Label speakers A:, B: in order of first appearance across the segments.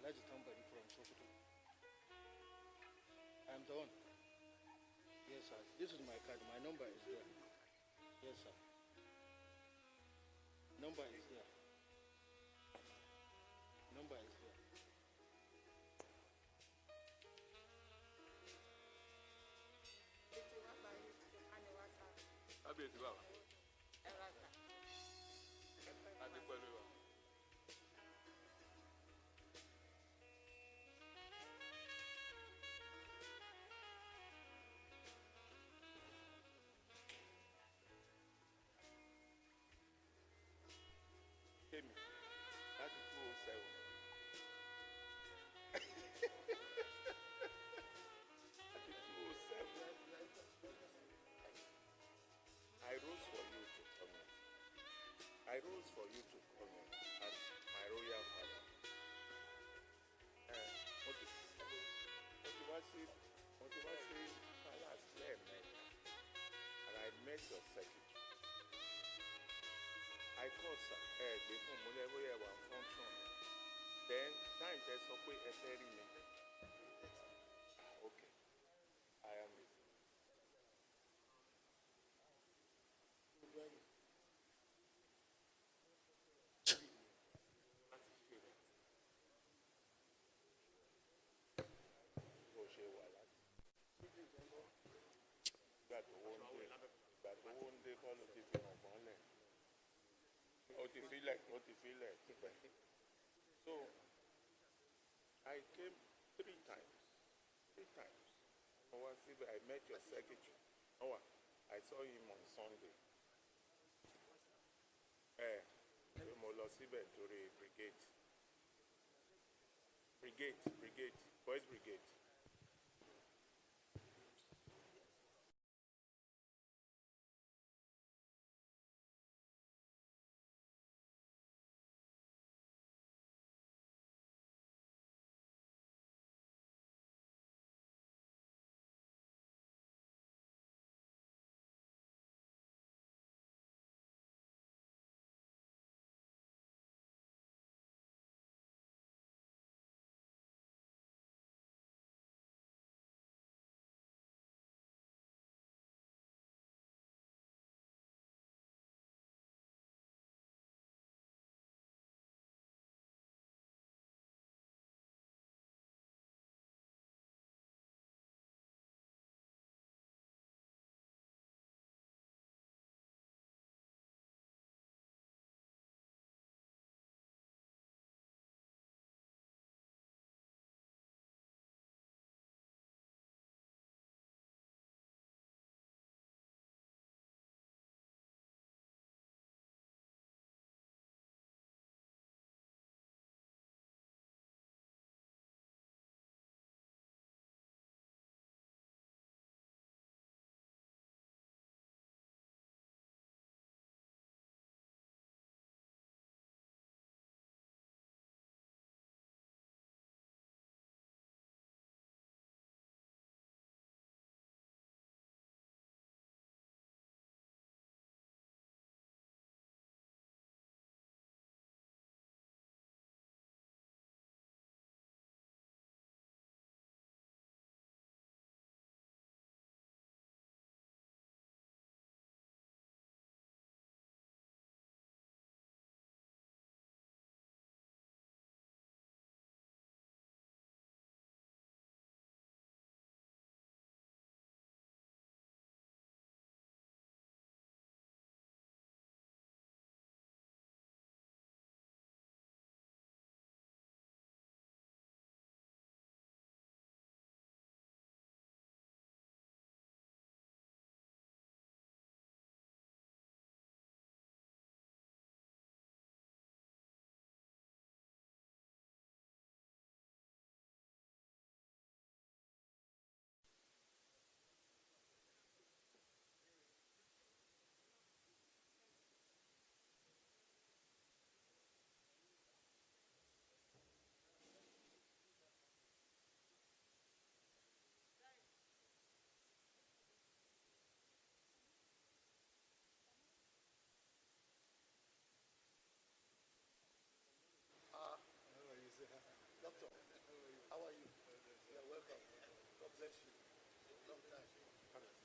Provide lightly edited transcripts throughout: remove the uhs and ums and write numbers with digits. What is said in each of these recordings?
A: Ozumba Mbadiwe from Procedural. I'm the one. Yes, sir. This is my card. My number is there. Yes, sir. Number is there. Number is there. That's 207. I rose for you to come in. I rose for you to come in as my royal father. Motivasi Palace there met, and I met your secretary. I called before Muleboye was function. Then time there's a way me. Okay, I am listening. So I came three times. I met your secretary. I saw him on Sunday. To the brigade, boys brigade.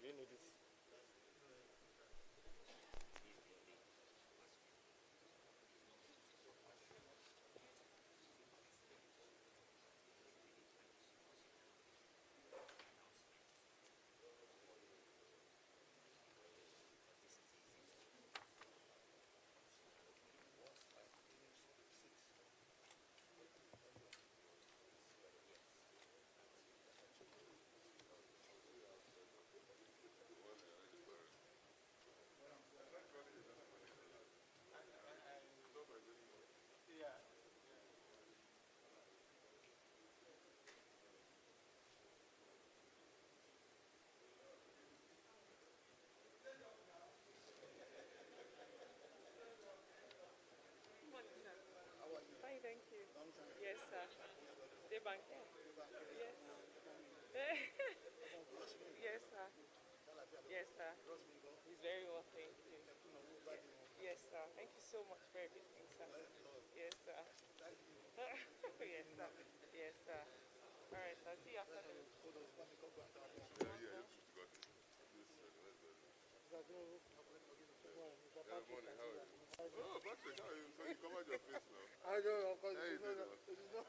A: You need this.
B: Fine, thank you. Yes, sir. The bank. Yes. Yes, sir. Yes, sir. He's very well, thank you. Yes, sir. Thank you so much for everything, sir. Yes, sir. Yes, sir. Yes, sir. All right, I'll see you after the.
C: Morning, how are you? Oh, Patrick, how are you? So you covered your face now.
D: I don't know, because
C: How you doing?
D: it's not.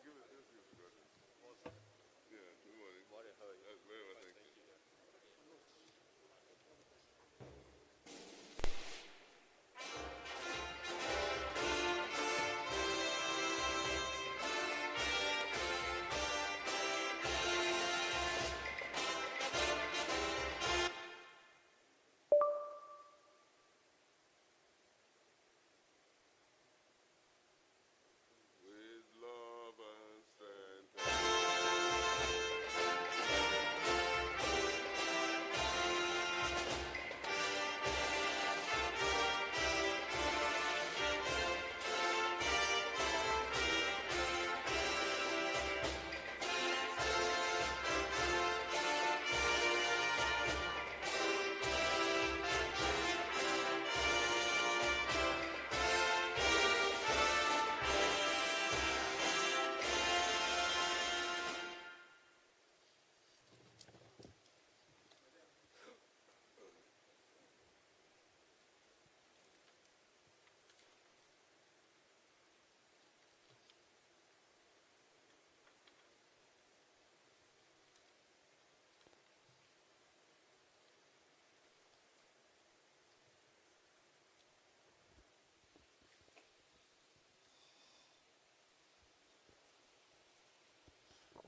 C: Give it this, you forgot it. Yeah, good morning.
A: Morning, how are you?
C: That's very well, thank you. With love and strength.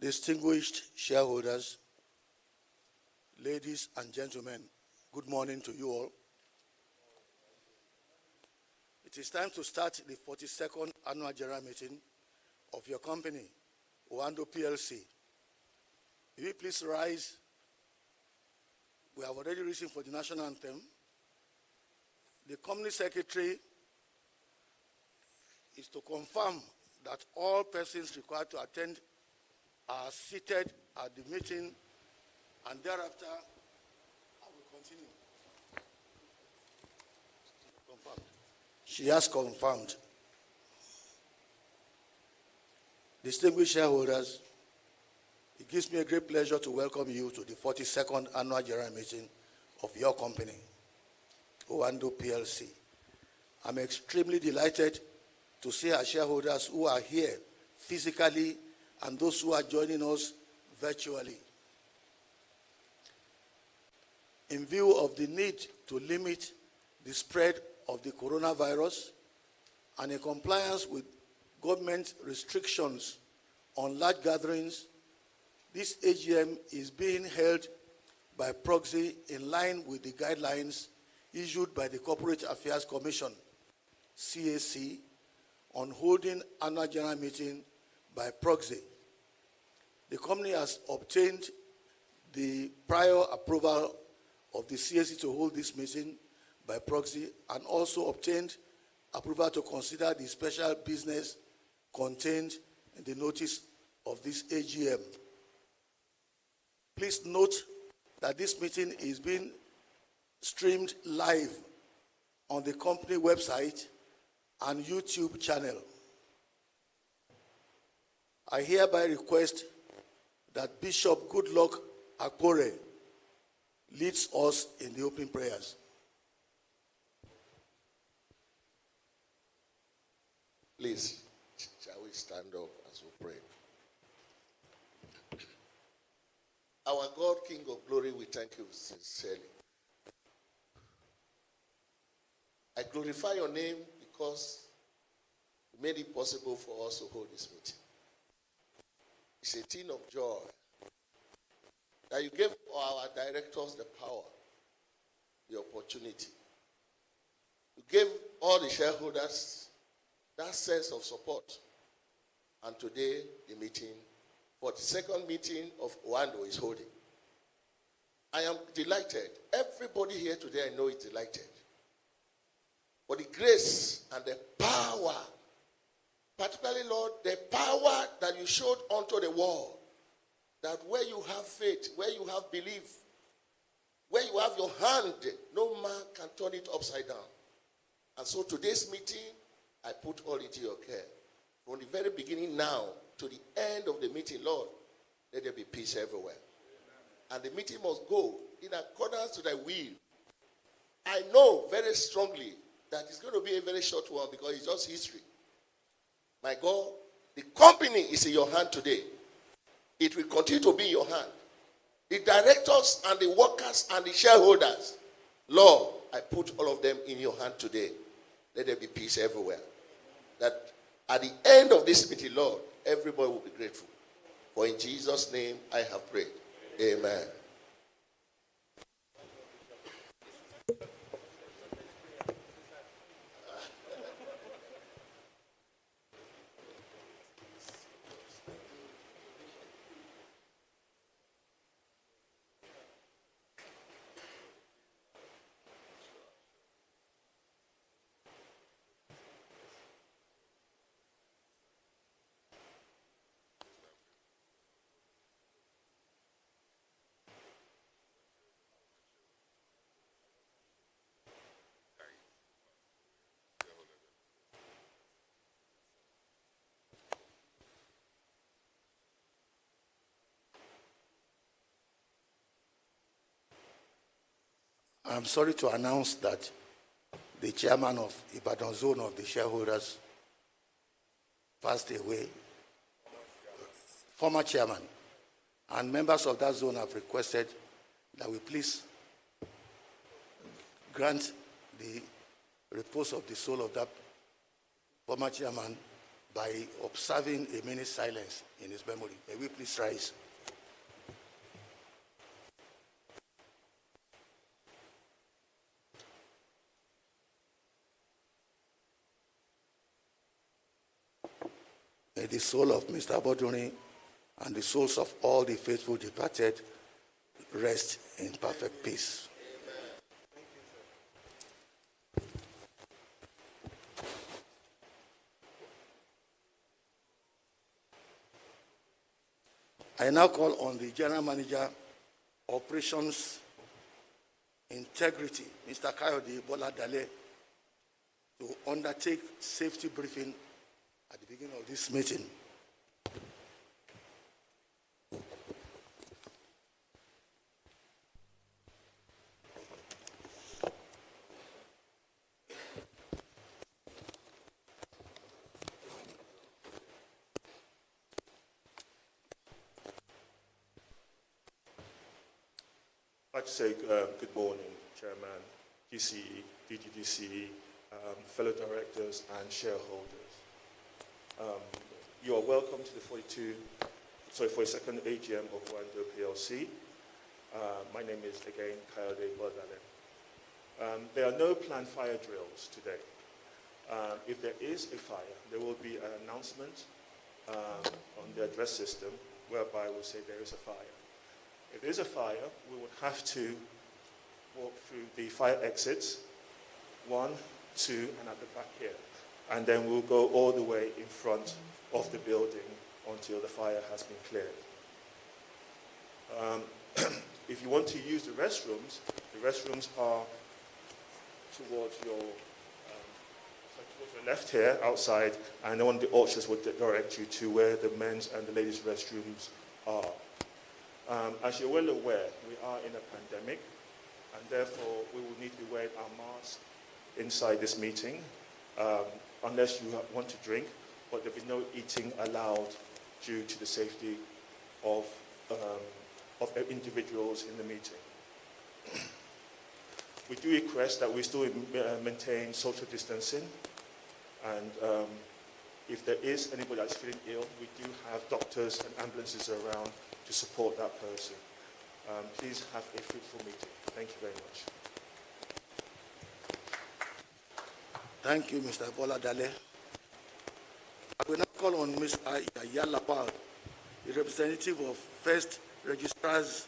D: Distinguished shareholders, ladies and gentlemen, good morning to you all. It is time to start the 42nd annual general meeting of your company, Oando PLC. Will you please rise? We have already risen for the national anthem. The company secretary is to confirm that all persons required to attend are seated at the meeting, and thereafter I will continue. Confirmed. She has confirmed. Distinguished shareholders, it gives me a great pleasure to welcome you to the 42nd annual general meeting of your company, Oando PLC. I'm extremely delighted to see our shareholders who are here physically and those who are joining us virtually. In view of the need to limit the spread of the coronavirus and in compliance with government restrictions on large gatherings, this AGM is being held by proxy in line with the guidelines issued by the Corporate Affairs Commission, CAC, on holding annual general meeting by proxy. The company has obtained the prior approval of the CAC to hold this meeting by proxy and also obtained approval to consider the special business contained in the notice of this AGM. Please note that this meeting is being streamed live on the company website and YouTube channel. I hereby request that Bishop Goodluck Akpore leads us in the opening prayers.
E: Please, shall we stand up as we pray? Our God, King of glory, we thank you sincerely. I glorify your name because you made it possible for us to hold this meeting. It's a thing of joy that you gave our directors the power, the opportunity. You gave all the shareholders that sense of support. And today, the meeting, for the second meeting of Oando is holding. I am delighted. Everybody here today I know is delighted. For the grace and the power, particularly, Lord, the power that you showed unto the world, that where you have faith, where you have belief, where you have your hand, no man can turn it upside down. And so today's meeting, I put all into your care. From the very beginning now to the end of the meeting, Lord, let there be peace everywhere. And the meeting must go in accordance to thy will. I know very strongly that it's going to be a very short one because it's just history. My God, the company is in your hand today. It will continue to be in your hand. The directors and the workers and the shareholders, Lord, I put all of them in your hand today. Let there be peace everywhere. That at the end of this meeting, Lord, everybody will be grateful. For in Jesus' name I have prayed. Amen.
D: I'm sorry to announce that the chairman of Ibadan zone of the shareholders passed away, former chairman, and members of that zone have requested that we please grant the repose of the soul of that former chairman by observing a minute silence in his memory. May we please rise. May the soul of Mr. Boduni and the souls of all the faithful departed rest in perfect peace. I now call on the General Manager, Operations Integrity, Mr. Kayode Boladale, to undertake safety briefing at the beginning of this meeting.
F: I'd like to say good morning, Chairman, GCE, DGDC, fellow directors and shareholders. You are welcome to the 42nd AGM of Oando PLC. My name is again Kayode Bodale. There are no planned fire drills today. If there is a fire, there will be an announcement on the address system whereby we'll say there is a fire. If there is a fire, we would have to walk through the fire exits, 1, 2, and at the back here. And then we'll go all the way in front of the building until the fire has been cleared. If you want to use the restrooms are towards your left here, outside, and one of the ushers will direct you to where the men's and the ladies' restrooms are. As you're well aware, we are in a pandemic, and therefore we will need to be wearing our masks inside this meeting, unless you want to drink, but there'll be no eating allowed due to the safety of individuals in the meeting. We do request that we still maintain social distancing, and if there is anybody that's feeling ill, we do have doctors and ambulances around to support that person. Please have a fruitful meeting. Thank you very much.
D: Thank you, Mr. Boladale. I will now call on Mr. Yalapal, the representative of First Registrars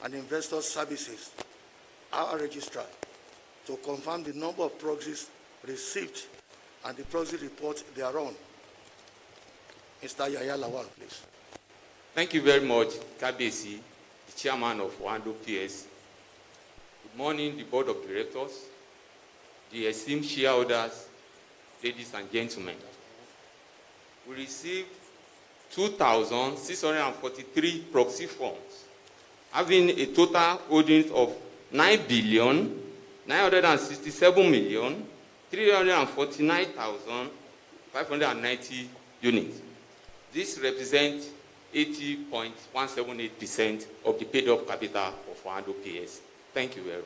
D: and Investor Services, our registrar, to confirm the number of proxies received and the proxy report thereon. Mr. Yaya Lawal, please.
G: Thank you very much, Kabesi, the chairman of Oando PLC. Good morning, the board of directors, the esteemed shareholders, ladies and gentlemen. We received 2,643 proxy forms, having a total holdings of 9,967,349,590 units. This represents 80.178% of the paid-up capital of Oando PLC. Thank you very much.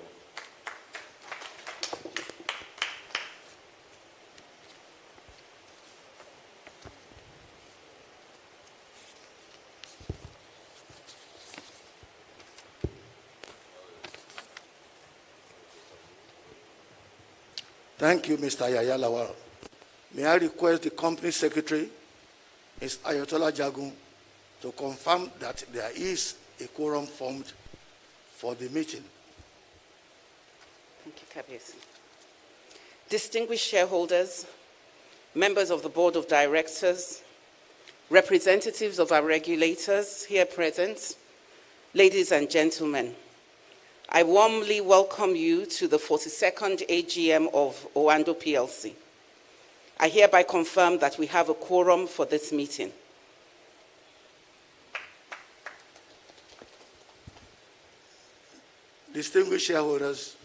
D: Thank you, Mr. Yaya Lawal. May I request the company secretary, Ms. Ayotola Jagun, to confirm that there is a quorum formed for the meeting.
H: Thank you, Kabesi. Distinguished shareholders, members of the board of directors, representatives of our regulators here present, ladies and gentlemen, I warmly welcome you to the 42nd AGM of Oando PLC. I hereby confirm that we have a quorum for this meeting.
D: Distinguished shareholders,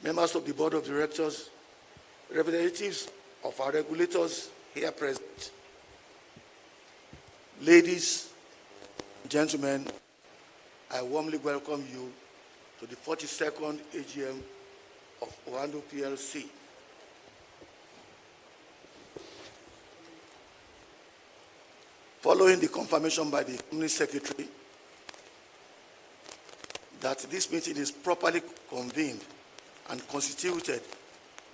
D: members of the board of directors, representatives of our regulators here present, ladies and gentlemen, I warmly welcome you to the 42nd AGM of Oando PLC. Following the confirmation by the company secretary that this meeting is properly convened and constituted,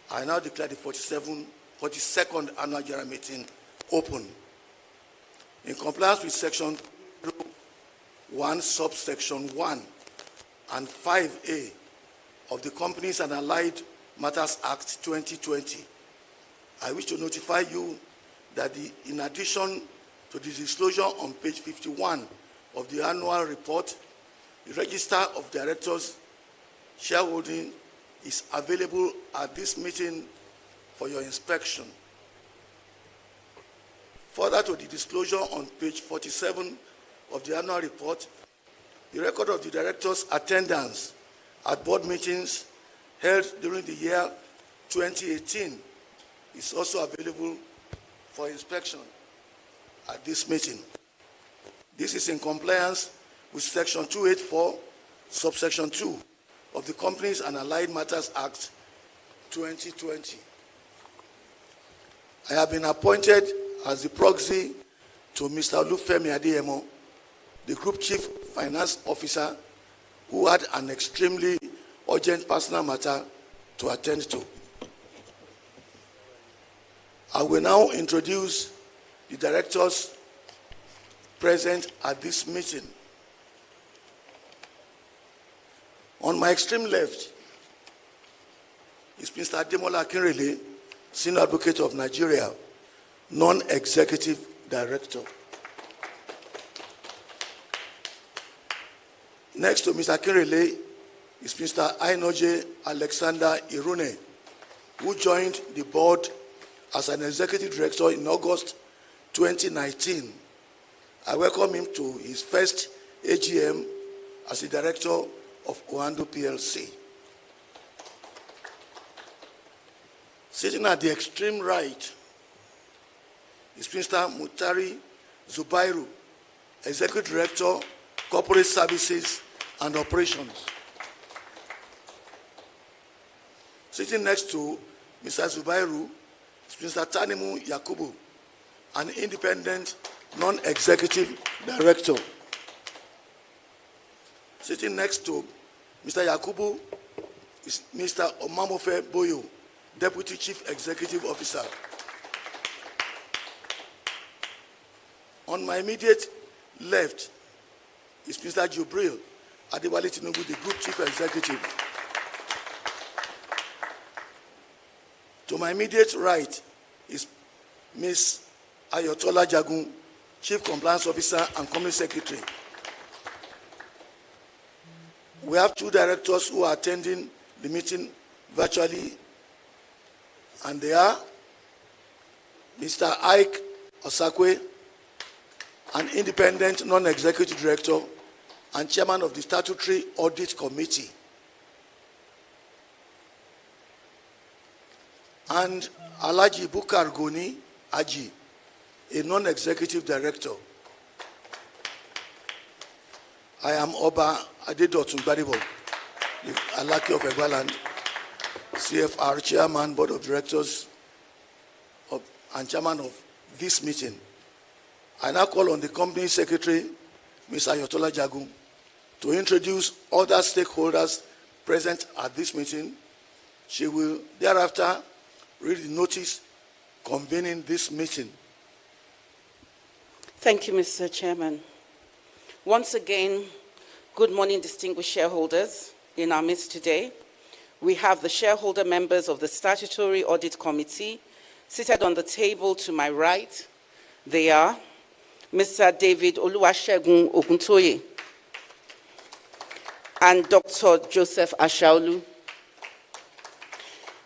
D: I now declare the 42nd annual general meeting open. In compliance with section 1, subsection 1 and 5A of the Companies and Allied Matters Act 2020, I wish to notify you that in addition to the disclosure on page 51 of the annual report, the register of directors' shareholding is available at this meeting for your inspection. Further to the disclosure on page 47 of the annual report, the record of the directors' attendance at board meetings held during the year 2018 is also available for inspection at this meeting. This is in compliance with section 284, subsection 2 of the Companies and Allied Matters Act 2020. I have been appointed as the proxy to Mr. Olufemi Adeyemo, the Group Chief Finance Officer, who had an extremely urgent personal matter to attend to. I will now introduce the directors present at this meeting. On my extreme left is Mr. Ademola Akinrele, Senior Advocate of Nigeria, Non-Executive Director. Next to Mr. Akinrele is Mr. Ainoje Alexander Irune, who joined the board as an Executive Director in August 2019. I welcome him to his first AGM as the Director of Oando PLC. Sitting at the extreme right is Mr. Mutari Zubairu, Executive Director, Corporate Services and Operations. Sitting next to Mr. Zubairu is Mr. Tanimu Yakubu, an independent, non-executive director. Sitting next to Mr. Yakubu is Mr. Omamofe Boyo, Deputy Chief Executive Officer. On my immediate left is Mr. Jubril Adewale Tinubu, the Group Chief Executive. To my immediate right is Ms. Ayotola Jagun, Chief Compliance Officer and Company Secretary. We have two directors who are attending the meeting virtually, and they are Mr. Ike Osakwe, an independent non-executive director and chairman of the Statutory Audit Committee, and Alhaji Bukar Goni Aji, a non-executive director. I am Oba Oando Mbadiwe, the Alaki of Egbaland, CFR, Chairman, Board of Directors, and Chairman of this meeting. I now call on the Company Secretary, Ms. Ayotola Jagun, to introduce other stakeholders present at this meeting. She will thereafter read the notice convening this meeting.
H: Thank you, Mr. Chairman. Once again, good morning, distinguished shareholders. In our midst today, we have the shareholder members of the Statutory Audit Committee seated on the table to my right. They are Mr. David Oluwasegun Oguntoye and Dr. Joseph Ashaolu.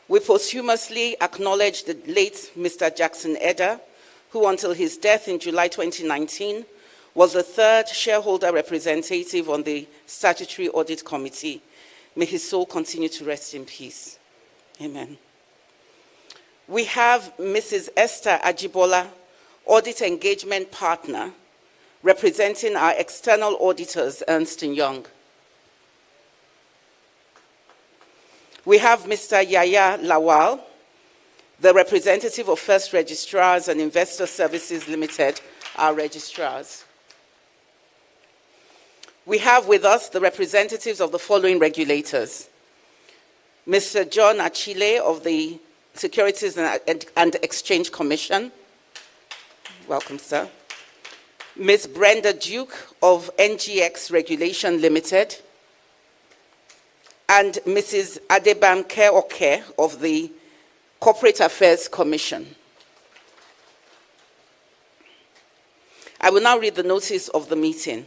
H: We posthumously acknowledge the late Mr. Jackson Eder, who until his death in July 2019 was the third shareholder representative on the Statutory Audit Committee. May his soul continue to rest in peace. Amen. We have Mrs. Esther Ajibola, Audit Engagement Partner, representing our external auditors, Ernst & Young. We have Mr. Yaya Lawal, the representative of First Registrars and Investor Services Limited, our registrars. We have with us the representatives of the following regulators: Mr. John Achille of the Securities and Exchange Commission. Welcome, sir. Ms. Brenda Duke of NGX Regulation Limited. And Mrs. Adebamke Oke of the Corporate Affairs Commission. I will now read the notice of the meeting.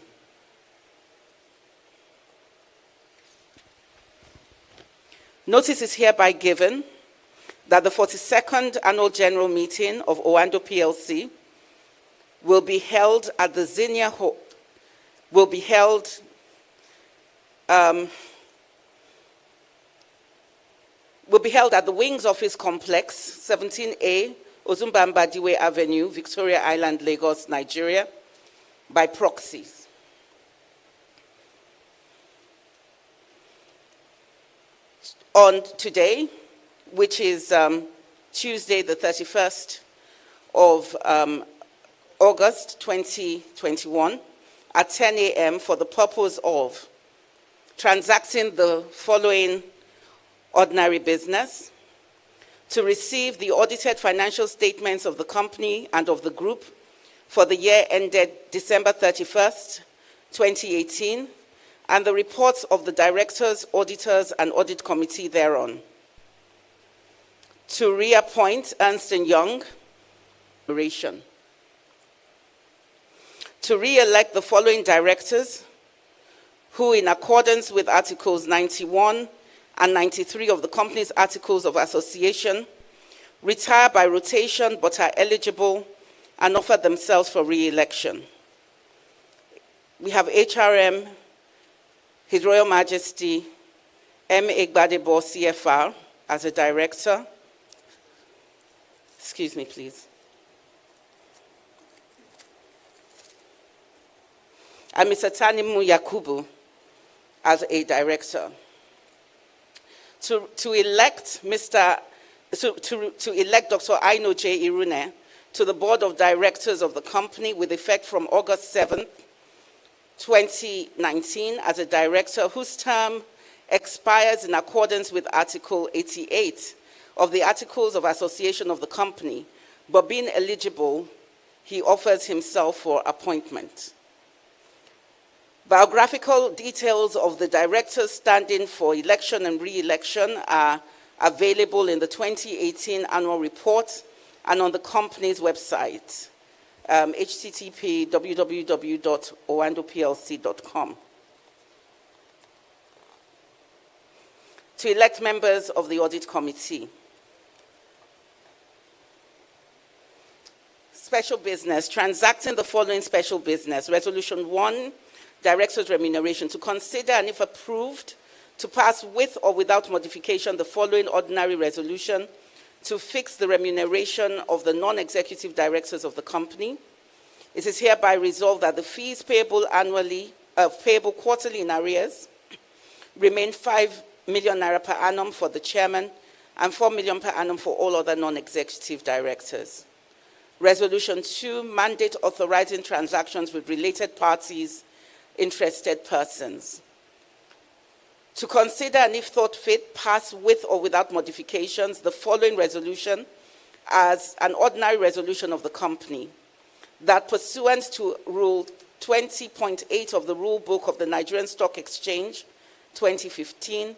H: Notice is hereby given that the 42nd Annual General Meeting of Oando PLC will be held at the Zinnia Hall, will be held at the Wings Office Complex, 17A, Ozumba Mbadiwe Avenue, Victoria Island, Lagos, Nigeria, by proxies. On today, which is Tuesday, the 31st of August 2021, at 10 a.m. for the purpose of transacting the following ordinary business: to receive the audited financial statements of the company and of the group for the year ended December 31st, 2018, and the reports of the directors, auditors, and audit committee thereon. To reappoint Ernst & Young, to re-elect the following directors who, in accordance with Articles 91 and 93 of the company's Articles of Association, retire by rotation but are eligible and offer themselves for re-election. We have HRM, His Royal Majesty M. Mbadiwe, CFR, as a director. Excuse me, please. And Mr. Tanimu Yakubu as a director. To elect Dr. Aino J. Irune to the board of directors of the company with effect from August 7th, 2019 as a director whose term expires in accordance with Article 88 of the Articles of Association of the company, but being eligible, he offers himself for appointment. Biographical details of the directors standing for election and re-election are available in the 2018 annual report and on the company's website, http://www.oandoplc.com. To elect members of the Audit Committee. Special business, transacting the following special business. Resolution 1, Director's remuneration. To consider and if approved, to pass with or without modification the following ordinary resolution to fix the remuneration of the non-executive directors of the company. It is hereby resolved that the fees payable quarterly in arrears remain 5 million naira per annum for the chairman and 4 million per annum for all other non-executive directors. Resolution 2, mandate authorizing transactions with related parties, interested persons. To consider and if thought fit, pass with or without modifications the following resolution as an ordinary resolution of the company, that pursuant to Rule 20.8 of the Rule Book of the Nigerian Stock Exchange, 2015,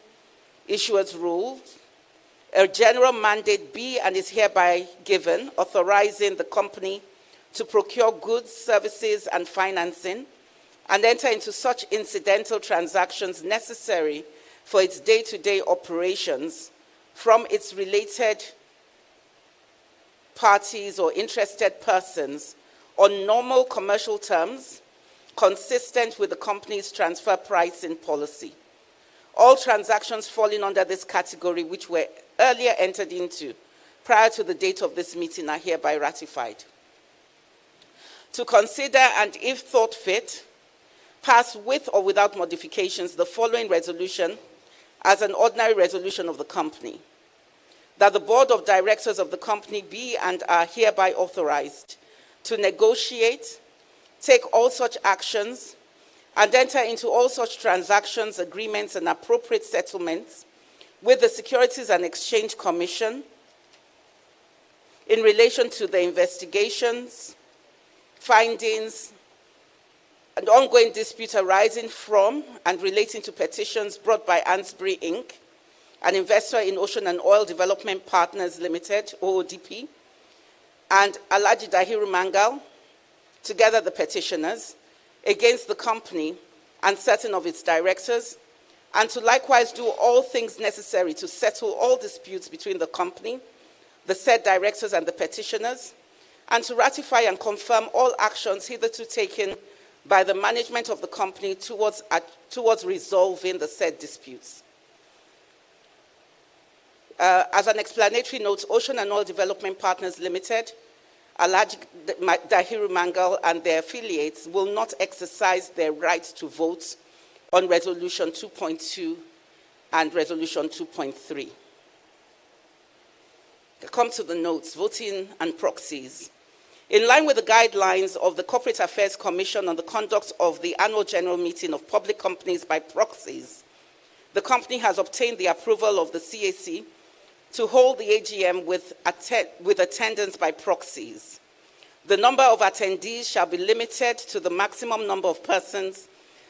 H: Issuers Rule, a general mandate be and is hereby given, authorizing the company to procure goods, services, and financing, and enter into such incidental transactions necessary for its day-to-day operations from its related parties or interested persons on normal commercial terms consistent with the company's transfer pricing policy. All transactions falling under this category which were earlier entered into prior to the date of this meeting are hereby ratified. To consider and if thought fit, pass with or without modifications the following resolution as an ordinary resolution of the company, that the board of directors of the company be and are hereby authorized to negotiate, take all such actions, and enter into all such transactions, agreements, and appropriate settlements with the Securities and Exchange Commission in relation to the investigations, findings, and ongoing dispute arising from and relating to petitions brought by Ansbury Inc., an investor in Ocean and Oil Development Partners Limited, OODP, and Alhaji Dahiru Mangal, together the petitioners, against the company and certain of its directors, and to likewise do all things necessary to settle all disputes between the company, the said directors, and the petitioners, and to ratify and confirm all actions hitherto taken by the management of the company towards resolving the said disputes. As an explanatory note, Ocean and Oil Development Partners Limited, Alhaji Dahiru Mangal and their affiliates will not exercise their right to vote on Resolution 2.2 and Resolution 2.3. Come to the notes, voting and proxies. In line with the guidelines of the Corporate Affairs Commission on the conduct of the annual general meeting of public companies by proxies, the company has obtained the approval of the CAC to hold the AGM with attendance by proxies. The number of attendees shall be limited to the maximum number of persons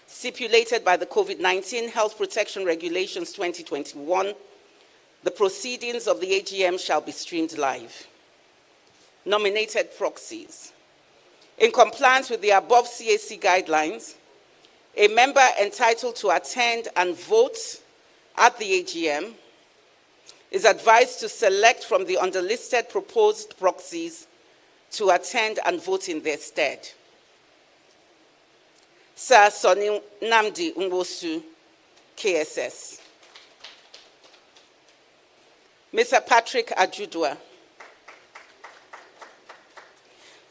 H: stipulated by the COVID-19 Health Protection Regulations 2021. The proceedings of the AGM shall be streamed live. Nominated proxies. In compliance with the above CAC guidelines, a member entitled to attend and vote at the AGM is advised to select from the underlisted proposed proxies to attend and vote in their stead. Sir Sonny Namdi Nwosu, KSS. Mr. Patrick Ajudwa.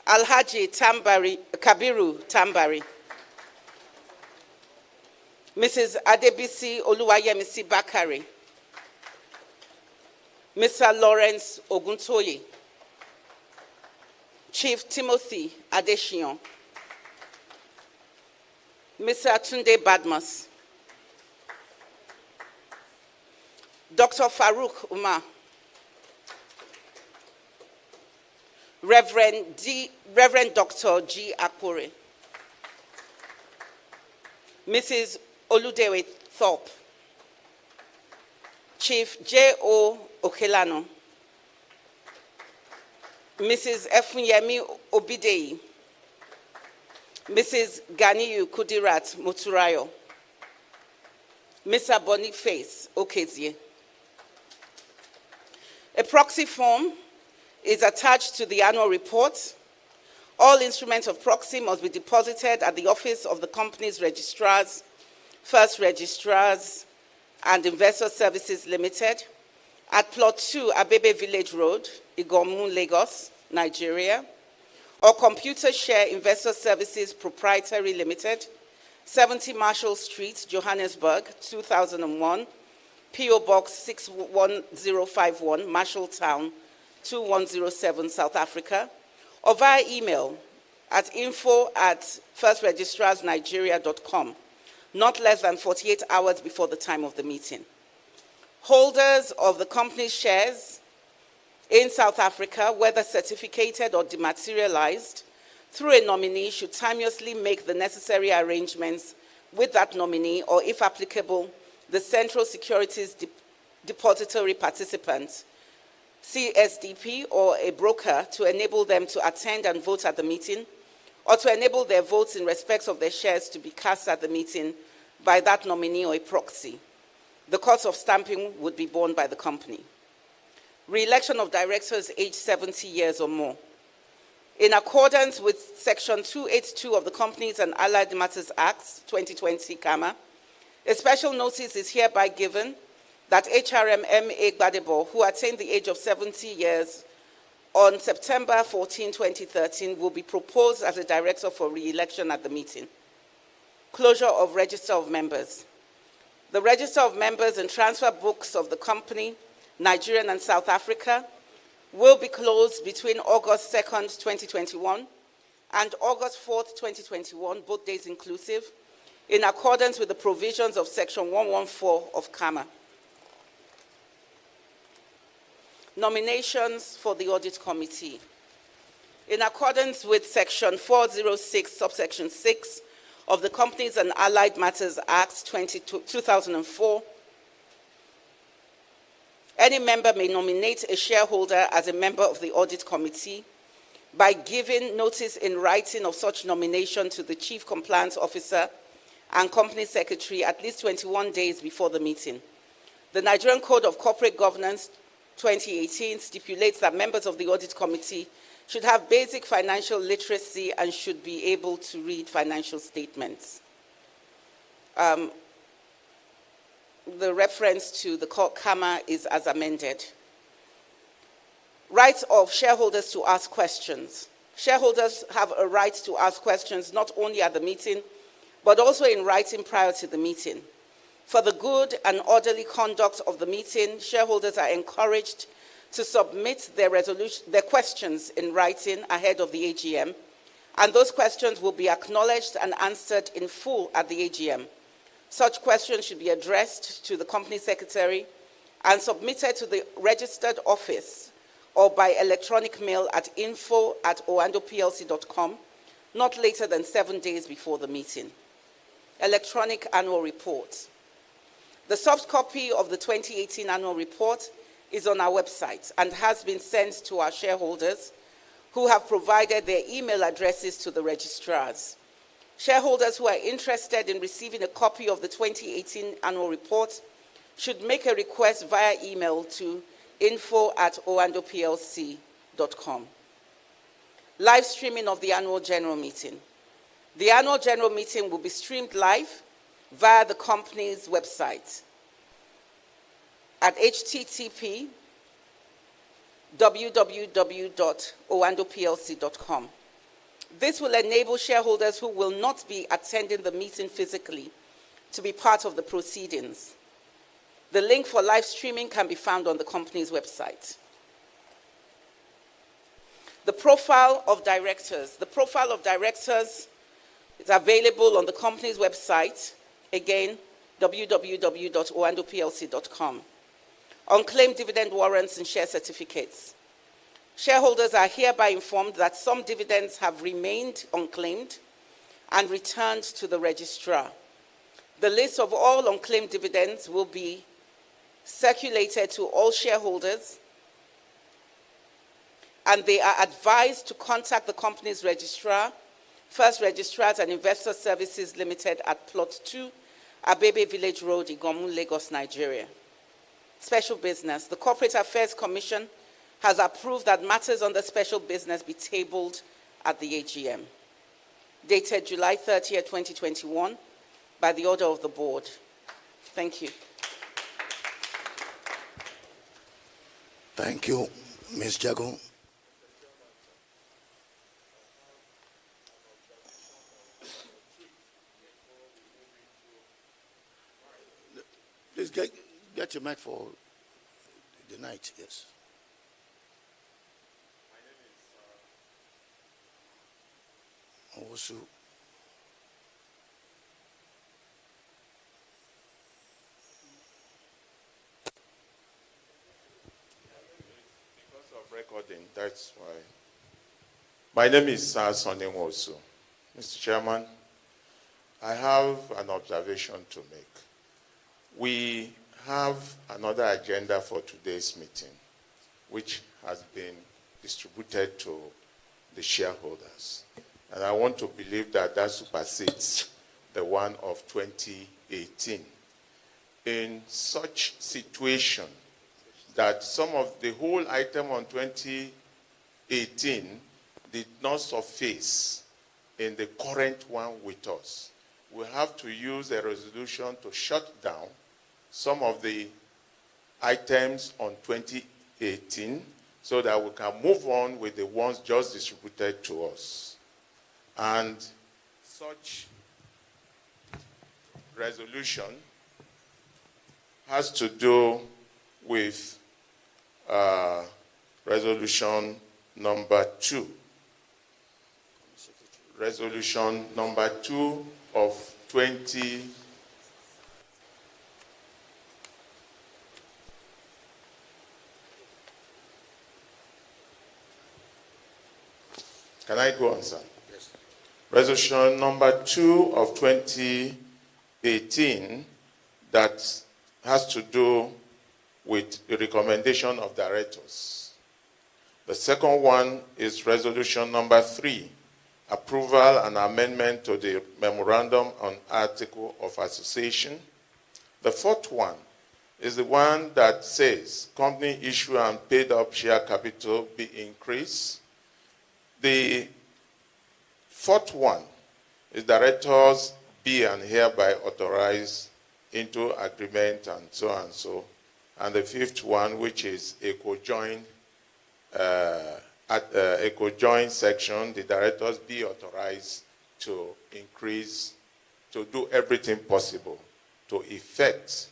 H: Alhaji Kabiru Tambari. Mrs. Adebisi Oluwayemisi Bakari. Mr. Lawrence Oguntoye. Chief Timothy Adeshion. Mr. Tunde Badmus. Dr. Farouk Umar. Reverend Dr. G. Akpore. Mrs. Oludewe Thorpe. Chief J.O. Okelano. Mrs. Efunyemi Obideyi. Mrs. Ganiyu Kudirat Muturayo. Mr. Boniface Okezie. A proxy form is attached to the annual report. All instruments of proxy must be deposited at the office of the company's registrars, First Registrars and Investor Services Limited, at Plot 2, Abebe Village Road, Igomu, Lagos, Nigeria, or Computer Share Investor Services Proprietary Limited, 70 Marshall Street, Johannesburg, 2001, P.O. Box 61051, Marshalltown, 2107, South Africa, or via email at info@firstregistrarsnigeria.com, not less than 48 hours before the time of the meeting. Holders of the company's shares in South Africa, whether certificated or dematerialized, through a nominee should timeously make the necessary arrangements with that nominee, or if applicable, the Central Securities Depository participant, CSDP, or a broker, to enable them to attend and vote at the meeting, or to enable their votes in respect of their shares to be cast at the meeting by that nominee or a proxy. The cost of stamping would be borne by the company. Re-election of directors aged 70 years or more. In accordance with Section 282 of the Companies and Allied Matters Act 2020, a special notice is hereby given that HRM M.A. Gbadebo, who attained the age of 70 years on September 14, 2013, will be proposed as a director for re-election at the meeting. Closure of Register of Members. The Register of Members and transfer books of the company, Nigerian and South Africa, will be closed between August 2nd, 2021 and August 4th, 2021, both days inclusive, in accordance with the provisions of Section 114 of CAMA. Nominations for the Audit Committee. In accordance with Section 406, subsection 6 of the Companies and Allied Matters Act 2004, any member may nominate a shareholder as a member of the Audit Committee by giving notice in writing of such nomination to the Chief Compliance Officer and Company Secretary at least 21 days before the meeting. The Nigerian Code of Corporate Governance 2018 stipulates that members of the Audit Committee should have basic financial literacy and should be able to read financial statements. The reference to the CAMA is as amended. Rights of shareholders to ask questions. Shareholders have a right to ask questions not only at the meeting, but also in writing prior to the meeting. For the good and orderly conduct of the meeting, shareholders are encouraged to submit their questions in writing ahead of the AGM, and those questions will be acknowledged and answered in full at the AGM. Such questions should be addressed to the company secretary and submitted to the registered office or by electronic mail at info@oandoplc.com, not later than 7 days before the meeting. Electronic annual report. The soft copy of the 2018 annual report is on our website and has been sent to our shareholders who have provided their email addresses to the registrars. Shareholders who are interested in receiving a copy of the 2018 annual report should make a request via email to info@oandoplc.com. Live streaming of the annual general meeting. The annual general meeting will be streamed live via the company's website at http://www.oandoplc.com. This will enable shareholders who will not be attending the meeting physically to be part of the proceedings. The link for live streaming can be found on the company's website. The profile of directors. The profile of directors is available on the company's website, again, www.oandoplc.com. Unclaimed dividend warrants and share certificates. Shareholders are hereby informed that some dividends have remained unclaimed and returned to the registrar. The list of all unclaimed dividends will be circulated to all shareholders, and they are advised to contact the company's registrar, First Registrars and Investor Services Limited at Plot 2, Abebe Village Road, Igomu, Lagos, Nigeria. Special business. The Corporate Affairs Commission has approved that matters under special business be tabled at the AGM. Dated July 30th, 2021, by the order of the board. Thank you.
D: Thank you, Ms. Jago. Please get your mic for the night, yes. Also,
A: because of recording, that's why. My name is Sonny Wosu. Mr. Chairman, I have an observation to make. We have another agenda for today's meeting, which has been distributed to the shareholders. And I want to believe that that supersedes the one of 2018. In such situation that some of the whole item on 2018 did not surface in the current one with us, we have to use a resolution to shut down some of the items on 2018 so that we can move on with the ones just distributed to us. And such resolution has to do with resolution number 2. Resolution number 2 of 20. Can I go on, sir?
D: yes.
A: Resolution number 2 of 2018 that has to do with the recommendation of directors. The second one is resolution number 3, approval and amendment to the memorandum on article of association. The fourth one is the one that says company issue and paid up share capital be increased. The fourth one is directors be and hereby authorized into agreement and so and so. And the fifth one, which is a cojoined section, the directors be authorized to increase, to do everything possible to effect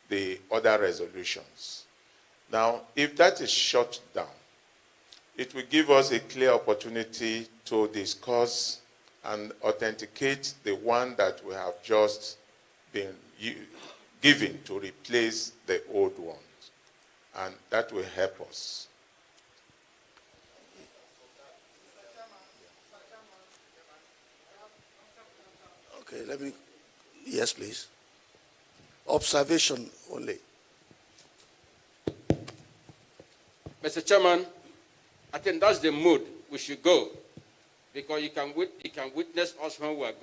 A: the other resolutions. Now, if that is shut down, it will give us a clear opportunity to discuss and authenticate the one that we have just been given to replace the old ones. And that will help us.
D: Okay, yes, please. Observation only.
I: Mr. Chairman, I think that's the mood we should go, because you can witness us when I was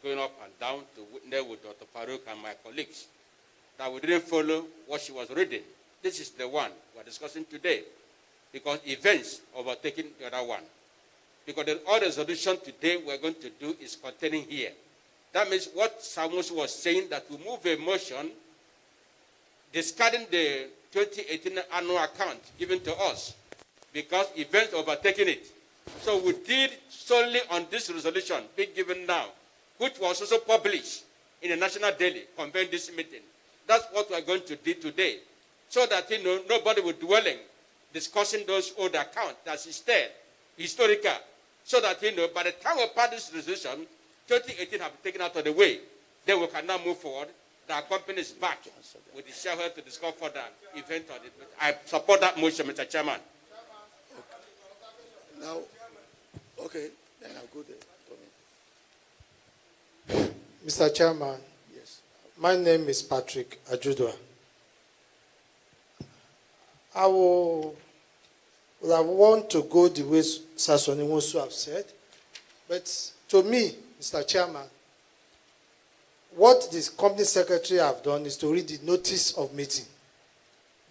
I: going up and down to witness with Dr. Farouk and my colleagues that we didn't follow what she was reading. This is the one we're discussing today, because events overtaking the other one. because the all resolution today we're going to do is containing here. That means what Samus was saying, that we move a motion discarding the 2018 annual account given to us because events overtaking it. So we did solely on this resolution being given now, which was also published in the National Daily, convened this meeting. That's what we're going to do today, so that nobody will dwelling discussing those old accounts that's instead historical, so that by the time we pass this resolution, 2018 have been taken out of the way, then we can now move forward. The company is back with the shareholder to discuss further event on it. I support that motion, Mr. Chairman.
D: Now, okay, then I'll go there.
J: Mr. Chairman,
D: Yes.
J: my name is Patrick Ajudwa. I would have want to go the way Sasoni wants to have said, but to me, Mr. Chairman, what the company secretary have done is to read the notice of meeting.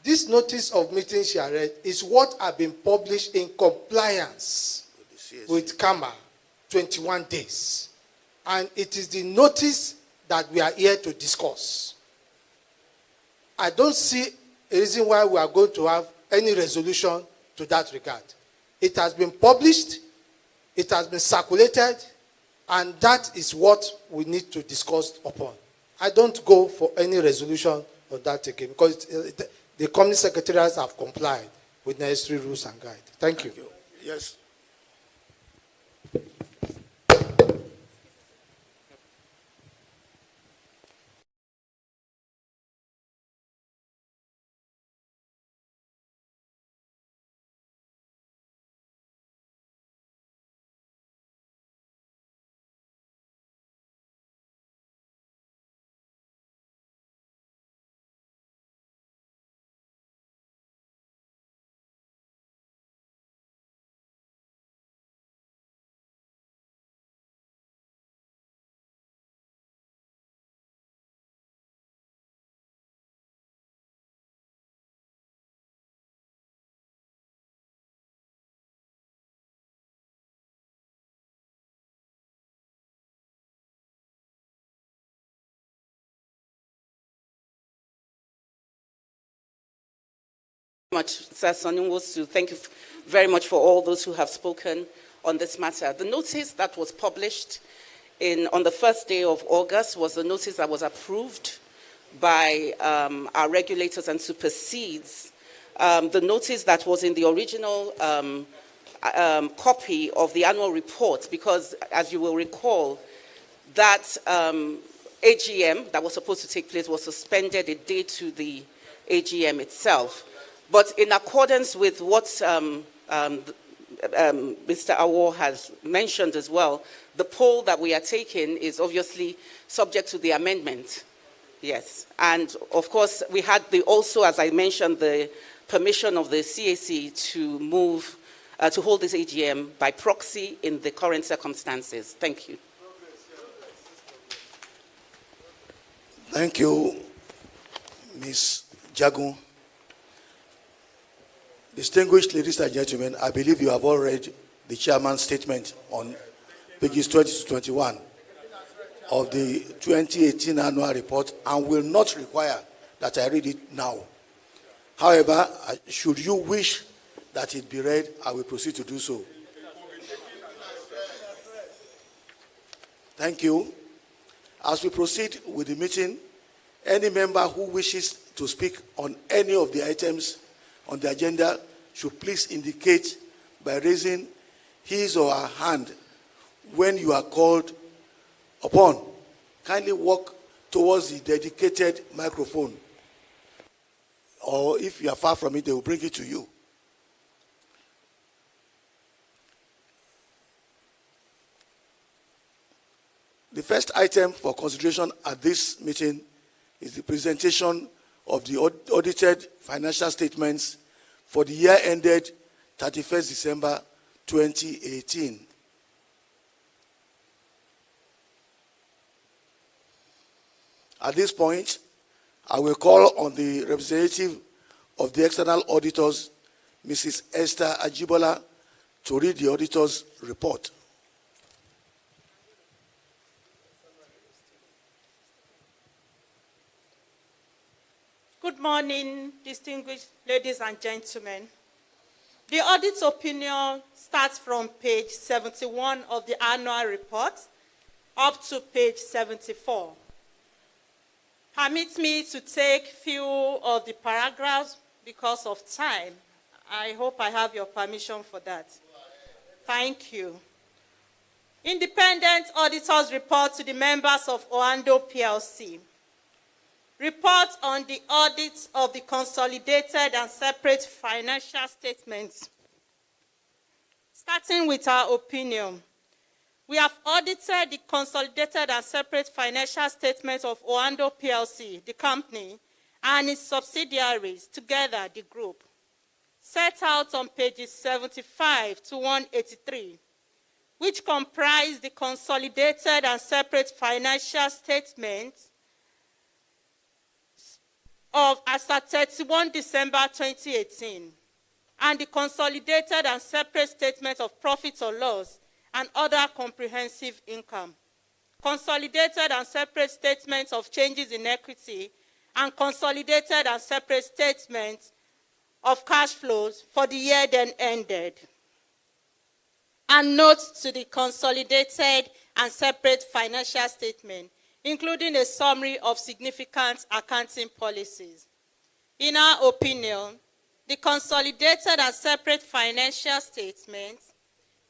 J: This notice of meeting she read is what have been published in compliance with CAMA 21 days. And it is the notice that we are here to discuss. I don't see a reason why we are going to have any resolution to that regard. It has been published, it has been circulated, and that is what we need to discuss upon. I don't go for any resolution on that again because the company secretariats have complied with necessary rules and guides. Thank you.
D: Yes.
H: Much, Sir Sonunwosu. Thank you very much for all those who have spoken on this matter. The notice that was published on the first day of August was the notice that was approved by our regulators and supersedes the notice that was in the original copy of the annual report, because as you will recall, that AGM that was supposed to take place was suspended a day to the AGM itself. But in accordance with what Mr. Awo has mentioned as well, the poll that we are taking is obviously subject to the amendment. Yes. And of course, we had also, as I mentioned, the permission of the CAC to move, to hold this AGM by proxy in the current circumstances. Thank you.
D: Thank you, Ms. Jagun. Distinguished ladies and gentlemen, I believe you have all read the chairman's statement on pages 20 to 21 of the 2018 annual report and will not require that I read it now. However, should you wish that it be read, I will proceed to do so. Thank you. As we proceed with the meeting, any member who wishes to speak on any of the items on the agenda should please indicate by raising his or her hand when you are called upon. Kindly walk towards the dedicated microphone, or if you are far from it, they will bring it to you. The first item for consideration at this meeting is the presentation of the audited financial statements for the year ended 31st December 2018. At this point, I will call on the representative of the external auditors, Mrs. Esther Ajibola, to read the auditor's report.
K: Good morning, distinguished ladies and gentlemen. The audit's opinion starts from page 71 of the annual report up to page 74. Permit me to take few of the paragraphs because of time. I hope I have your permission for that. Thank you. Independent auditors report to the members of Oando PLC. Report on the audit of the consolidated and separate financial statements. Starting with our opinion, we have audited the consolidated and separate financial statements of Oando PLC, the company, and its subsidiaries, together the group, set out on pages 75 to 183, which comprise the consolidated and separate financial statements of as at 31 December 2018, and the consolidated and separate statement of profit or loss and other comprehensive income, consolidated and separate statements of changes in equity, and consolidated and separate statements of cash flows for the year then ended, and notes to the consolidated and separate financial statement, including a summary of significant accounting policies. In our opinion, the consolidated and separate financial statements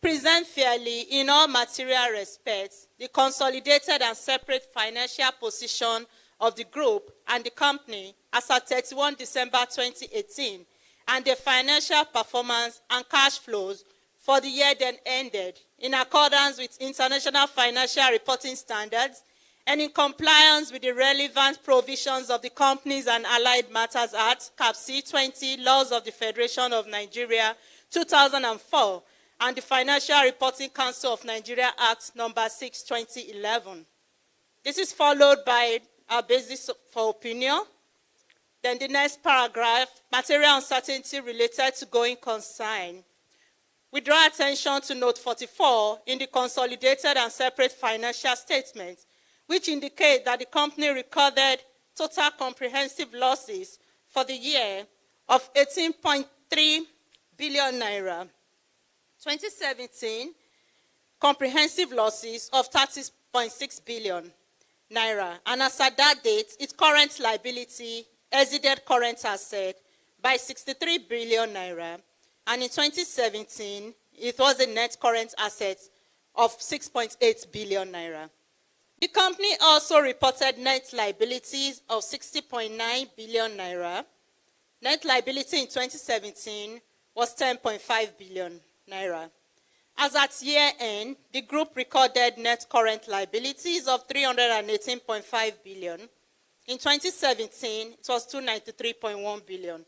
K: present fairly in all material respects the consolidated and separate financial position of the group and the company as at 31 December 2018, and the financial performance and cash flows for the year then ended in accordance with international financial reporting standards and in compliance with the relevant provisions of the Companies and Allied Matters Act, Cap C20, Laws of the Federation of Nigeria, 2004, and the Financial Reporting Council of Nigeria Act, number 6, 2011. This is followed by our basis for opinion. Then the next paragraph, material uncertainty related to going concern. We draw attention to note 44 in the consolidated and separate financial statements, which indicate that the company recorded total comprehensive losses for the year of 18.3 billion naira. 2017, comprehensive losses of 30.6 billion naira. And as at that date, its current liability exceeded current asset by 63 billion naira. And in 2017, it was a net current asset of 6.8 billion naira. The company also reported net liabilities of 60.9 billion naira. Net liability in 2017 was 10.5 billion naira. As at year end, the group recorded net current liabilities of 318.5 billion. In 2017, it was 293.1 billion.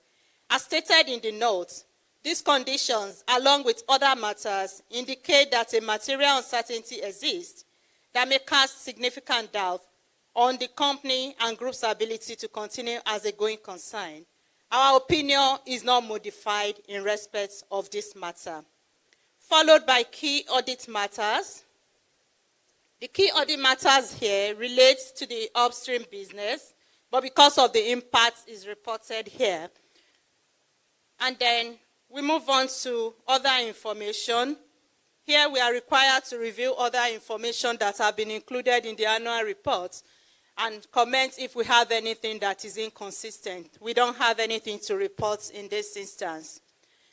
K: As stated in the notes, these conditions, along with other matters, indicate that a material uncertainty exists that may cast significant doubt on the company and group's ability to continue as a going concern. Our opinion is not modified in respect of this matter. Followed by key audit matters. The key audit matters here relates to the upstream business, but because of the impact is reported here. And then we move on to other information. Here we are required to review other information that have been included in the annual report and comment if we have anything that is inconsistent. We don't have anything to report in this instance.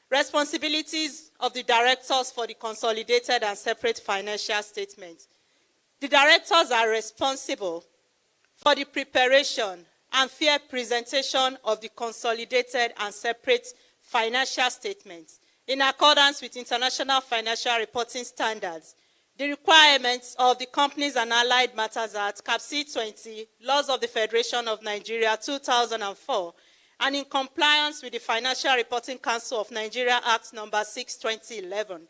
K: Responsibilities of the directors for the consolidated and separate financial statements. The directors are responsible for the preparation and fair presentation of the consolidated and separate financial statements in accordance with international financial reporting standards, the requirements of the Companies and Allied Matters Act, Cap C20, Laws of the Federation of Nigeria, 2004, and in compliance with the Financial Reporting Council of Nigeria Act number 6, 2011,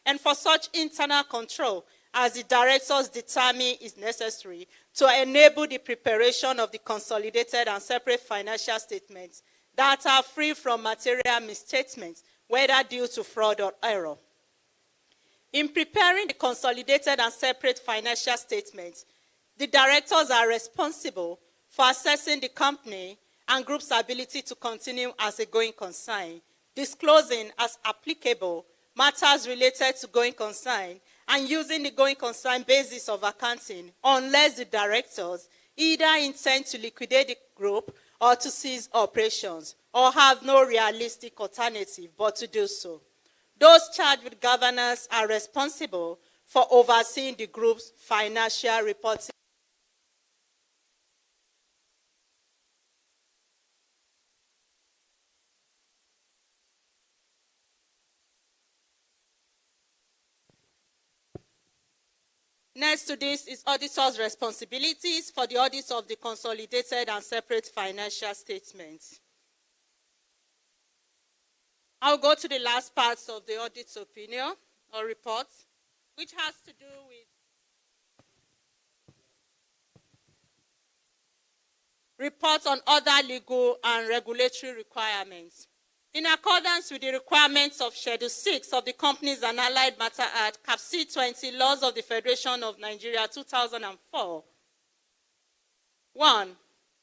K: and for such internal control as the directors determine is necessary to enable the preparation of the consolidated and separate financial statements that are free from material misstatements, whether due to fraud or error. In preparing the consolidated and separate financial statements, the directors are responsible for assessing the company and group's ability to continue as a going concern, disclosing as applicable matters related to going concern, and using the going concern basis of accounting unless the directors either intend to liquidate the group or to cease operations or have no realistic alternative but to do so. Those charged with governance are responsible for overseeing the group's financial reporting. Next to this is auditors' responsibilities for the audit of the consolidated and separate financial statements. I'll go to the last parts of the audit's opinion or report, which has to do with reports on other legal and regulatory requirements. In accordance with the requirements of Schedule 6 of the Companies and Allied Matter Act, Cap C20, Laws of the Federation of Nigeria, 2004, 1.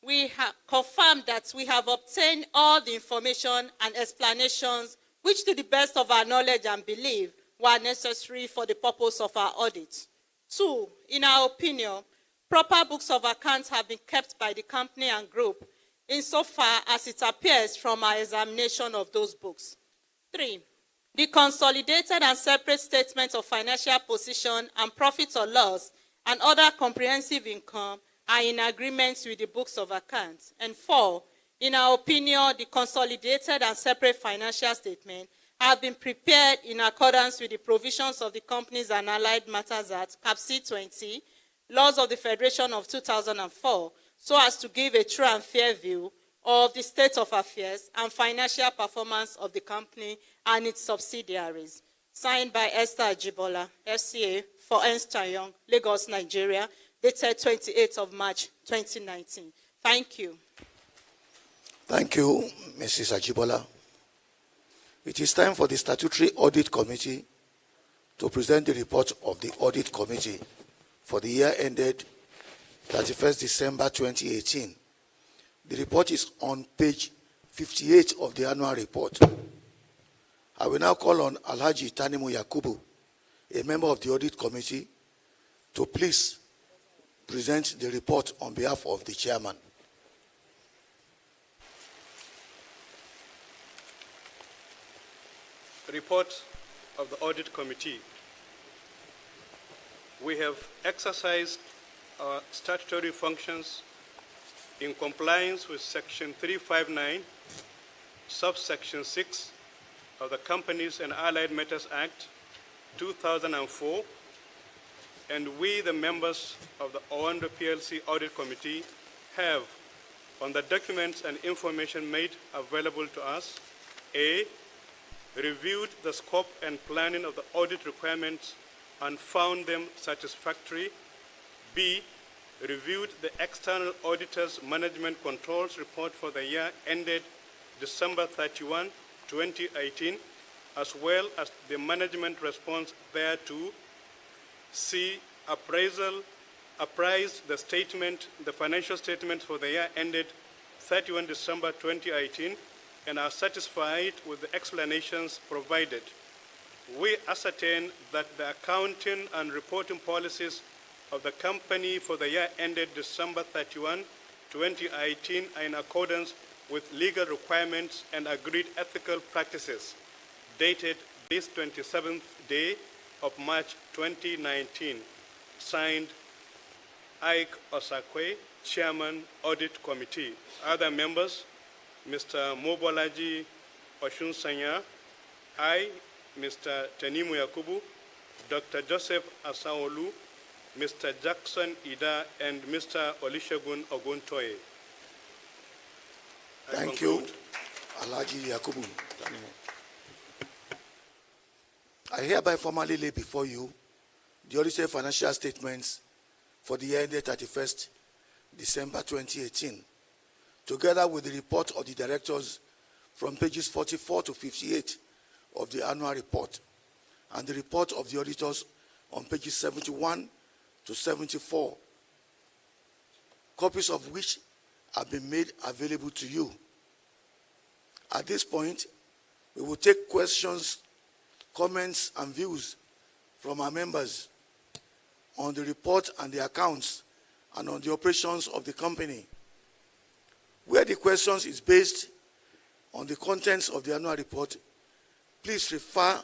K: We have confirmed that we have obtained all the information and explanations which, to the best of our knowledge and belief, were necessary for the purpose of our audit. 2. In our opinion, proper books of accounts have been kept by the company and group insofar as it appears from our examination of those books. 3. The consolidated and separate statements of financial position and profit or loss and other comprehensive income are in agreement with the books of accounts. And 4. In our opinion, the consolidated and separate financial statements have been prepared in accordance with the provisions of the Companies and Allied Matters Act, Cap C20, Laws of the Federation of 2004, so as to give a true and fair view of the state of affairs and financial performance of the company and its subsidiaries. Signed by Esther Ajibola, FCA, for Ernst & Young, Lagos, Nigeria, dated 28th of March, 2019. Thank you.
D: Thank you, Mrs. Ajibola. It is time for the Statutory Audit Committee to present the report of the Audit Committee for the year ended 31st December 2018. The report is on page 58 of the annual report. I will now call on Alhaji Tanimu Yakubu, a member of the Audit Committee, to please present the report on behalf of the chairman.
L: Report of the Audit Committee. We have exercised our statutory functions in compliance with Section 359, subsection 6 of the Companies and Allied Matters Act, 2004, and we, the members of the Oando PLC Audit Committee, have, on the documents and information made available to us, A, reviewed the scope and planning of the audit requirements and found them satisfactory. B, reviewed the external auditor's management controls report for the year ended December 31, 2018, as well as the management response thereto. C, apprised the financial statement for the year ended 31 December 2018, and are satisfied with the explanations provided. We ascertain that the accounting and reporting policies of the company for the year ended December 31, 2018 are in accordance with legal requirements and agreed ethical practices, dated this 27th day of March 2019. Signed, Ike Osakwe, Chairman, Audit Committee. Other members, Mr. Mobolaji Oshunsanya, I, Mr. Tanimu Yakubu, Dr. Joseph Asaolu, Mr. Jackson Ida, and Mr. Olusegun Oguntoye.
D: Thank you, Alhaji Yakubu. I hereby formally lay before you the audited financial statements for the year ended 31st December 2018, together with the report of the directors from pages 44 to 58 of the annual report. and the report of the auditors on pages 71 to 74, copies of which have been made available to you. At this point, we will take questions, comments, and views from our members on the report and the accounts and on the operations of the company. Where the questions is based on the contents of the annual report, please refer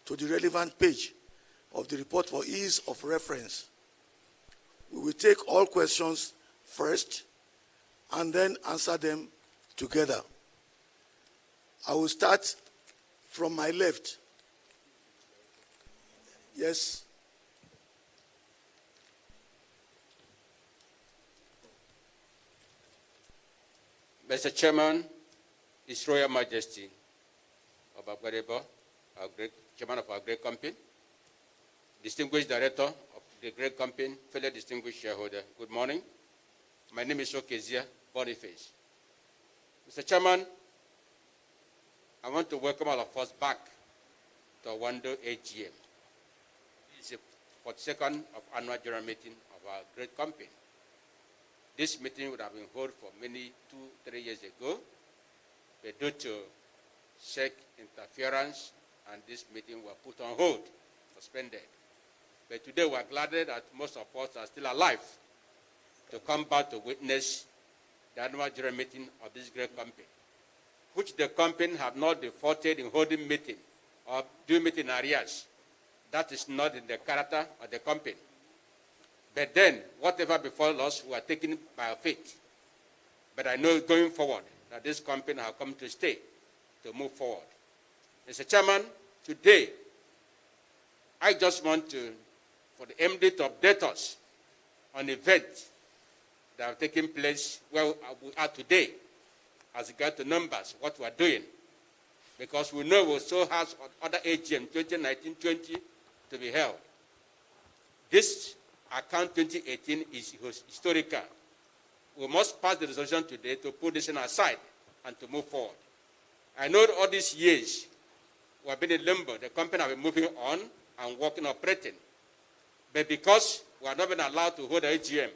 D: to the relevant page of the report for ease of reference. We will take all questions first and then answer them together. I will start from my left. Yes.
I: Mr. Chairman, His Royal Majesty of Mbadiwe, our great chairman of our great company, distinguished director of the great company, fellow distinguished shareholder, good morning. My name is Okezia Boniface. Mr. Chairman, I want to welcome all of us back to Oando AGM. This is the 42nd of annual general meeting of our great company. This meeting would have been held for many 2-3 years ago, but due to SEC interference, and this meeting was put on hold, suspended. But today we are glad that most of us are still alive to come back to witness the annual general meeting of this great company, which the company have not defaulted in holding meeting or doing meeting in arrears. That is not in the character of the company. But then, whatever befall us, we are taken by faith. But I know going forward that this company has come to stay, to move forward. Mr. Chairman, today, I just want for the MD to update us on events that have taken place where we are today as regards to numbers, what we are doing. Because we know we still have other AGM 2019-20 to be held. This account 2018 is historical. We must pass the resolution today to put this in aside and to move forward. I know all these years we have been in limbo. The company have been moving on and working, operating. But because we have not been allowed to hold the AGM,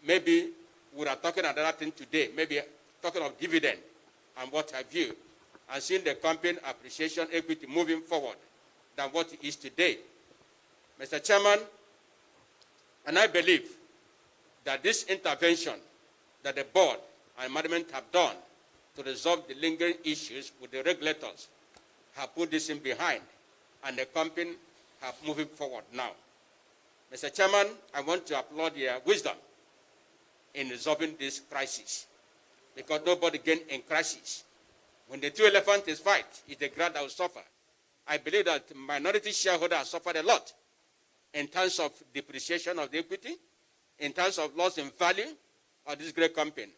I: maybe we are talking another thing today, maybe talking of dividend and what have you, and seeing the company appreciation equity moving forward than what it is today. Mr. Chairman, and I believe that this intervention that the board and management have done to resolve the lingering issues with the regulators have put this in behind, and the company have moving forward now. Mr. Chairman, I want to applaud your wisdom in resolving this crisis, because nobody gains in crisis. When the two elephants fight, it's the ground that will suffer. I believe that minority shareholders have suffered a lot in terms of depreciation of the equity, in terms of loss in value of this great company.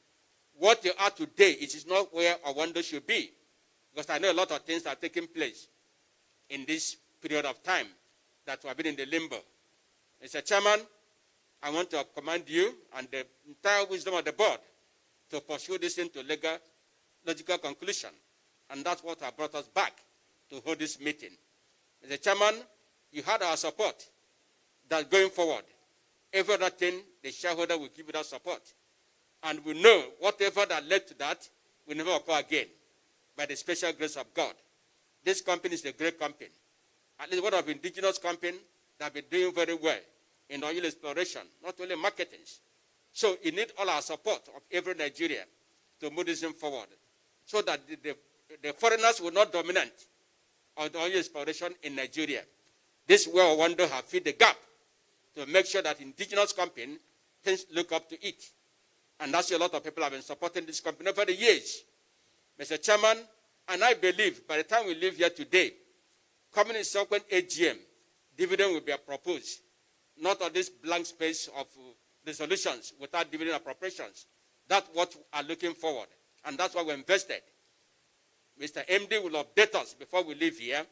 I: What they are today, it is not where Oando should be, because I know a lot of things are taking place in this period of time that we have been in the limbo. Mr. Chairman, I want to commend you and the entire wisdom of the board to pursue this into logical conclusion, and that's what has brought us back to hold this meeting. Mr. Chairman, you had our support that going forward, every other thing the shareholder will give you that support. And we know whatever that led to that will never occur again by the special grace of God. This company is a great company. At least one of the indigenous companies that have been doing very well in oil exploration, not only marketing. So it needs all our support of every Nigerian to move this forward so that the foreigners will not dominate on the oil exploration in Nigeria. This is where Oando have filled the gap to make sure that indigenous companies look up to it. And that's a lot of people have been supporting this company over the years. Mr. Chairman, and I believe by the time we leave here today, coming in subsequent AGM, dividend will be proposed, not on this blank space of resolutions without dividend appropriations. That's what we are looking forward, and that's why we invested. Mr. MD will update us before we leave here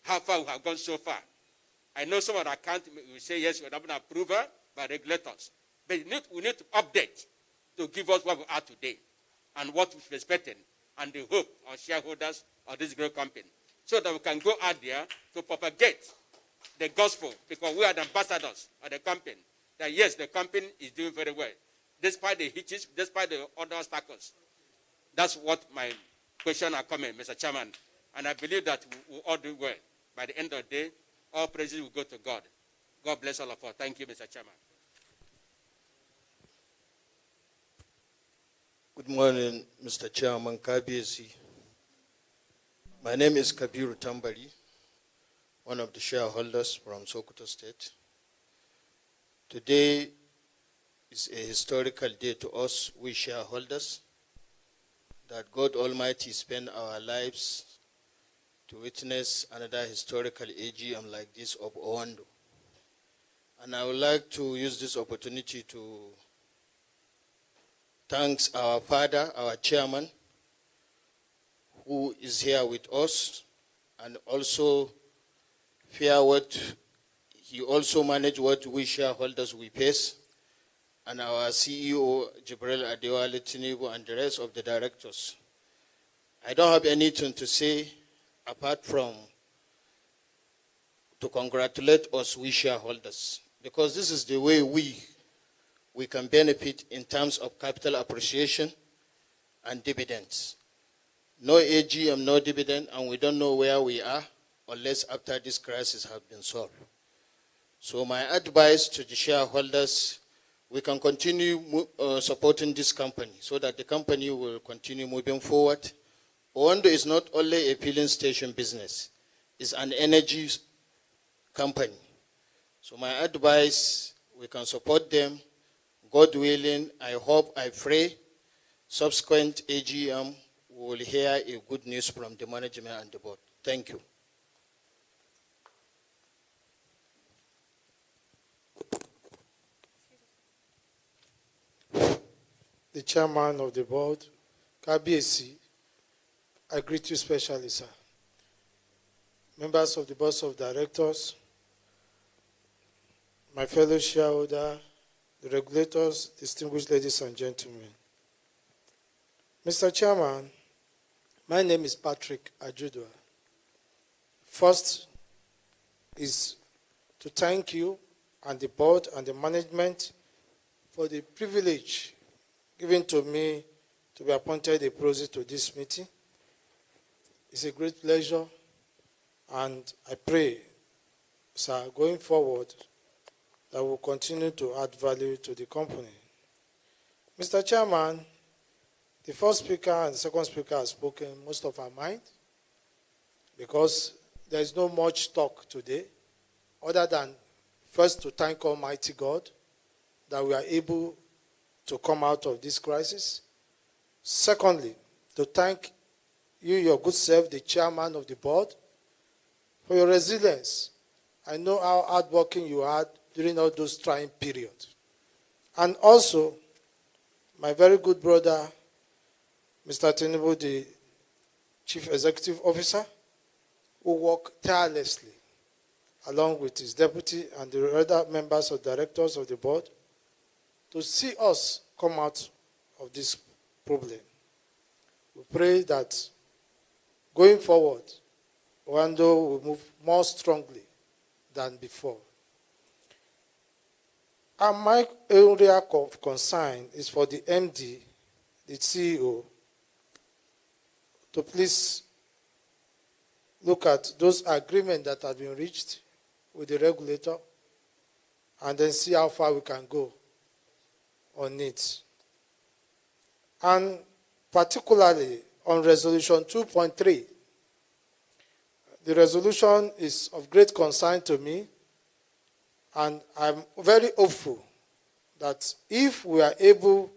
I: how far we have gone so far. I know some of the account will say, yes, we have been approved by regulators, but we need to update to give us what we are today and what we're expecting and the hope of shareholders of this great company. so that we can go out there to propagate the gospel, because we are the ambassadors of the company. That yes, the company is doing very well, despite the hitches, despite the other obstacles. That's what my question and comment, Mr. Chairman. And I believe that we will all do well. By the end of the day, all praises will go to God. God bless all of us. Thank you, Mr. Chairman.
M: Good morning, Mr. Chairman KBC. My name is Kabiru Tambari, one of the shareholders from Sokoto State. Today is a historical day to us, we shareholders, that God Almighty spend our lives to witness another historical AGM like this of Oando. And I would like to use this opportunity to thank our father, our chairman, who is here with us, and also fear what he also managed what we shareholders we face, and our CEO, Jibril Adewale Tinubu, and the rest of the directors. I don't have anything to say apart from to congratulate us, we shareholders, because this is the way we can benefit in terms of capital appreciation and dividends. No AGM, no dividend, and we don't know where we are unless after this crisis has been solved. So my advice to the shareholders, we can continue supporting this company so that the company will continue moving forward. Oando is not only a filling station business, it's an energy company. So my advice, we can support them. God willing, I hope, I pray, subsequent AGM, we will hear a good news from the management and the board. Thank you.
J: The chairman of the board, KBC, I greet you specially, sir. Members of the board of directors, my fellow shareholder, the regulators, distinguished ladies and gentlemen. Mr. Chairman, my name is Patrick Ajudwa. First is to thank you and the board and the management for the privilege given to me to be appointed a proxy to this meeting. It's a great pleasure, and I pray, sir, going forward, that will continue to add value to the company. Mr. Chairman, the first speaker and the second speaker have spoken most of our mind, because there is no much talk today other than first to thank Almighty God that we are able to come out of this crisis. Secondly, to thank you, your good self, the chairman of the board, for your resilience. I know how hardworking you are during all those trying periods. And also, my very good brother, Mr. Tinubu, the Chief Executive Officer, who worked tirelessly along with his deputy and the other members of directors of the board to see us come out of this problem. We pray that going forward, Oando will move more strongly than before. And my area of concern is for the MD, the CEO, to please look at those agreements that have been reached with the regulator and then see how far we can go on it. And particularly on resolution 2.3, the resolution is of great concern to me, and I'm very hopeful that if we are able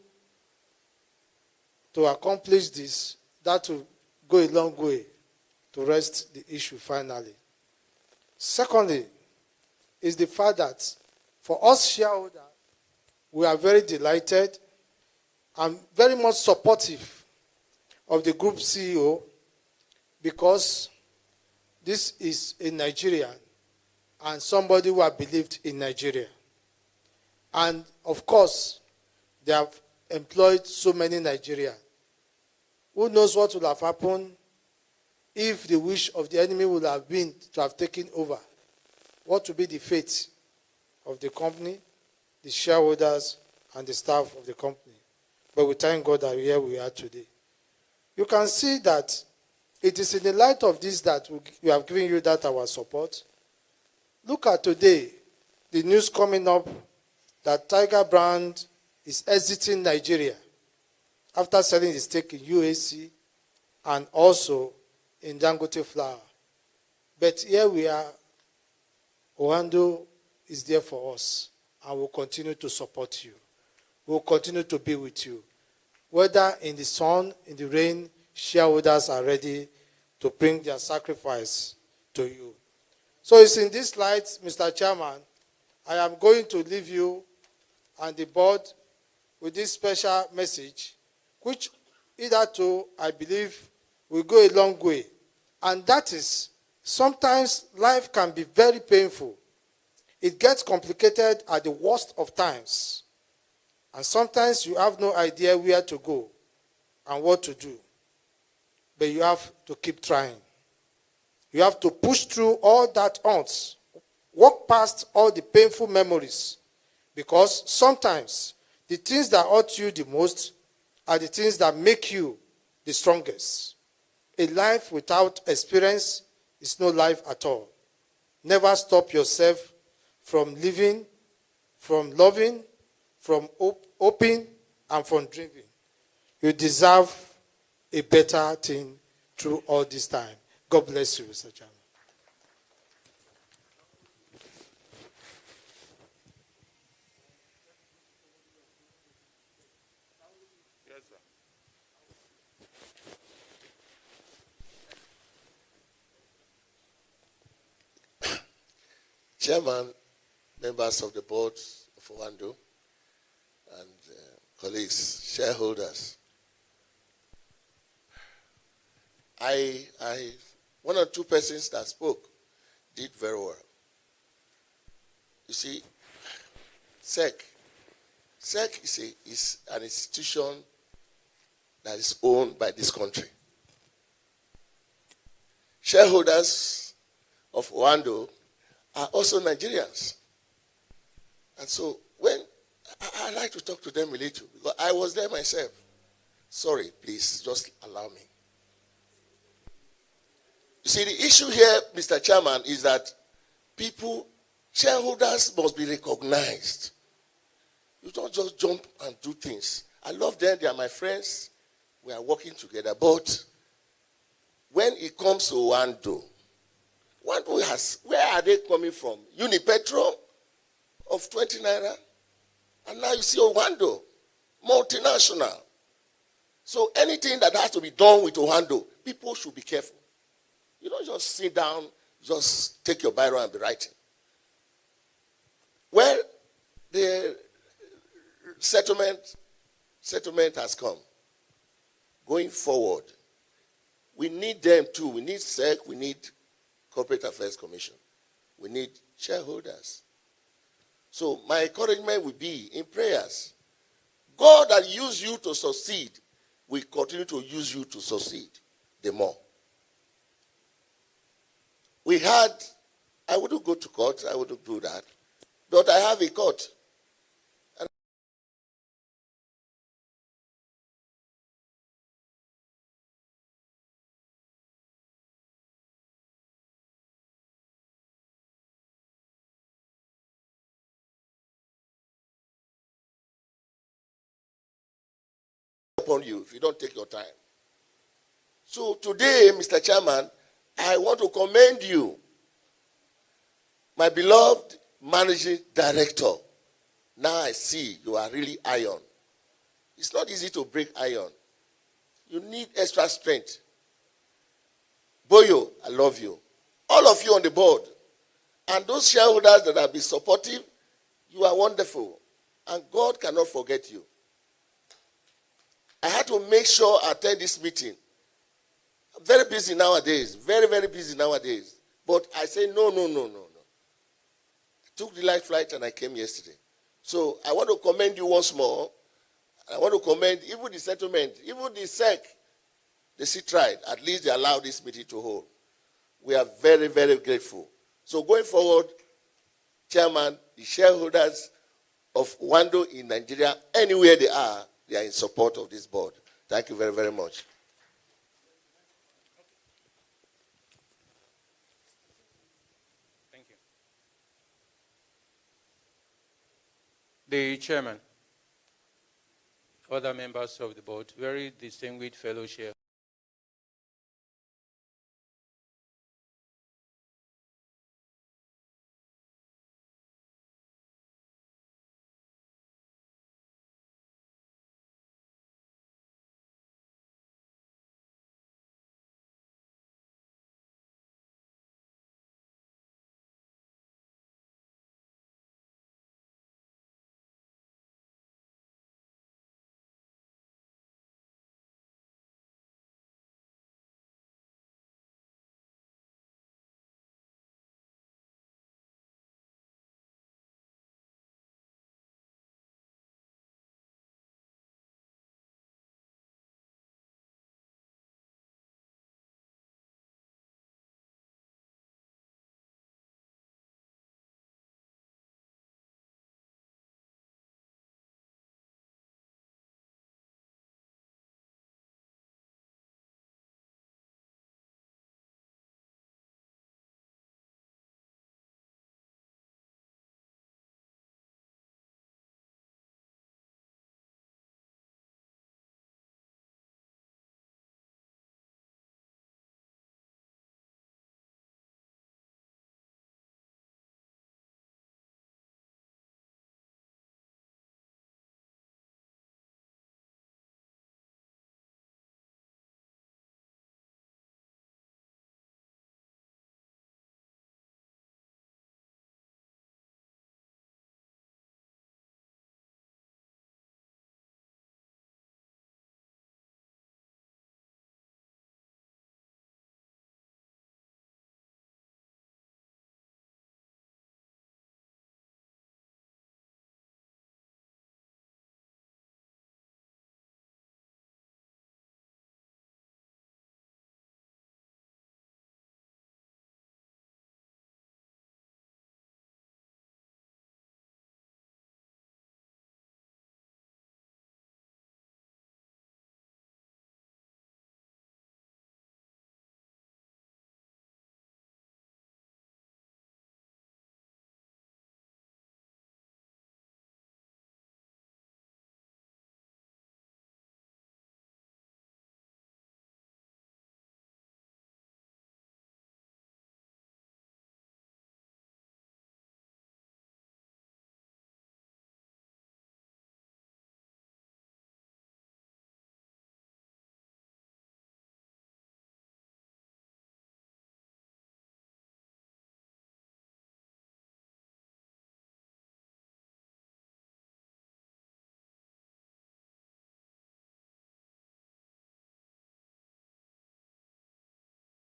J: to accomplish this, that will go a long way to rest the issue finally. Secondly, is the fact that for us shareholders, we are very delighted and very much supportive of the group CEO, because this is a Nigerian and somebody who has believed in Nigeria. And of course, they have employed so many Nigerians. Who knows what would have happened if the wish of the enemy would have been to have taken over, what would be the fate of the company, the shareholders, and the staff of the company? But we thank God that here we are today. You can see that it is in the light of this that we have given you that our support. Look at today, the news coming up that Tiger Brand is exiting Nigeria after selling his stake in UAC and also in Dangote Flour. But here we are, Oando is there for us and will continue to support you. We'll continue to be with you. Whether in the sun, in the rain, shareholders are ready to bring their sacrifice to you. So it's in this light, Mr. Chairman, I am going to leave you and the board with this special message, which hitherto I believe will go a long way. And that is, sometimes life can be very painful. It gets complicated at the worst of times. And sometimes you have no idea where to go and what to do. But you have to keep trying. You have to push through all that odds. Walk past all the painful memories. Because sometimes the things that hurt you the most are the things that make you the strongest. A life without experience is no life at all. Never stop yourself from living, from loving, from hoping, and from dreaming. You deserve a better thing through all this time. God bless you, Mr. Chairman.
A: Yes, sir.
E: Chairman, members of the board of Oando, and colleagues, shareholders. One or two persons that spoke did very well. You see, SEC is an institution that is owned by this country. Shareholders of Oando are also Nigerians. And so when I like to talk to them a little, because I was there myself. Sorry, please, just allow me. You see, the issue here, Mr. Chairman, is that shareholders must be recognized. You don't just jump and do things. I love them, they are my friends. We are working together. But when it comes to Oando where are they coming from? Unipetrol of 20 naira? And now you see Oando, multinational. So anything that has to be done with Oando, people should be careful. You don't just sit down, just take your biro and be writing. Well, the settlement has come. Going forward, we need them too. We need SEC, we need Corporate Affairs Commission. We need shareholders. So my encouragement will be in prayers. God that used you to succeed will continue to use you to succeed the more. I wouldn't go to court, I wouldn't do that. But I have a court. And upon you if you don't take your time. So today, Mr. Chairman, I want to commend you, my beloved managing director. Now I see you are really iron. It's not easy to break iron. You need extra strength. Boyo, I love you. All of you on the board. And those shareholders that have been supportive, you are wonderful. And God cannot forget you. I had to make sure I attend this meeting. I'm very busy nowadays. Very, very busy nowadays. But I say, no. I took the light flight and I came yesterday. So I want to commend you once more. I want to commend even the settlement, even the SEC. They still tried. At least they allowed this meeting to hold. We are very, very grateful. So going forward, Chairman, the shareholders of Oando in Nigeria, anywhere they are in support of this board. Thank you very, very much.
N: Thank you. The chairman, other members of the board, very distinguished fellow shareholders.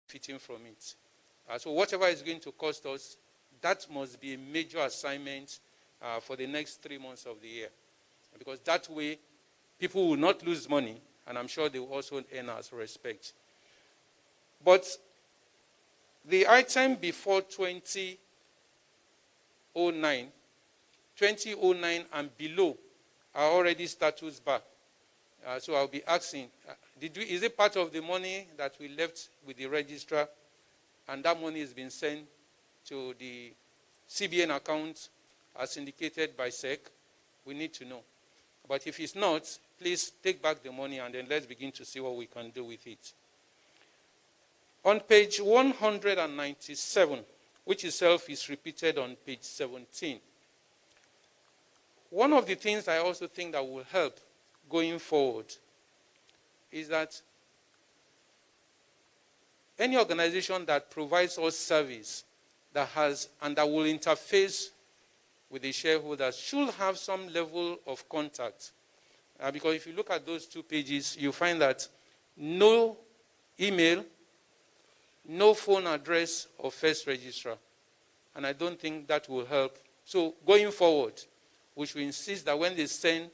N: Fitting from it. So whatever is going to cost us, that must be a major assignment for the next 3 months of the year. Because that way, people will not lose money, and I'm sure they will also earn us respect. But the item before 2009 and below are already status bar. So I'll be asking, is it part of the money that we left with the registrar, and that money has been sent to the CBN account as indicated by SEC? We need to know. But if it's not, please take back the money and then let's begin to see what we can do with it. On page 197, which itself is repeated on page 17, one of the things I also think that will help going forward is that any organization that provides us service that has and that will interface with the shareholders should have some level of contact. Because if you look at those 2 pages, you find that no email, no phone address of first registrar. And I don't think that will help. So going forward, we should insist that when they send,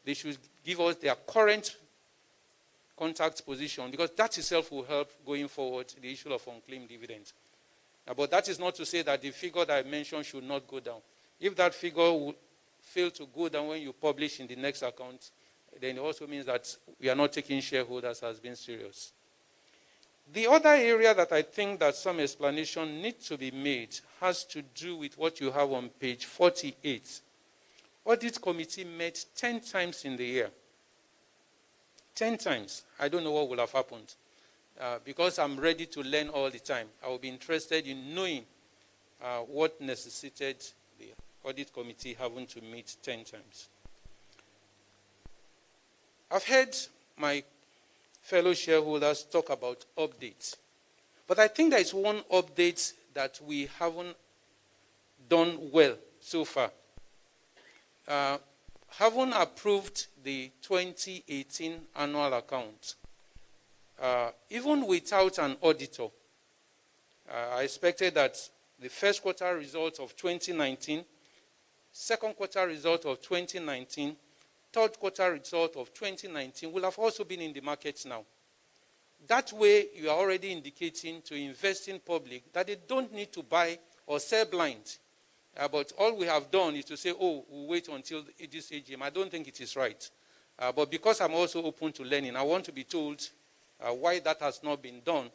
N: they should give us their current contact position, because that itself will help going forward the issue of unclaimed dividends. But that is not to say that the figure that I mentioned should not go down. If that figure will fail to go down when you publish in the next account, then it also means that we are not taking shareholders as being serious. The other area that I think that some explanation needs to be made has to do with what you have on page 48. Audit committee met 10 times in the year. 10 times. I don't know what will have happened. Because I'm ready to learn all the time. I will be interested in knowing what necessitated the audit committee having to meet 10 times. I've heard my fellow shareholders talk about updates. But I think there is one update that we haven't done well so far. Having approved the 2018 annual account, even without an auditor, I expected that the first quarter results of 2019, second quarter result of 2019, third quarter result of 2019 will have also been in the markets now. That way, you are already indicating to investing public that they don't need to buy or sell blind. But all we have done is to say, oh, we'll wait until this AGM. I don't think it is right. But because I'm also open to learning, I want to be told why that has not been done,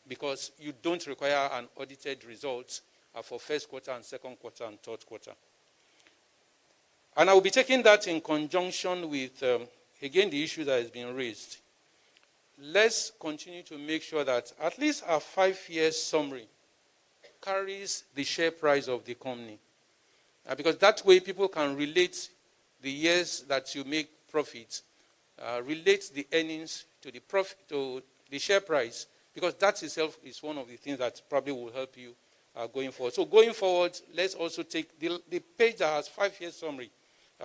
N: because you don't require an audited result for first quarter and second quarter and third quarter. And I will be taking that in conjunction with, again, the issue that has been raised. Let's continue to make sure that at least our 5-year summary carries the share price of the company. Because that way people can relate the years that you make profits, relate the earnings to the profit, to the share price, because that itself is one of the things that probably will help you going forward. So going forward, let's also take the page that has 5-year summary.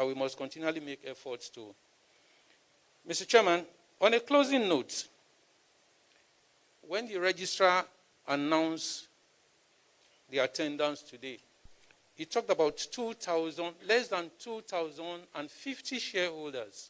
N: We must continually make efforts to. Mr. Chairman, on a closing note, when the registrar announced the attendance today, he talked about 2,000, less than 2,050 shareholders.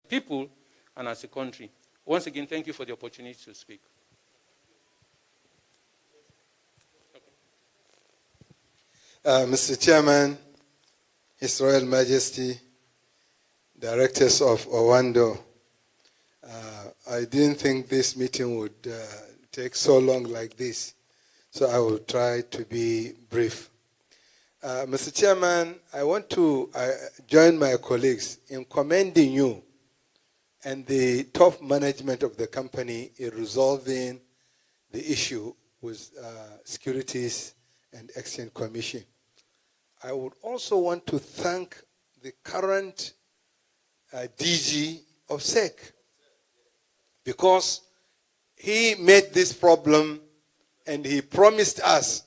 N: People and as a country. Once again, thank you for the opportunity to speak.
O: Mr. Chairman, His Royal Majesty, Directors of Oando, I didn't think this meeting would take so long like this. So I will try to be brief. Mr. Chairman, I want to join my colleagues in commending you and the top management of the company in resolving the issue with Securities and Exchange Commission. I would also want to thank the current DG of SEC, because he made this problem and he promised us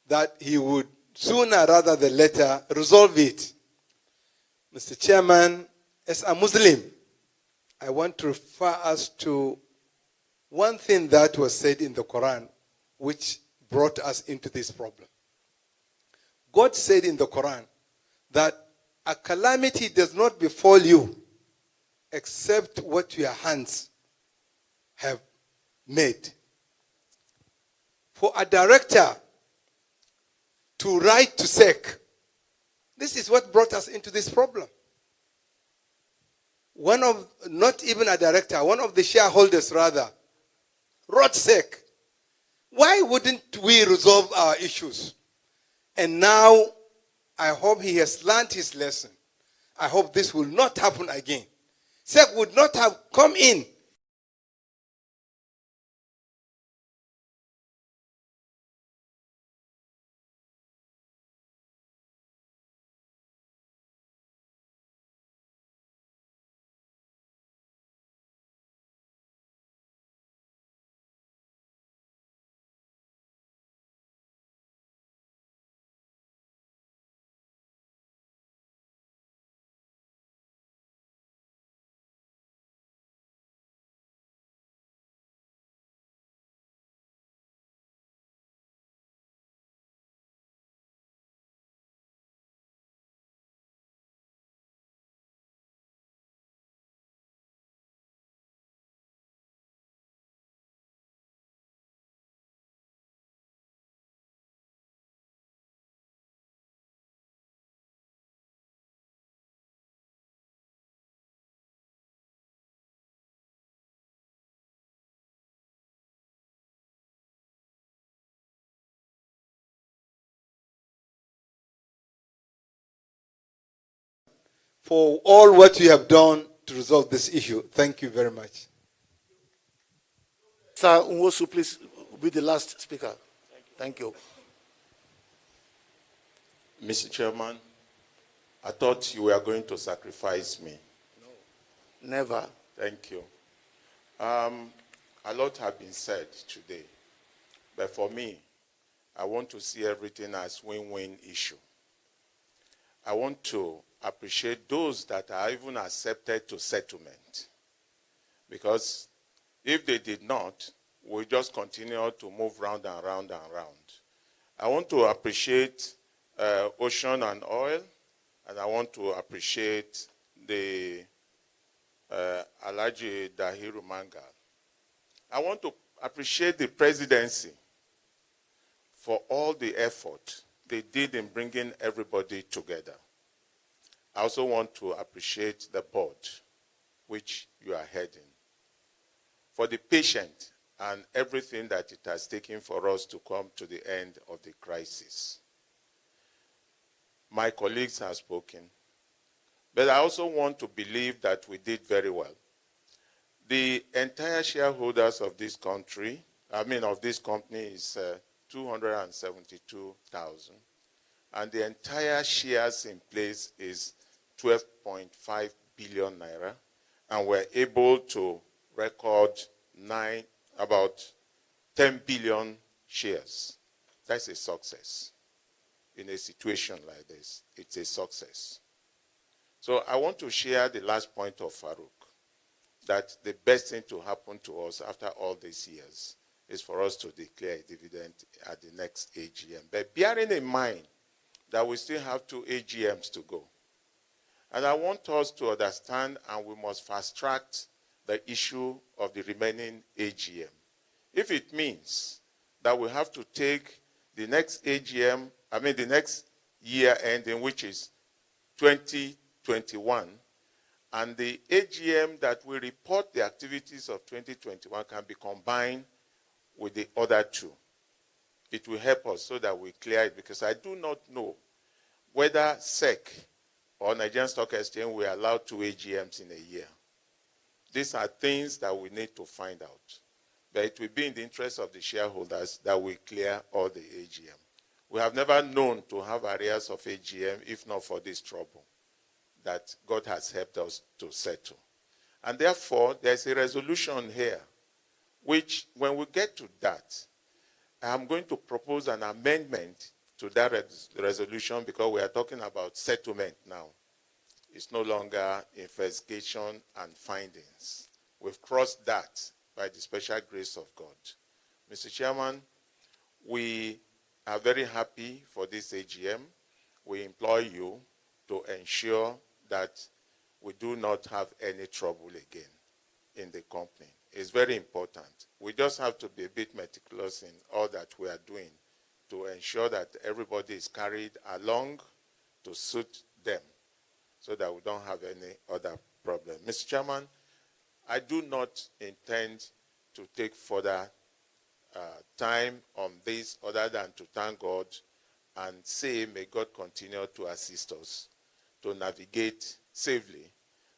O: that he would sooner rather than later resolve it. Mr. Chairman, as a Muslim, I want to refer us to one thing that was said in the Quran which brought us into this problem. God said in the Quran that a calamity does not befall you except what your hands have made. For a director to write to SEC, this is what brought us into this problem. Not even a director, one of the shareholders rather, wrote SEC. Why wouldn't we resolve our issues? And now, I hope he has learned his lesson. I hope this will not happen again. SEC would not have come in for all what you have done to resolve this issue. Thank you very much.
D: Sir Nwosu, please be the last speaker. Thank you.
A: Mr. Chairman, I thought you were going to sacrifice me.
D: No. Never.
A: Thank you. A lot have been said today, but for me, I want to see everything as win-win issue. I want to appreciate those that are even accepted to settlement, because if they did not, we'll just continue to move round and round and round. I want to appreciate Ocean and Oil, and I want to appreciate the Alhaji Dahiru Mangal. I want to appreciate the presidency for all the effort they did in bringing everybody together. I also want to appreciate the board, which you are heading, for the patience and everything that it has taken for us to come to the end of the crisis. My colleagues have spoken, but I also want to believe that we did very well. The entire shareholders of this country, of this company, is 272,000, and the entire shares in place is 12.5 billion naira, and we're able to record about 10 billion shares. That's a success. In a situation like this, it's a success. So I want to share the last point of Farouk, that the best thing to happen to us after all these years is for us to declare a dividend at the next AGM. But bearing in mind that we still have 2 AGMs to go. And I want us to understand, and we must fast-track the issue of the remaining AGM. If it means that we have to take the next AGM, the next year ending, which is 2021, and the AGM that will report the activities of 2021 can be combined with the other two. It will help us so that we clear it, because I do not know whether SEC or Nigerian Stock Exchange will allow 2 AGMs in a year. These are things that we need to find out. But it will be in the interest of the shareholders that we clear all the AGM. We have never known to have areas of AGM if not for this trouble that God has helped us to settle. And therefore, there's a resolution here, which when we get to that, I'm going to propose an amendment to that resolution, because we are talking about settlement now. It's no longer investigation and findings. We've crossed that by the special grace of God. Mr. Chairman, we are very happy for this AGM. We implore you to ensure that we do not have any trouble again in the company. It's very important. We just have to be a bit meticulous in all that we are doing to ensure that everybody is carried along to suit them, so that we don't have any other problem. Mr. Chairman, I do not intend to take further time on this other than to thank God and say, may God continue to assist us to navigate safely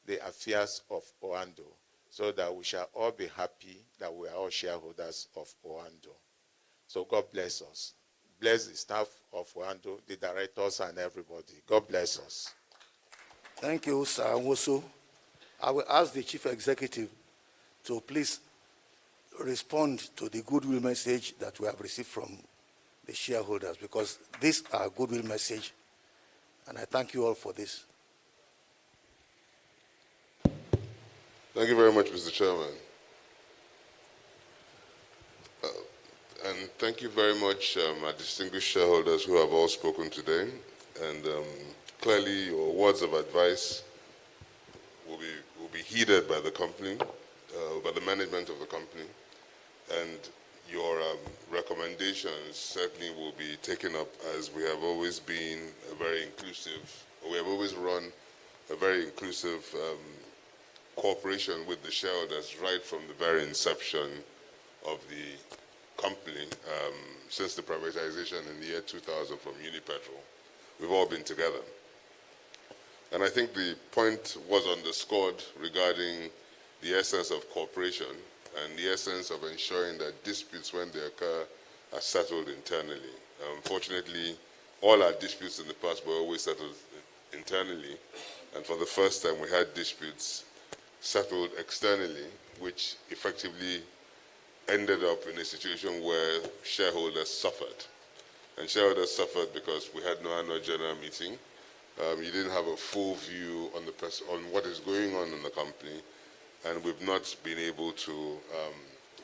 A: the affairs of Oando, so that we shall all be happy that we are all shareholders of Oando. So God bless us. Bless the staff of Oando, the directors, and everybody. God bless us.
D: Thank you, Sir Nwosu. I will ask the Chief Executive to please respond to the goodwill message that we have received from the shareholders, because these are goodwill message, and I thank you all for this.
C: Thank you very much, Mr. Chairman. And thank you very much, our distinguished shareholders who have all spoken today. And clearly, your words of advice will be heeded by the company, by the management of the company. And your recommendations certainly will be taken up, as we have always been a very inclusive, we have always run a very inclusive cooperation with the shareholders right from the very inception of the company, since the privatization in the year 2000 from Unipetrol. We've all been together. And I think the point was underscored regarding the essence of cooperation and the essence of ensuring that disputes, when they occur, are settled internally. Fortunately, all our disputes in the past were always settled internally, and for the first time we had disputes settled externally, which effectively ended up in a situation where shareholders suffered. And shareholders suffered because we had no annual general meeting. You didn't have a full view on what is going on in the company, and we've not been able to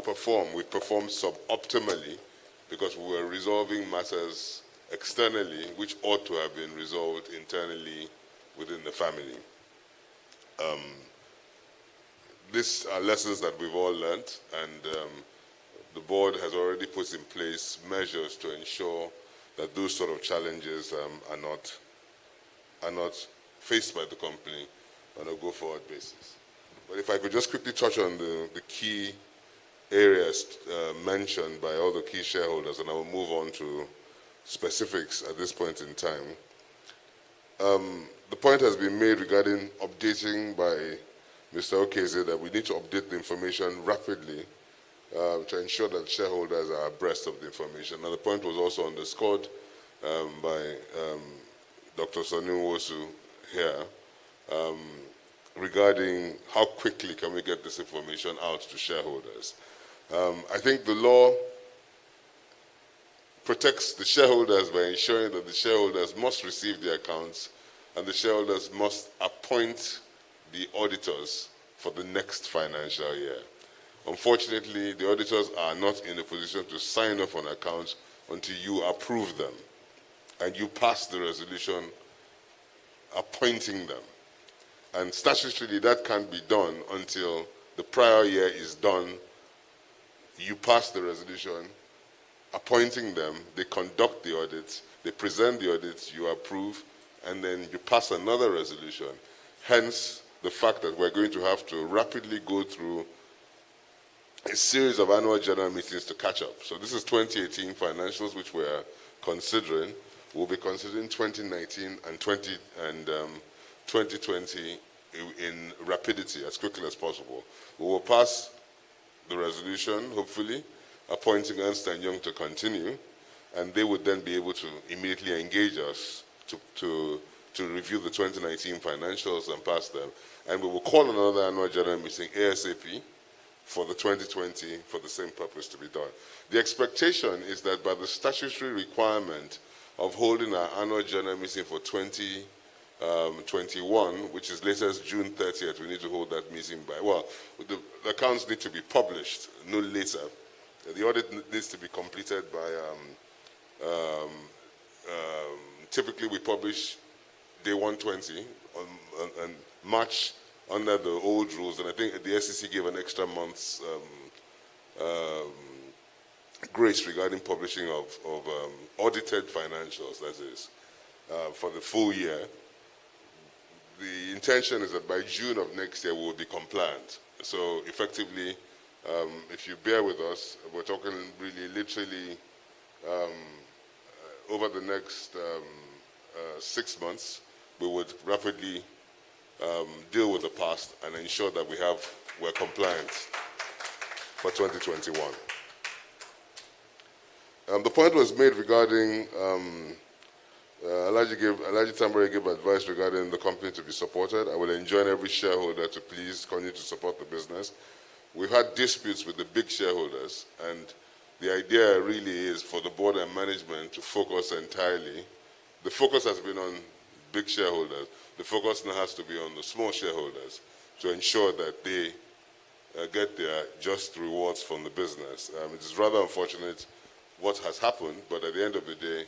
C: perform. We performed suboptimally because we were resolving matters externally, which ought to have been resolved internally within the family. These are lessons that we've all learned, and the board has already put in place measures to ensure that those sort of challenges are not faced by the company on a go-forward basis. But if I could just quickly touch on the key areas mentioned by all the key shareholders, and I will move on to specifics at this point in time. The point has been made regarding updating by Mr. Okeze that we need to update the information rapidly to ensure that shareholders are abreast of the information. And the point was also underscored by Dr. Sani Nwosu here regarding how quickly can we get this information out to shareholders. I think the law protects the shareholders by ensuring that the shareholders must receive their accounts and the shareholders must appoint the auditors for the next financial year. Unfortunately, the auditors are not in a position to sign off on accounts until you approve them and you pass the resolution appointing them. And statutorily, that can't be done until the prior year is done. You pass the resolution appointing them, they conduct the audits, they present the audits, you approve, and then you pass another resolution. Hence, the fact that we're going to have to rapidly go through a series of annual general meetings to catch up. So this is 2018 financials, which we're considering. We'll be considering 2019 and 2020 in rapidity, as quickly as possible. We will pass the resolution, hopefully, appointing Ernst & Young to continue, and they would then be able to immediately engage us to review the 2019 financials and pass them. And we will call another annual general meeting ASAP for the 2020 for the same purpose to be done. The expectation is that by the statutory requirement of holding our annual general meeting for 2021, which is latest June 30th, we need to hold that meeting by, well, the accounts need to be published no later. The audit needs to be completed by, typically we publish day 120 on March under the old rules, and I think the SEC gave an extra month's grace regarding publishing of audited financials, that is, for the full year. The intention is that by June of next year we will be compliant. So effectively, if you bear with us, we're talking really literally over the next 6 months, we would rapidly deal with the past and ensure that we're compliant for 2021. The point was made regarding Alhaji Tambari gave advice regarding the company to be supported. I will enjoin every shareholder to please continue to support the business. We've had disputes with the big shareholders, and the idea really is for the board and management to focus entirely. The focus has been on big shareholders. The focus now has to be on the small shareholders to ensure that they get their just rewards from the business. It is rather unfortunate what has happened, but at the end of the day,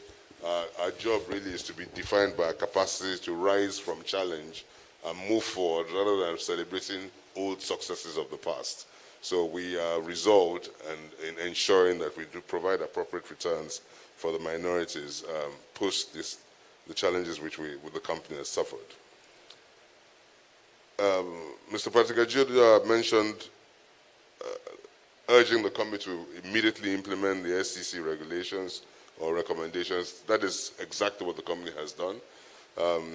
C: our job really is to be defined by our capacity to rise from challenge and move forward rather than celebrating old successes of the past. So we are resolved in ensuring that we do provide appropriate returns for the minorities post the challenges which the company has suffered. Mr. Patigaju mentioned urging the company to immediately implement the SEC regulations or recommendations. That is exactly what the company has done.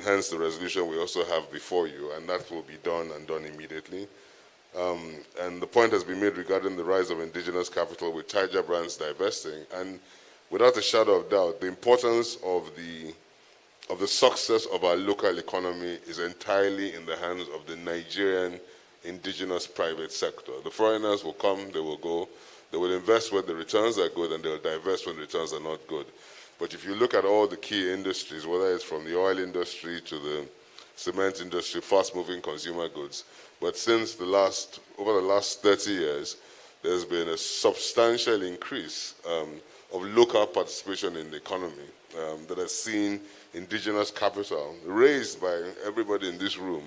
C: Hence the resolution we also have before you, and that will be done and done immediately. And the point has been made regarding the rise of indigenous capital with Tiger Brands divesting, and without a shadow of doubt, the importance of the success of our local economy is entirely in the hands of the Nigerian indigenous private sector. The foreigners will come, they will go, they will invest when the returns are good, and they will divest when the returns are not good. But if you look at all the key industries, whether it's from the oil industry to the cement industry, fast-moving consumer goods, but over the last 30 years, there's been a substantial increase of local participation in the economy that has seen indigenous capital raised by everybody in this room.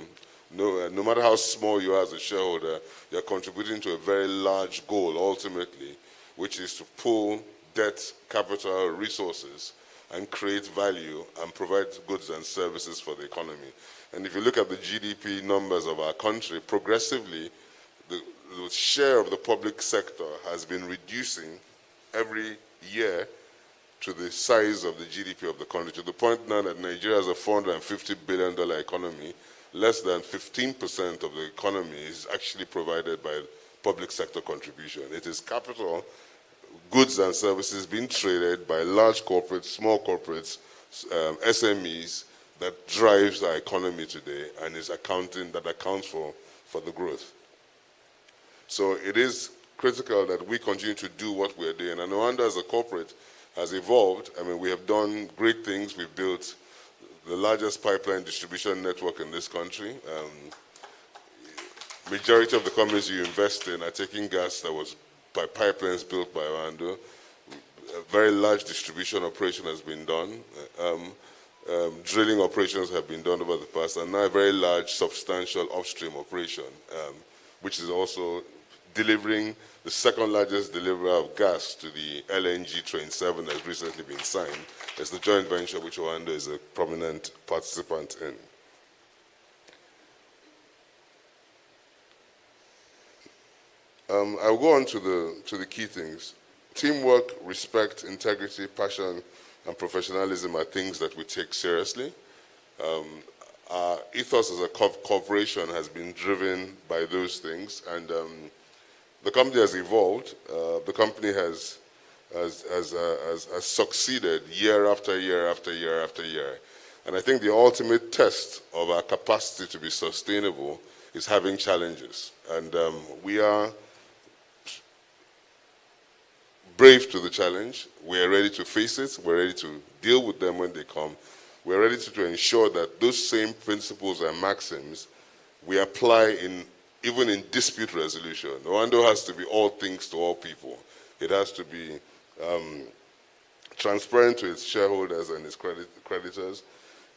C: No matter how small you are as a shareholder, you're contributing to a very large goal ultimately, which is to pool debt, capital, resources, and create value and provide goods and services for the economy. And if you look at the GDP numbers of our country, progressively, the share of the public sector has been reducing every year to the size of the GDP of the country, to the point now that Nigeria is a $450 billion economy. Less than 15% of the economy is actually provided by public sector contribution. It is capital, goods and services being traded by large corporates, small corporates, SMEs, that drives our economy today and that accounts for the growth. So it is critical that we continue to do what we're doing. And Oando as a corporate has evolved. I mean, we have done great things. We've built the largest pipeline distribution network in this country. Majority of the companies you invest in are taking gas that was by pipelines built by Oando. A very large distribution operation has been done. Drilling operations have been done over the past, and now a very large, substantial upstream operation, which is also delivering the second largest deliverer of gas to the LNG Train 7 that has recently been signed. It's the joint venture which Oando is a prominent participant in. I'll go on to the key things. Teamwork, respect, integrity, passion, and professionalism are things that we take seriously. Our ethos as a corporation has been driven by those things, and the company has evolved. The company has succeeded year after year after year after year. And I think the ultimate test of our capacity to be sustainable is having challenges. And we are brave to the challenge. We are ready to face it. We're ready to deal with them when they come. We're ready to ensure that those same principles and maxims we apply even in dispute resolution. Oando has to be all things to all people. It has to be transparent to its shareholders and its creditors.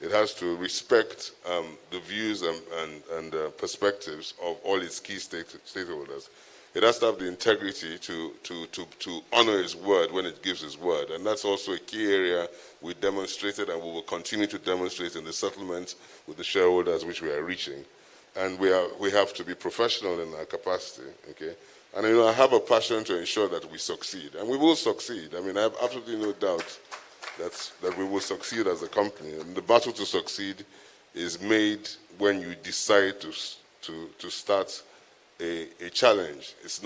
C: It has to respect the views and perspectives of all its key stakeholders. It has to have the integrity to honor its word when it gives its word. And that's also a key area we demonstrated and we will continue to demonstrate in the settlement with the shareholders which we are reaching. And we have to be professional in our capacity, okay? And I have a passion to ensure that we succeed. And we will succeed. I mean, I have absolutely no doubt that we will succeed as a company. And the battle to succeed is made when you decide to start a challenge. It's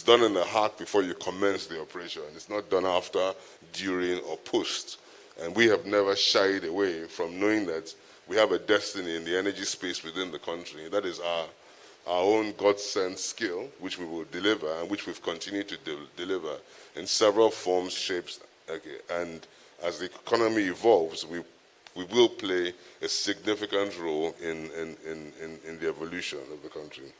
C: done in the heart before you commence the operation. It's not done after, during, or post. And we have never shied away from knowing that we have a destiny in the energy space within the country. That is our own God-sent skill, which we will deliver and which we've continued to deliver in several forms, shapes. Okay. And as the economy evolves, we will play a significant role in the evolution of the country.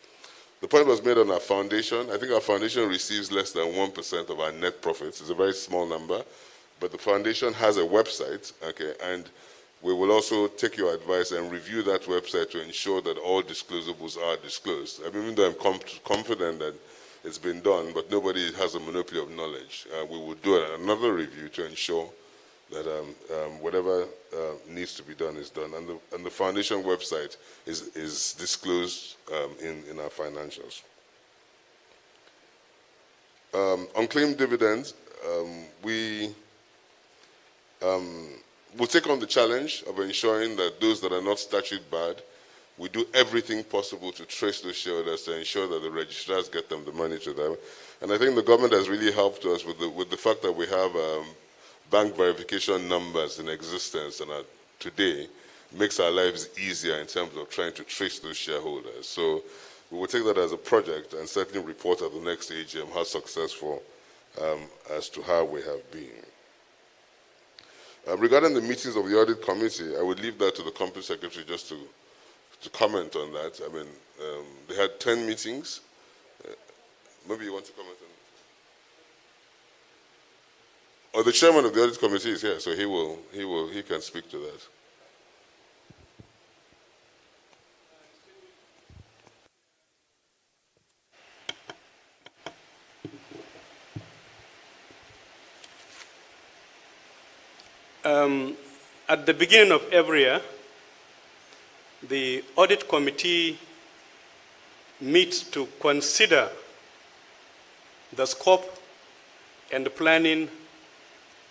C: The point was made on our foundation. I think our foundation receives less than 1% of our net profits. It's a very small number, but the foundation has a website, okay, and we will also take your advice and review that website to ensure that all disclosables are disclosed. I mean, even though I'm confident that it's been done, but nobody has a monopoly of knowledge. We will do another review to ensure that whatever needs to be done is done. And the foundation website is disclosed in our financials. Unclaimed dividends, we'll take on the challenge of ensuring that those that are not statute barred, we do everything possible to trace those shareholders to ensure that the registrars get them the money to them. And I think the government has really helped us with the fact that we have bank verification numbers in existence and today makes our lives easier in terms of trying to trace those shareholders. So we will take that as a project and certainly report at the next AGM how successful as to how we have been. Regarding the meetings of the audit committee, I would leave that to the company secretary just to comment on that. I mean, they had 10 meetings. Maybe you want to comment on it? Oh, the chairman of the audit committee is here, so he can speak to that.
L: At the beginning of every year, the audit committee meets to consider the scope and the planning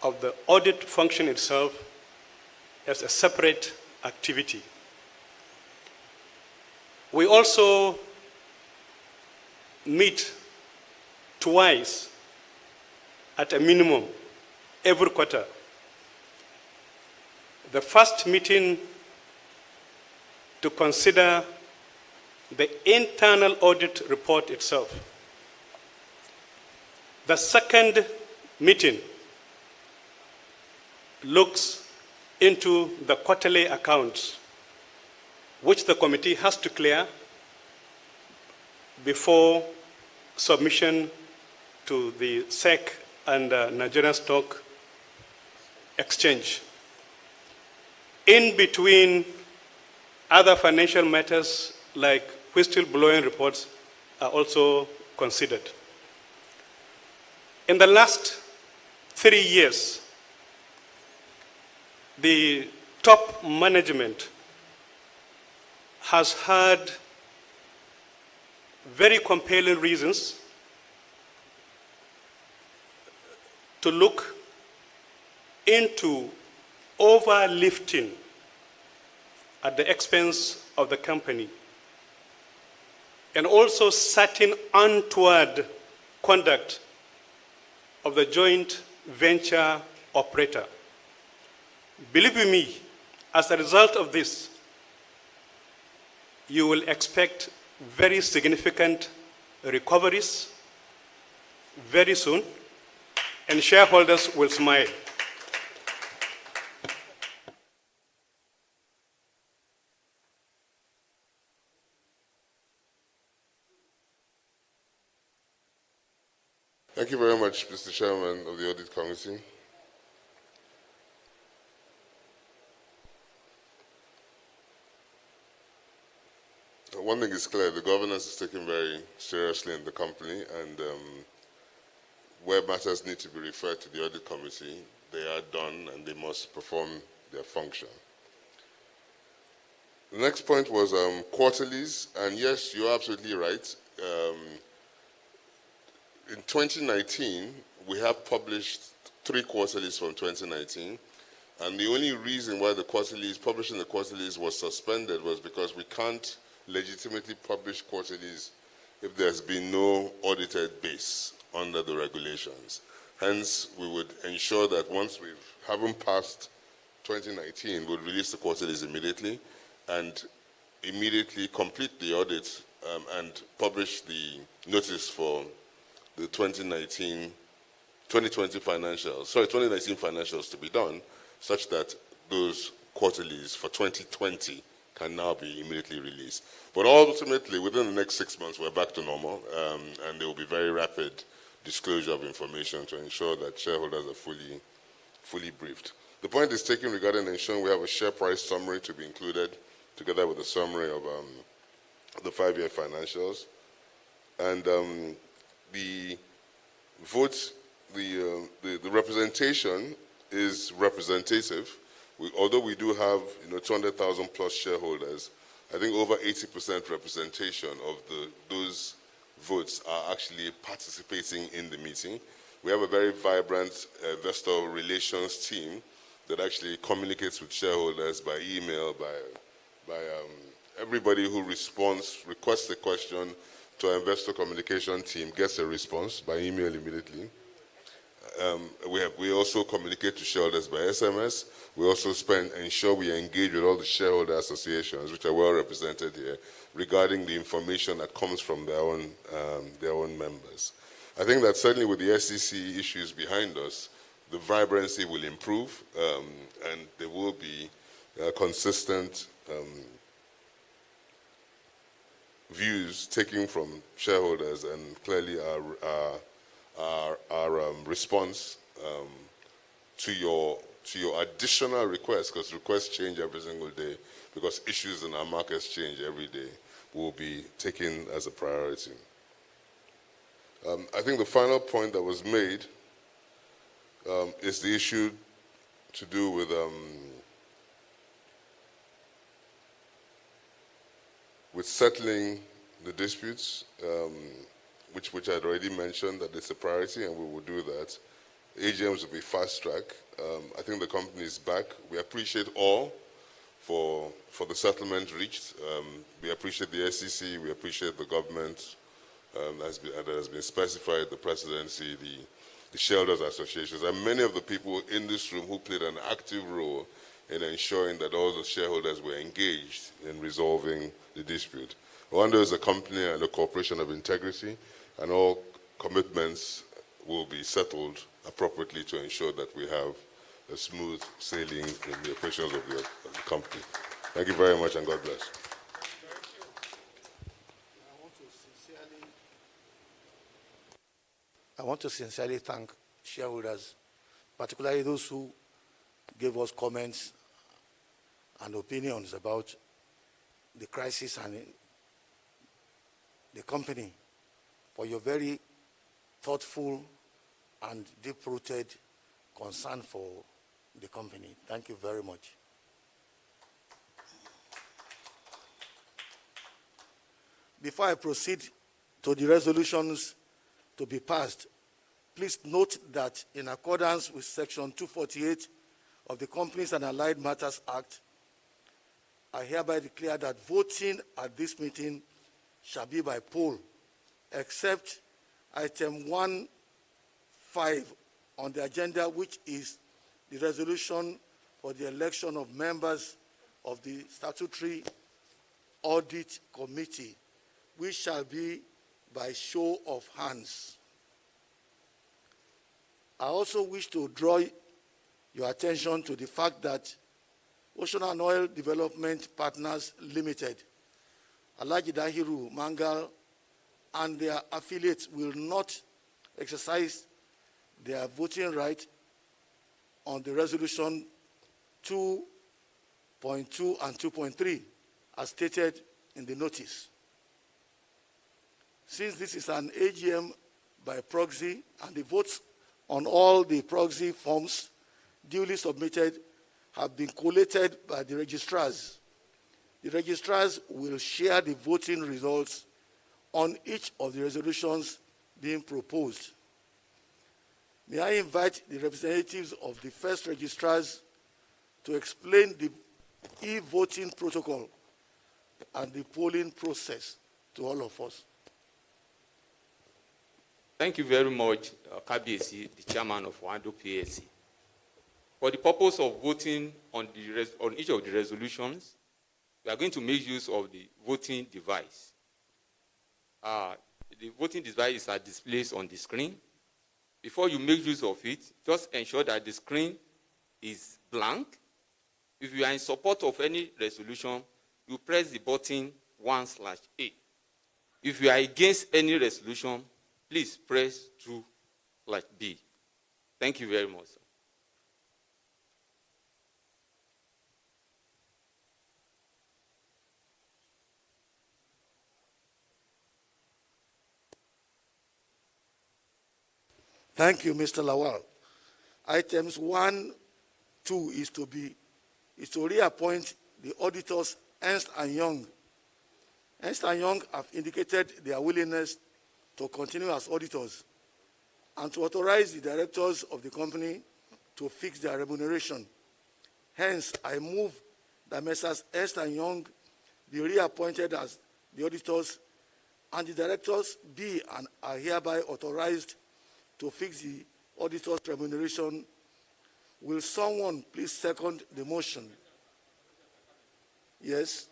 L: of the audit function itself as a separate activity. We also meet twice at a minimum every quarter. The first meeting to consider the internal audit report itself. The second meeting looks into the quarterly accounts, which the committee has to clear before submission to the SEC and Nigerian Stock Exchange. In between, other financial matters like whistleblowing reports are also considered. In the last 3 years, the top management has had very compelling reasons to look into overlifting at the expense of the company, and also certain untoward conduct of the joint venture operator. Believe you me, as a result of this, you will expect very significant recoveries very soon, and shareholders will smile.
C: Thank you very much, Mr. Chairman of the Audit Committee. One thing is clear, the governance is taken very seriously in the company, and where matters need to be referred to the Audit Committee, they are done and they must perform their function. The next point was quarterlies, and yes, you're absolutely right. In 2019, we have published 3 quarterlies from 2019, and the only reason why publishing the quarterlies was suspended was because we can't legitimately publish quarterlies if there's been no audited base under the regulations. Hence, we would ensure that once we haven't passed 2019, we'll release the quarterlies immediately and immediately complete the audit and publish the notice for the 2019 financials to be done, such that those quarterlies for 2020 can now be immediately released. But ultimately, within the next 6 months, we're back to normal, and there will be very rapid disclosure of information to ensure that shareholders are fully briefed. The point is taken regarding ensuring we have a share price summary to be included together with a summary of the 5-year financials. And the vote, the representation is representative. Although we do have 200,000 plus shareholders, I think over 80% representation of those votes are actually participating in the meeting. We have a very vibrant investor relations team that actually communicates with shareholders by email, by everybody who requests a question to our investor communication team gets a response by email immediately. We also communicate to shareholders by SMS. We also ensure we engage with all the shareholder associations, which are well represented here, regarding the information that comes from their own members. I think that certainly with the SEC issues behind us, the vibrancy will improve, and there will be consistent views taken from shareholders, and clearly our response to your additional requests, because requests change every single day, because issues in our markets change every day, will be taken as a priority. I think the final point that was made is the issue to do with settling the disputes, which I had already mentioned that it's a priority, and we will do that. AGMs will be fast track. I think the company is back. We appreciate all for the settlement reached. We appreciate the SEC. We appreciate the government that has been specified, the presidency, the shareholders associations, and many of the people in this room who played an active role in ensuring that all the shareholders were engaged in resolving the dispute. Oando is a company and a corporation of integrity, and all commitments will be settled appropriately to ensure that we have a smooth sailing in the operations of the company. Thank you very much, and God bless.
D: I want to sincerely thank shareholders, particularly those who gave us comments and opinions about the crisis and the company, for your very thoughtful and deep-rooted concern for the company. Thank you very much. Before I proceed to the resolutions to be passed. Please note that in accordance with Section 248 of the Companies and Allied Matters Act, I hereby declare that voting at this meeting shall be by poll, except item 1.5 on the agenda, which is the resolution for the election of members of the Statutory Audit Committee, which shall be by show of hands. I also wish to draw your attention to the fact that Ocean and Oil Development Partners Limited, Alhaji Dahiru Mangal, and their affiliates will not exercise their voting right on the resolution 2.2 and 2.3 as stated in the notice. Since this is an AGM by proxy and the votes on all the proxy forms duly submitted have been collated by the registrars, the registrars will share the voting results on each of the resolutions being proposed. May I invite the representatives of the first registrars to explain the e-voting protocol and the polling process to all of us.
G: Thank you very much, Kabiyesi, the chairman of Oando PLC. For the purpose of voting on each of the resolutions, we are going to make use of the voting device. The voting devices are displayed on the screen. Before you make use of it, just ensure that the screen is blank. If you are in support of any resolution, you press the button 1/A. If you are against any resolution, please press 2/B. Thank you very much, sir.
D: Thank you, Mr. Lawal. Items 1, 2 is to reappoint the auditors Ernst & Young. Ernst & Young have indicated their willingness to continue as auditors and to authorize the directors of the company to fix their remuneration. Hence, I move that Messrs. Ernst & Young be reappointed as the auditors and the directors be and are hereby authorized to fix the auditor's remuneration. Will someone please second the motion? Yes?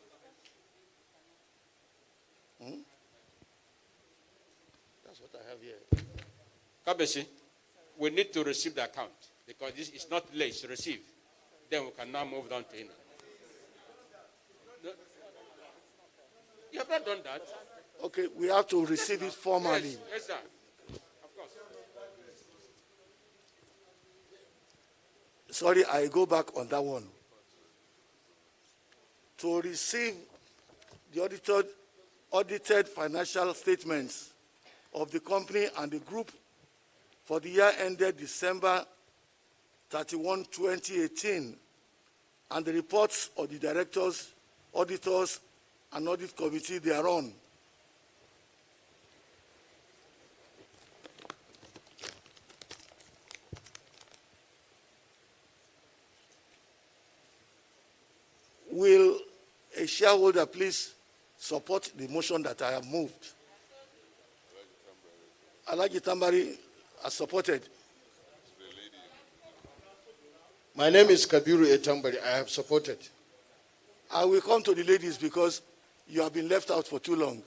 D: That's what I have here.
I: Kabiyesi, we need to receive the account because this is not late, it's received. Then we can now move on to him. No? You have not done that.
D: Okay, we have to receive it formally.
I: Yes, yes, sir. Of course.
D: Sorry, I go back on that one. To receive the audited financial statements of the company and the group for the year ended December 31, 2018, and the reports of the directors, auditors, and audit committee thereon. Will a shareholder please support the motion that I have moved? Alhaji Tambari has supported.
M: My name is Kabiru Etambari. I have supported.
D: I will come to the ladies because you have been left out for too long.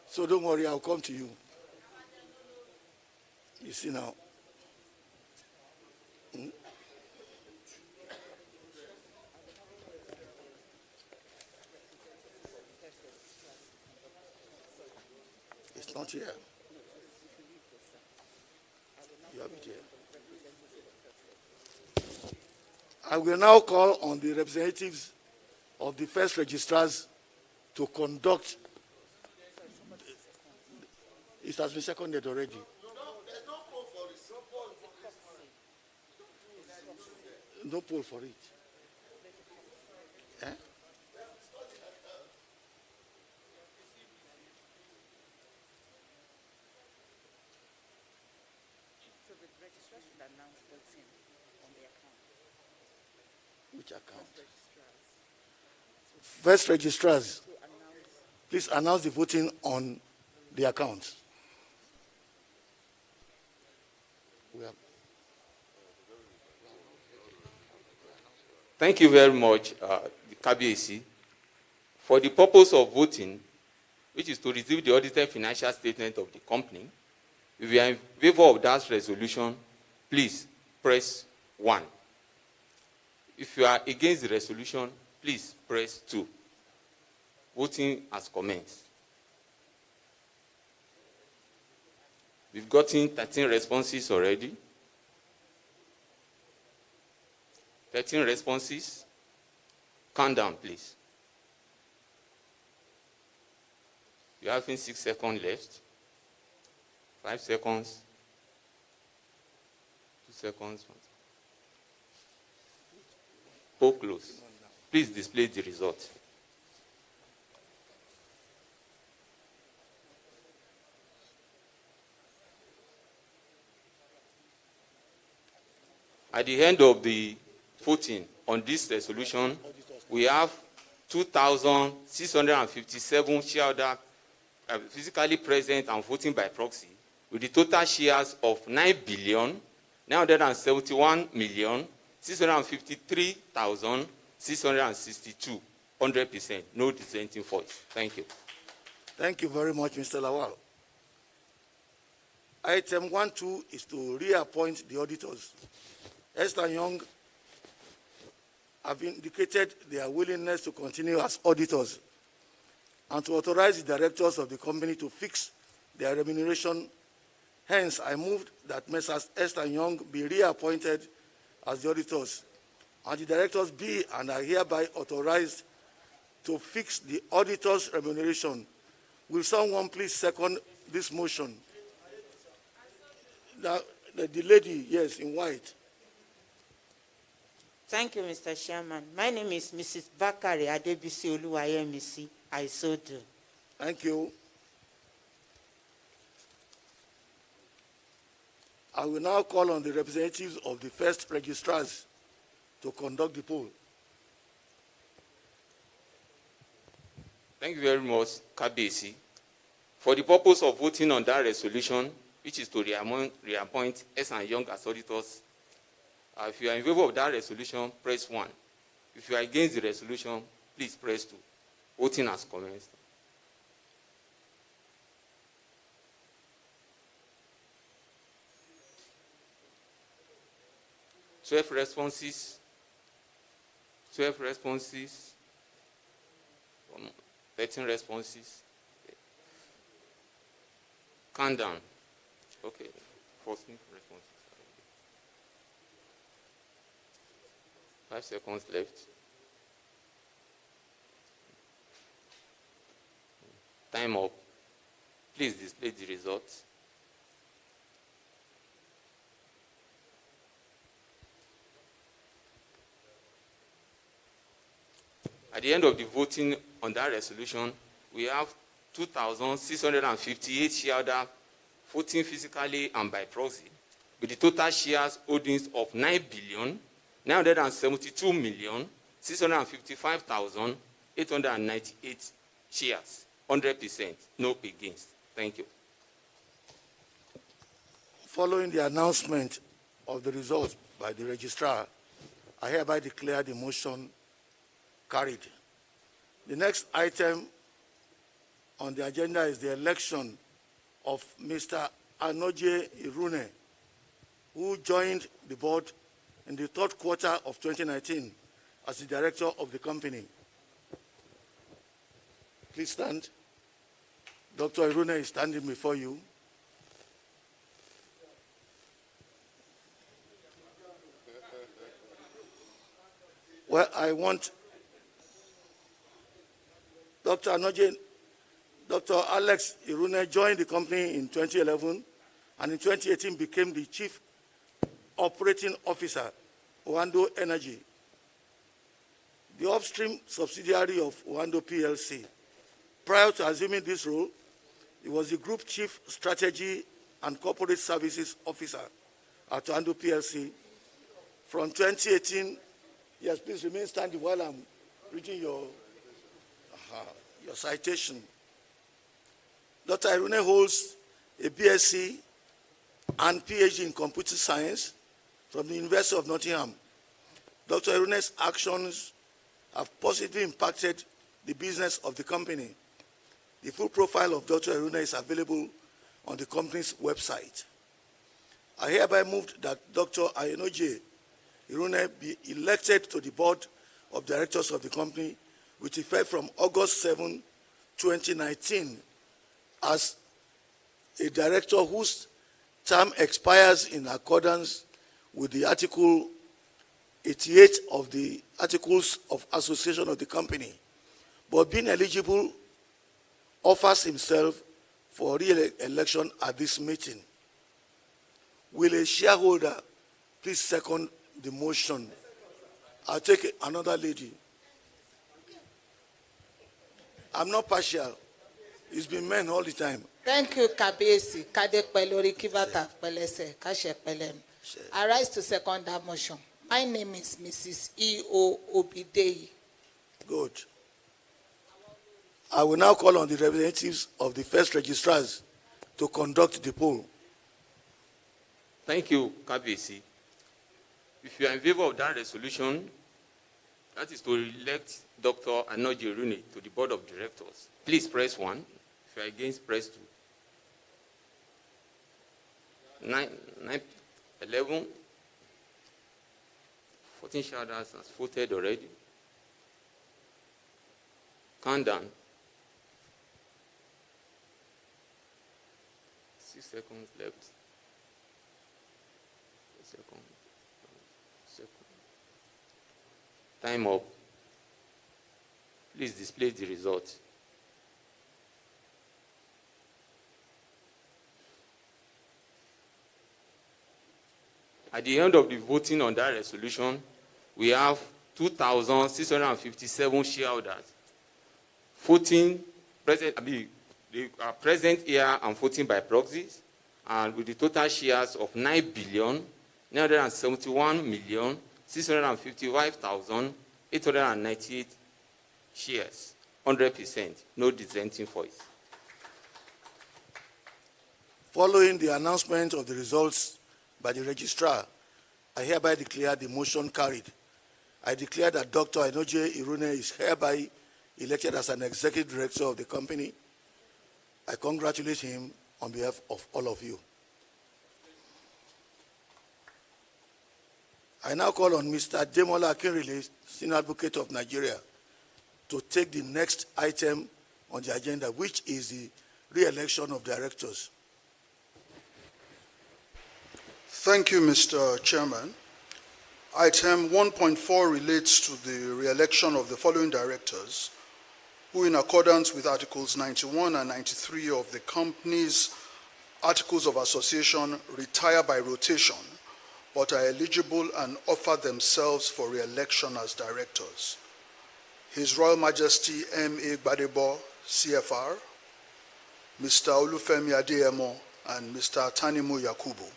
D: So don't worry, I'll come to you. You see now. It's not here. You have it here. I will now call on the representatives of the first registrars to conduct. It has been seconded already. No poll for it. Eh? Which account? First registrars, please announce the voting on the accounts.
G: Thank you very much, KBAC. For the purpose of voting, which is to receive the audited financial statement of the company, if you are in favor of that resolution, please press 1. If you are against the resolution, please press 2. Voting has commenced. We've gotten 13 responses already. 13 responses. Count down, please. You have 6 seconds left. 5 seconds. 2 seconds. Poll close. Please display the result. At the end of the voting on this resolution, we have 2,657 shareholders physically present and voting by proxy, with the total shares of 9,971,653,662, 100%, no dissenting voice. Thank you.
D: Thank you very much, Mr. Lawal. Item 1.2 is to reappoint the auditors. Esther Young have indicated their willingness to continue as auditors and to authorize the directors of the company to fix their remuneration. Hence, I moved that Messrs. Esther Young be reappointed as the auditors, and the directors be and are hereby authorized to fix the auditors' remuneration. Will someone please second this motion? The lady, yes, in white.
P: Thank you, Mr. Chairman. My name is Mrs. Bakari Adebisi Oluwayemisi. I so do.
D: Thank you. I will now call on the representatives of the first registrars to conduct the poll.
G: Thank you very much, KBAC. For the purpose of voting on that resolution, which is to reappoint S. and Young as auditors, if you are in favor of that resolution, press 1. If you are against the resolution, please press 2. Voting has commenced. Twelve responses. 13 responses. Count down. Okay. 14 responses. 5 seconds left. Time up. Please display the results. At the end of the voting on that resolution, we have 2,658 shareholders voting physically and by proxy, with the total shares holdings of 9,972,655,898 shares, 100%, no against. Thank you.
D: Following the announcement of the results by the registrar, I hereby declare the motion carried. The next item on the agenda is the election of Mr. Anoje Irune, who joined the board in the third quarter of 2019 as the director of the company. Please stand. Dr. Irune is standing before you. Well, I want Dr. Anoje, Dr. Alex Irune joined the company in 2011 and in 2018 became the Chief Operating Officer, Oando Energy, the upstream subsidiary of Oando PLC. Prior to assuming this role, he was the Group Chief Strategy and Corporate Services Officer at Oando PLC from 2018 Yes, please remain standing while I'm reading your citation. Dr. Irune holds a BSc and PhD in computer science from the University of Nottingham. Dr. Irune's actions have positively impacted the business of the company. The full profile of Dr. Irune is available on the company's website. I hereby move that Dr. Ayenoje Irune be elected to the board of directors of the company with effect from August 7, 2019 as a director whose term expires in accordance with the Article 88 of the Articles of Association of the company, but being eligible, offers himself for re-election at this meeting. Will a shareholder please second the motion? I'll take another lady. I'm not partial. It's been men all the time.
Q: Thank you, Kabesi. I rise to second that motion. My name is Mrs. E.O. Obideyi.
D: Good. I will now call on the representatives of the first registrars to conduct the poll.
G: Thank you, Kabesi. If you are in favor of that resolution, that is to elect Dr. Ayenoje Irune to the board of directors, please press 1. If you are against, press 2. 11, 14 shareholders has voted already. Count down. 6 seconds left. 1 second. Time up. Please display the result. At the end of the voting on that resolution, we have 2,657 shareholders voting present. They are present here and voting by proxies, and with the total shares of 9,971,655,898 shares, 100%, no dissenting voice.
D: Following the announcement of the results by the registrar, I hereby declare the motion carried. I declare that Dr. Ayenoje Irune is hereby elected as an executive director of the company. I congratulate him on behalf of all of you. I now call on Mr. Demola Akinrile, Senior Advocate of Nigeria, to take the next item on the agenda, which is the re-election of directors.
R: Thank you, Mr. Chairman. Item 1.4 relates to the re-election of the following directors, who in accordance with Articles 91 and 93 of the company's Articles of Association retire by rotation, but are eligible and offer themselves for re-election as directors. His Royal Majesty M.A. Mbadiwe, CFR, Mr. Olufemi Adeyemo, and Mr. Tanimu Yakubu.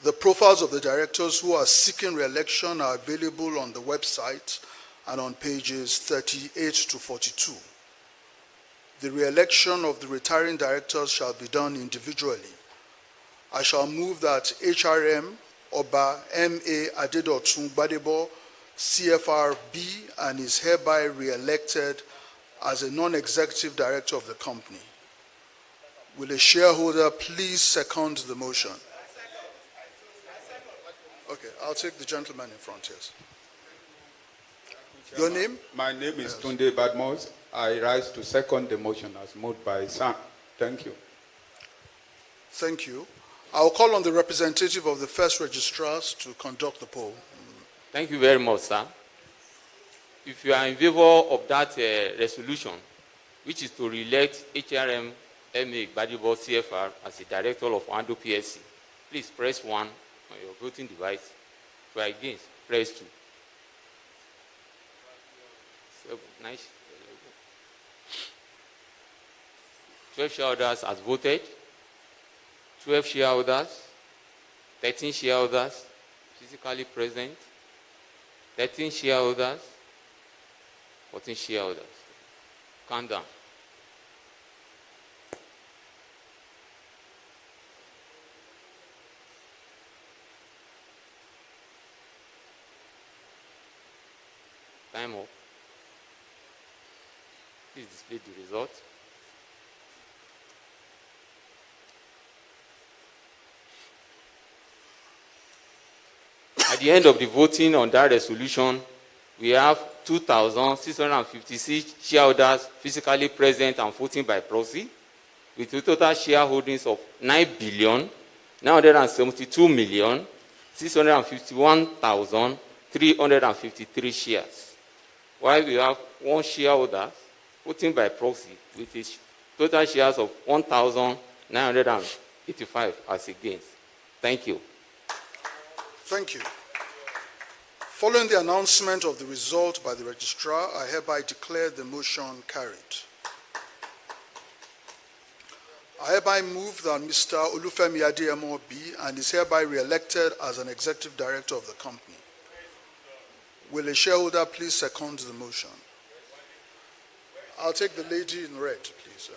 R: The profiles of the directors who are seeking re-election are available on the website and on pages 38 to 42. The re-election of the retiring directors shall be done individually. I shall move that HRM Oba M.A. Adedotun Mbadiwe, CFR B, and is hereby re-elected as a non-executive director of the company. Will a shareholder please second the motion? Okay, I'll take the gentleman in front, yes. Your name?
S: My name is Tunde Badmos. I rise to second the motion as moved by Sam. Thank you.
R: Thank you. I'll call on the representative of the first registrars to conduct the poll.
G: Thank you very much, sir. If you are in favor of that resolution, which is to re-elect HRM M.A. Mbadiwe, CFR, as the director of Oando PLC, please press 1 on your voting device. If you are against, press 2. 7, 9, 12 shareholders has voted. 12 shareholders, 13 shareholders physically present, 13 shareholders, 14 shareholders. Count down. Time up. Please display the result. At the end of the voting on that resolution, we have 2,656 shareholders physically present and voting by proxy, with a total shareholdings of 9,972,651,353 shares. While we have one shareholder voting by proxy with his total shares of 1,985 as against. Thank you.
R: Thank you. Following the announcement of the result by the registrar, I hereby declare the motion carried. I hereby move that Mr. Olufemi Adeyemo be and is hereby re-elected as an executive director of the company. Will a shareholder please second the motion? I'll take the lady in red, please.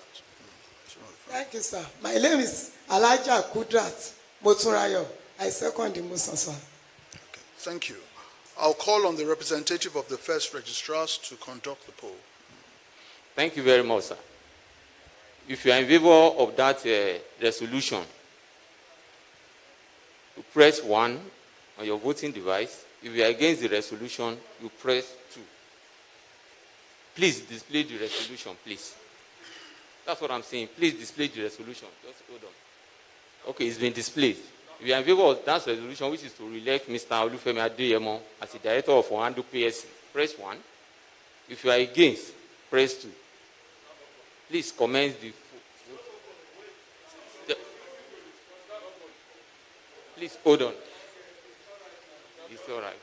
T: Thank you, sir. My name is Elijah Kudrat Moturayo. I second the motion, sir.
R: Okay, thank you. I'll call on the representative of the first registrars to conduct the poll.
G: Thank you very much, sir. If you are in favor of that resolution, you press 1 on your voting device. If you are against the resolution, you press 2. Please display the resolution, please. That's what I'm saying. Please display the resolution. Just hold on. Okay, it's been displayed. If you are in favor of that resolution, which is to re-elect Mr. Olufemi Adeyemo as the director of Oando PLC, press 1. If you are against, press 2. Please commence the... Please hold on. It's all right.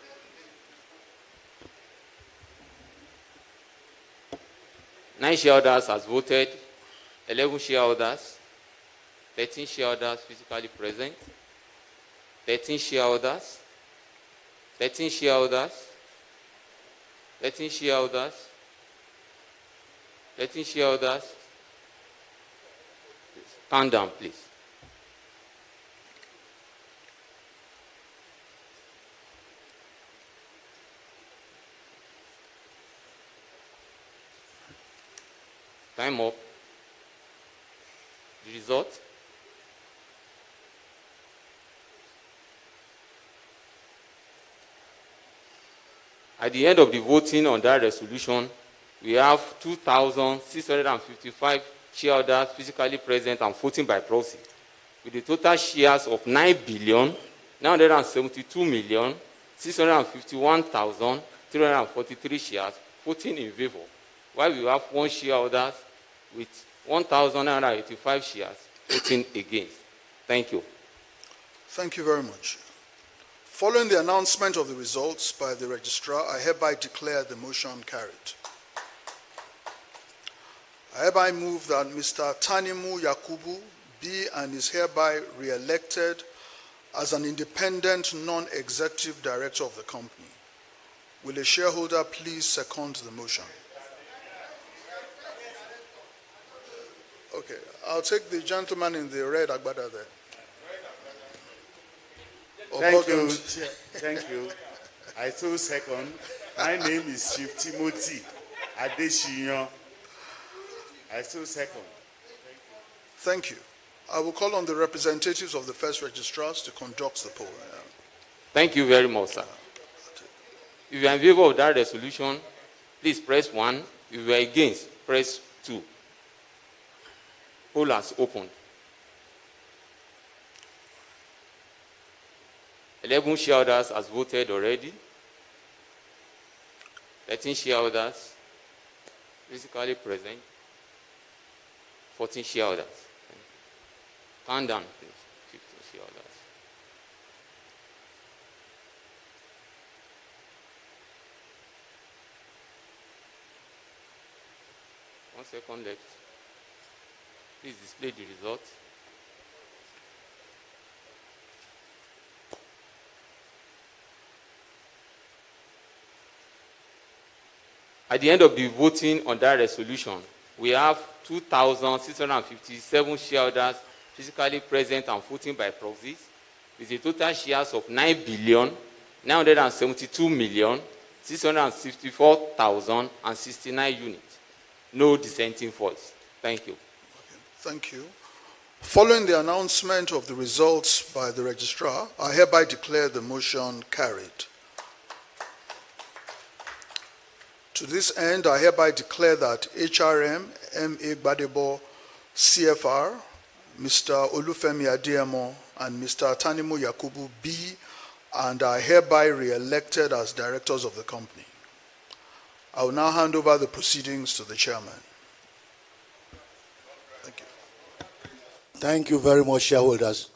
G: Nine shareholders has voted, 11 shareholders, 13 shareholders physically present, 13 shareholders, 13 shareholders, 13 shareholders, 13 shareholders. Calm down, please. Time up. The result. At the end of the voting on that resolution, we have 2,655 shareholders physically present and voting by proxy, with the total shares of 9,971,651,343 shares voting in favor, while we have one shareholder with 1,985 shares voting against. Thank you.
R: Thank you very much. Following the announcement of the results by the registrar, I hereby declare the motion carried. I hereby move that Mr. Tanimu Yakubu be and is hereby re-elected as an independent non-executive director of the company. Will a shareholder please second the motion? Okay, I'll take the gentleman in the red agbada there.
U: Thank you. Thank you. I so second. My name is Chief Timothy Adeshinyo. I so second.
R: Thank you. I will call on the representatives of the first registrars to conduct the poll.
G: Thank you very much, sir. If you are in favor of that resolution, please press 1. If you are against, press 2. Poll has opened. 11 shareholders has voted already. 13 shareholders physically present. 14 shareholders. Calm down, please. 15 shareholders. One second left. Please display the result. At the end of the voting on that resolution, we have 2,657 shareholders physically present and voting by proxies, with a total shares of 9,972,664,069 units. No dissenting voice. Thank you.
R: Thank you. Following the announcement of the results by the registrar, I hereby declare the motion carried. To this end, I hereby declare that HRM M.A. Gbadebo, CFR, Mr. Olufemi Adeyemo, and Mr. Tanimu Yakubu be and are hereby re-elected as directors of the company. I will now hand over the proceedings to the chairman. Thank you.
D: Thank you very much, shareholders.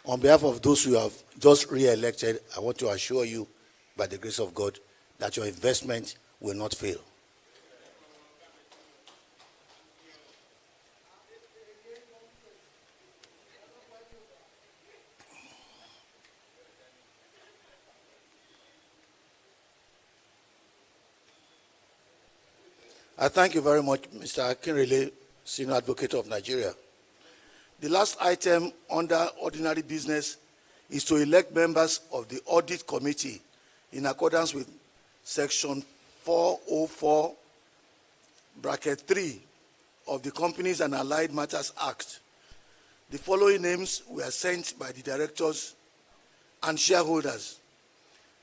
D: On behalf of those who have just re-elected, I want to assure you, by the grace of God, that your investment will not fail. I thank you very much, Mr. Akinrele, Senior Advocate of Nigeria. The last item under ordinary business is to elect members of the Audit Committee in accordance with Section 404(3) of the Companies and Allied Matters Act. The following names were sent by the directors and shareholders.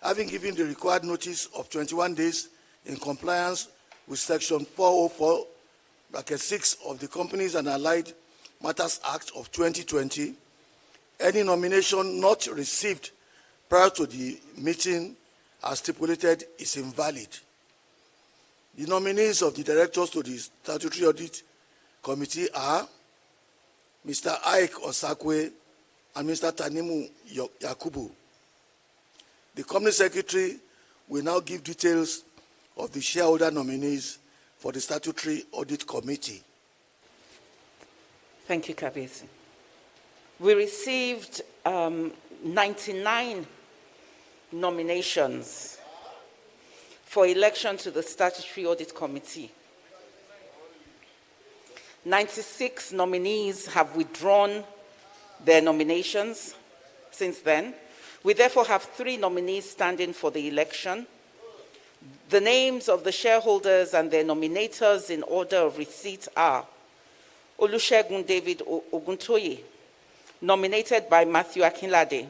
D: Having given the required notice of 21 days in compliance with Section 404(6) of the Companies and Allied Matters Act of 2020, any nomination not received prior to the meeting as stipulated is invalid. The nominees of the directors to the Statutory Audit Committee are Mr. Ike Osakwe and Mr. Tanimu Yakubu. The Company Secretary will now give details of the shareholder nominees for the Statutory Audit Committee.
H: Thank you, Kabezi. We received 99 nominations for election to the Statutory Audit Committee. 96 nominees have withdrawn their nominations since then. We therefore have 3 nominees standing for the election. The names of the shareholders and their nominators in order of receipt are Olusegun David Oguntoye, nominated by Matthew Akinlade;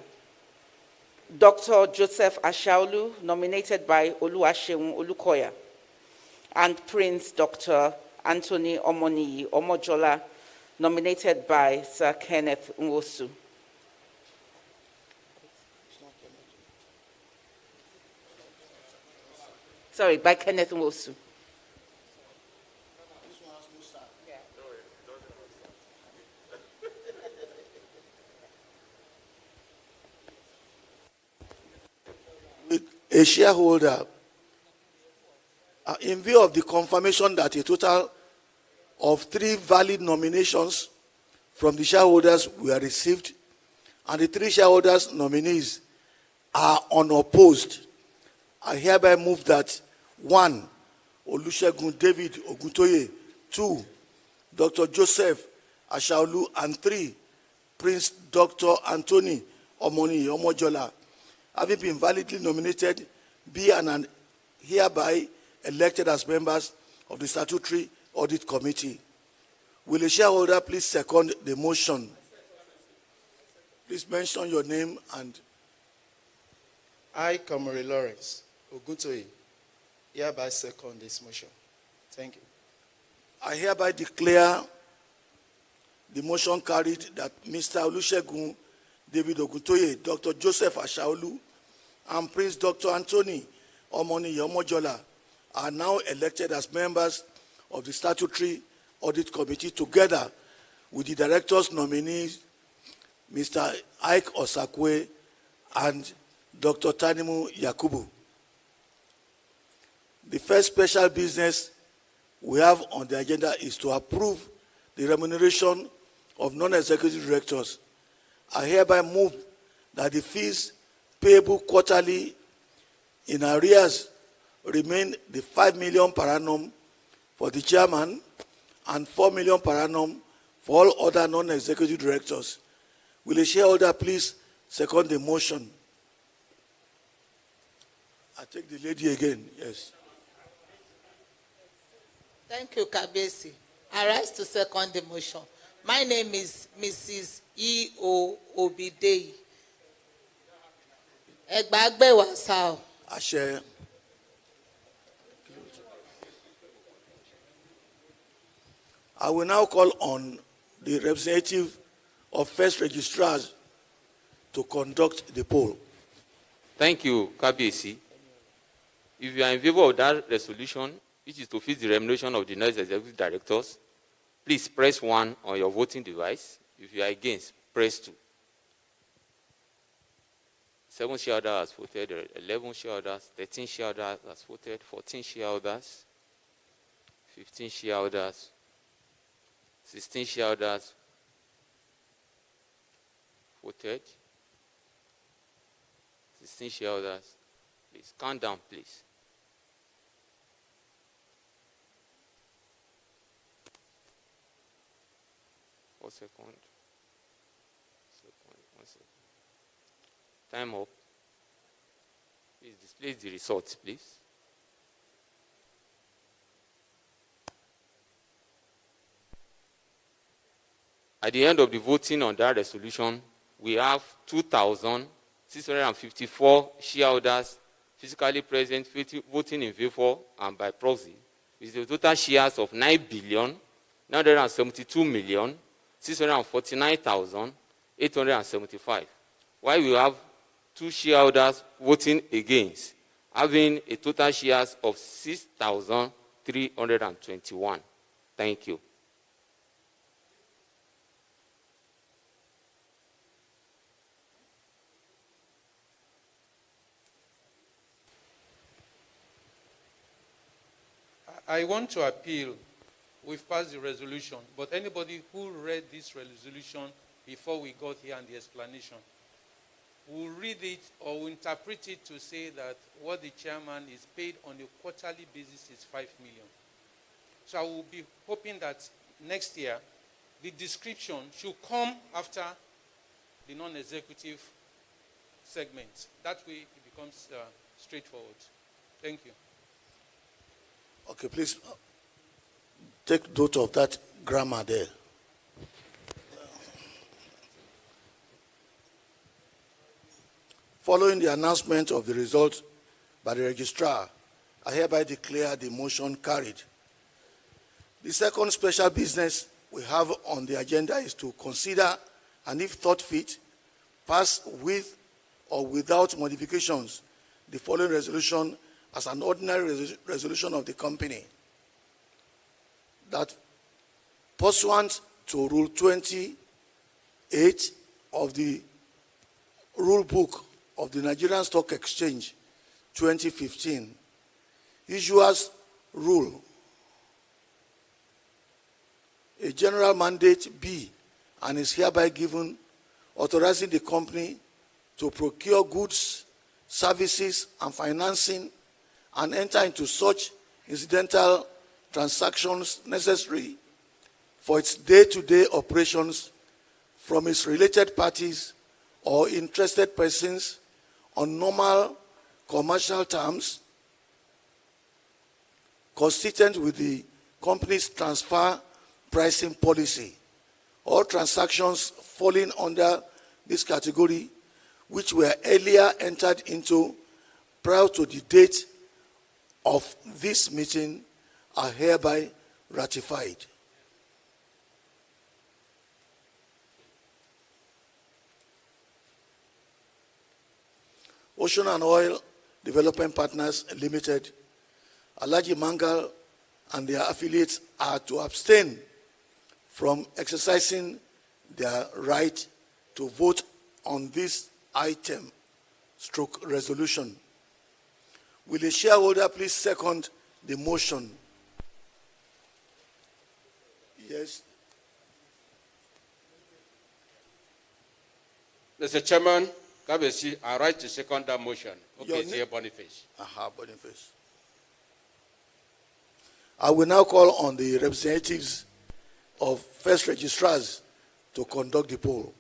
H: Dr. Joseph Ashaolu, nominated by Oluwaseun Olukoya; and Prince Dr. Anthony Omoniyi Omojola, nominated by Sir Kenneth Nwosu. Sorry, by Kenneth Nwosu.
D: A shareholder, in view of the confirmation that a total of 3 valid nominations from the shareholders were received, and the 3 shareholders' nominees are unopposed, I hereby move that 1, Olusegun David Oguntoye; 2, Dr. Joseph Ashaolu; and 3, Prince Dr. Anthony Omoniyi Omojola, having been validly nominated, be and hereby elected as members of the Statutory Audit Committee. Will a shareholder please second the motion? Please mention your name and...
M: I, Kamari Lawrence Oguntoye, hereby second this motion. Thank you.
D: I hereby declare the motion carried that Mr. Olusegun David Oguntoye, Dr. Joseph Ashaolu, and Prince Dr. Anthony Omoniyi Omojola are now elected as members of the Statutory Audit Committee, together with the directors' nominees, Mr. Ike Osakwe and Dr. Tanimu Yakubu. The first special business we have on the agenda is to approve the remuneration of non-executive directors. I hereby move that the fees payable quarterly in arrears remain the 5 million per annum for the chairman and 4 million per annum for all other non-executive directors. Will the shareholder please second the motion? I take the lady again, yes.
Q: Thank you, Kabesi. I rise to second the motion. My name is Mrs. E.O. Obideyi. Egbagbe Wasao.
D: Ashe. I will now call on the representative of First Registrars to conduct the poll.
G: Thank you, Kabesi. If you are in favor of that resolution, which is to fix the remuneration of the non-executive directors, please press 1 on your voting device. If you are against, press 2. 7 shareholders has voted, 11 shareholders, 13 shareholders has voted, 14 shareholders, 15 shareholders, 16 shareholders voted, 16 shareholders. Please count down, please. One second. One second. Time up. Please display the results, please. At the end of the voting on that resolution, we have 2,654 shareholders physically present voting in favor and by proxy, with the total shares of 9,972,649,875. While we have 2 shareholders voting against, having a total shares of 6,321. Thank you.
N: I want to appeal. We've passed the resolution, but anybody who read this resolution before we got here and the explanation will read it or will interpret it to say that what the chairman is paid on a quarterly basis is 5 million. So I will be hoping that next year the description should come after the non-executive segment. That way it becomes straightforward. Thank you.
D: Okay, please take note of that grammar there. Following the announcement of the result by the registrar, I hereby declare the motion carried. The second special business we have on the agenda is to consider, and if thought fit, pass with or without modifications the following resolution as an ordinary resolution of the company, that pursuant to Rule 28 of the Rule Book of the Nigerian Stock Exchange 2015, issuers rule, a general mandate be and is hereby given authorizing the company to procure goods, services, and financing and enter into such incidental transactions necessary for its day-to-day operations from its related parties or interested persons on normal commercial terms consistent with the company's transfer pricing policy. All transactions falling under this category which were earlier entered into prior to the date of this meeting are hereby ratified. Ocean and Oil Development Partners Limited, Alhaji Mangal and their affiliates are to abstain from exercising their right to vote on this item / resolution. Will the shareholder please second the motion? Yes.
I: Mr. Chairman, Kabesi, I rise to second that motion. Okay, Boniface.
D: Aha, Boniface. I will now call on the representatives of first registrars to conduct the poll.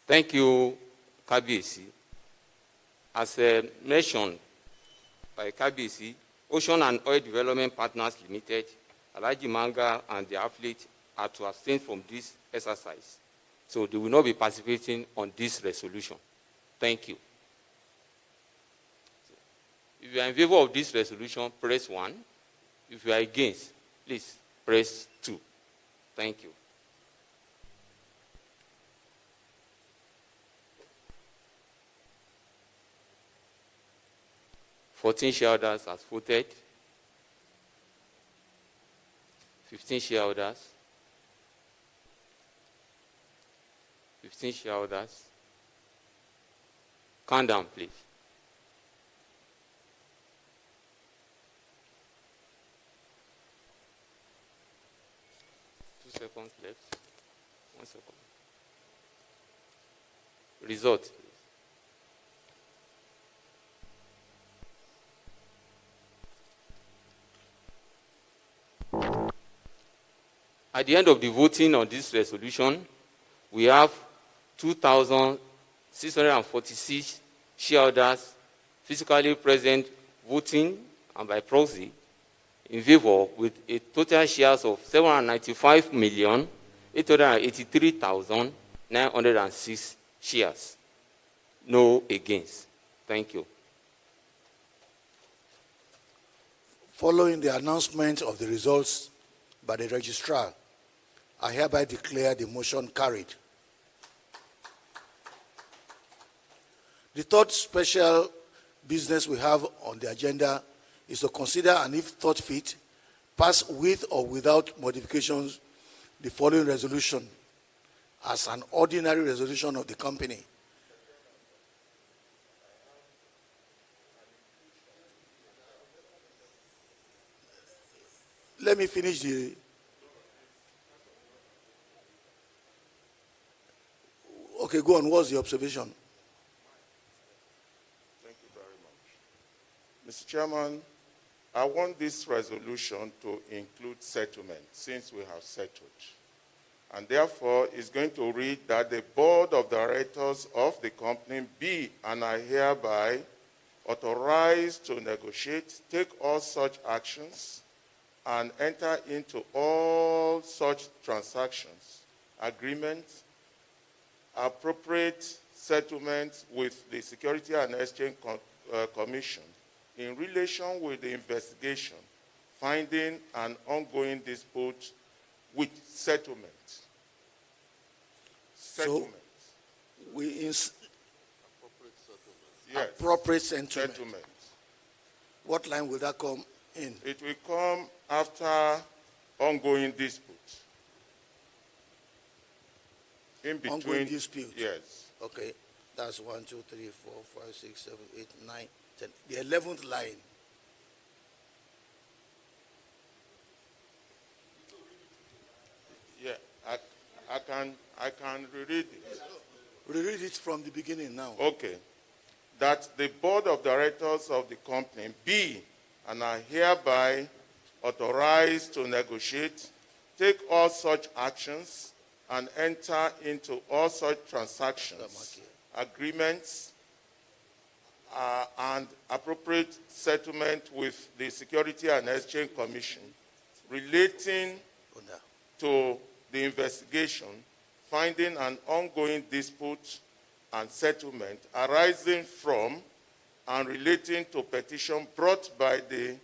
G: Thank you, Kabiyesi. As mentioned by Kabiyesi, Ocean and Oil Development Partners Limited, Alhaji Mangal and the affiliate are to abstain from this exercise. So they will not be participating on this resolution. Thank you. If you are in favor of this resolution, press 1. If you are against, please press 2. Thank you. Fourteen shareholders has voted. 15 shareholders. 15 shareholders. Count down, please. 2 seconds left. 1 second. Result, please. At the end of the voting on this resolution, we have 2,646 shareholders physically present voting and by proxy in favor, with a total shares of 795,883,906 shares. No against. Thank you.
D: Following the announcement of the results by the registrar, I hereby declare the motion carried. The third special business we have on the agenda is to consider and, if thought fit, pass with or without modifications the following resolution as an ordinary resolution of the company. Let me finish the... Okay, go on. What's the observation?
A: Thank you very much. Mr. Chairman, I want this resolution to include settlement, since we have settled. And therefore, it's going to read that the board of directors of the company be and are hereby authorized to negotiate, take all such actions, and enter into all such transactions, agreements, appropriate settlements with the Security and Exchange Commission in relation with the investigation, finding an ongoing dispute with settlement. Settlement.
D: So, we
A: yes.
D: Appropriate settlement.
A: Settlement.
D: What line will that come in?
A: It will come after ongoing dispute. In between.
D: Ongoing dispute.
A: Yes.
D: Okay. That's 1, 2, 3, 4, 5, 6, 7, 8, 9, 10. The 11th line.
A: Yeah, I can reread it.
D: Reread it from the beginning now.
A: Okay. That the board of directors of the company be and are hereby authorized to negotiate, take all such actions, and enter into all such transactions, agreements, and appropriate settlement with the Security and Exchange Commission relating to the investigation, finding an ongoing dispute and settlement arising from and relating to petition brought by the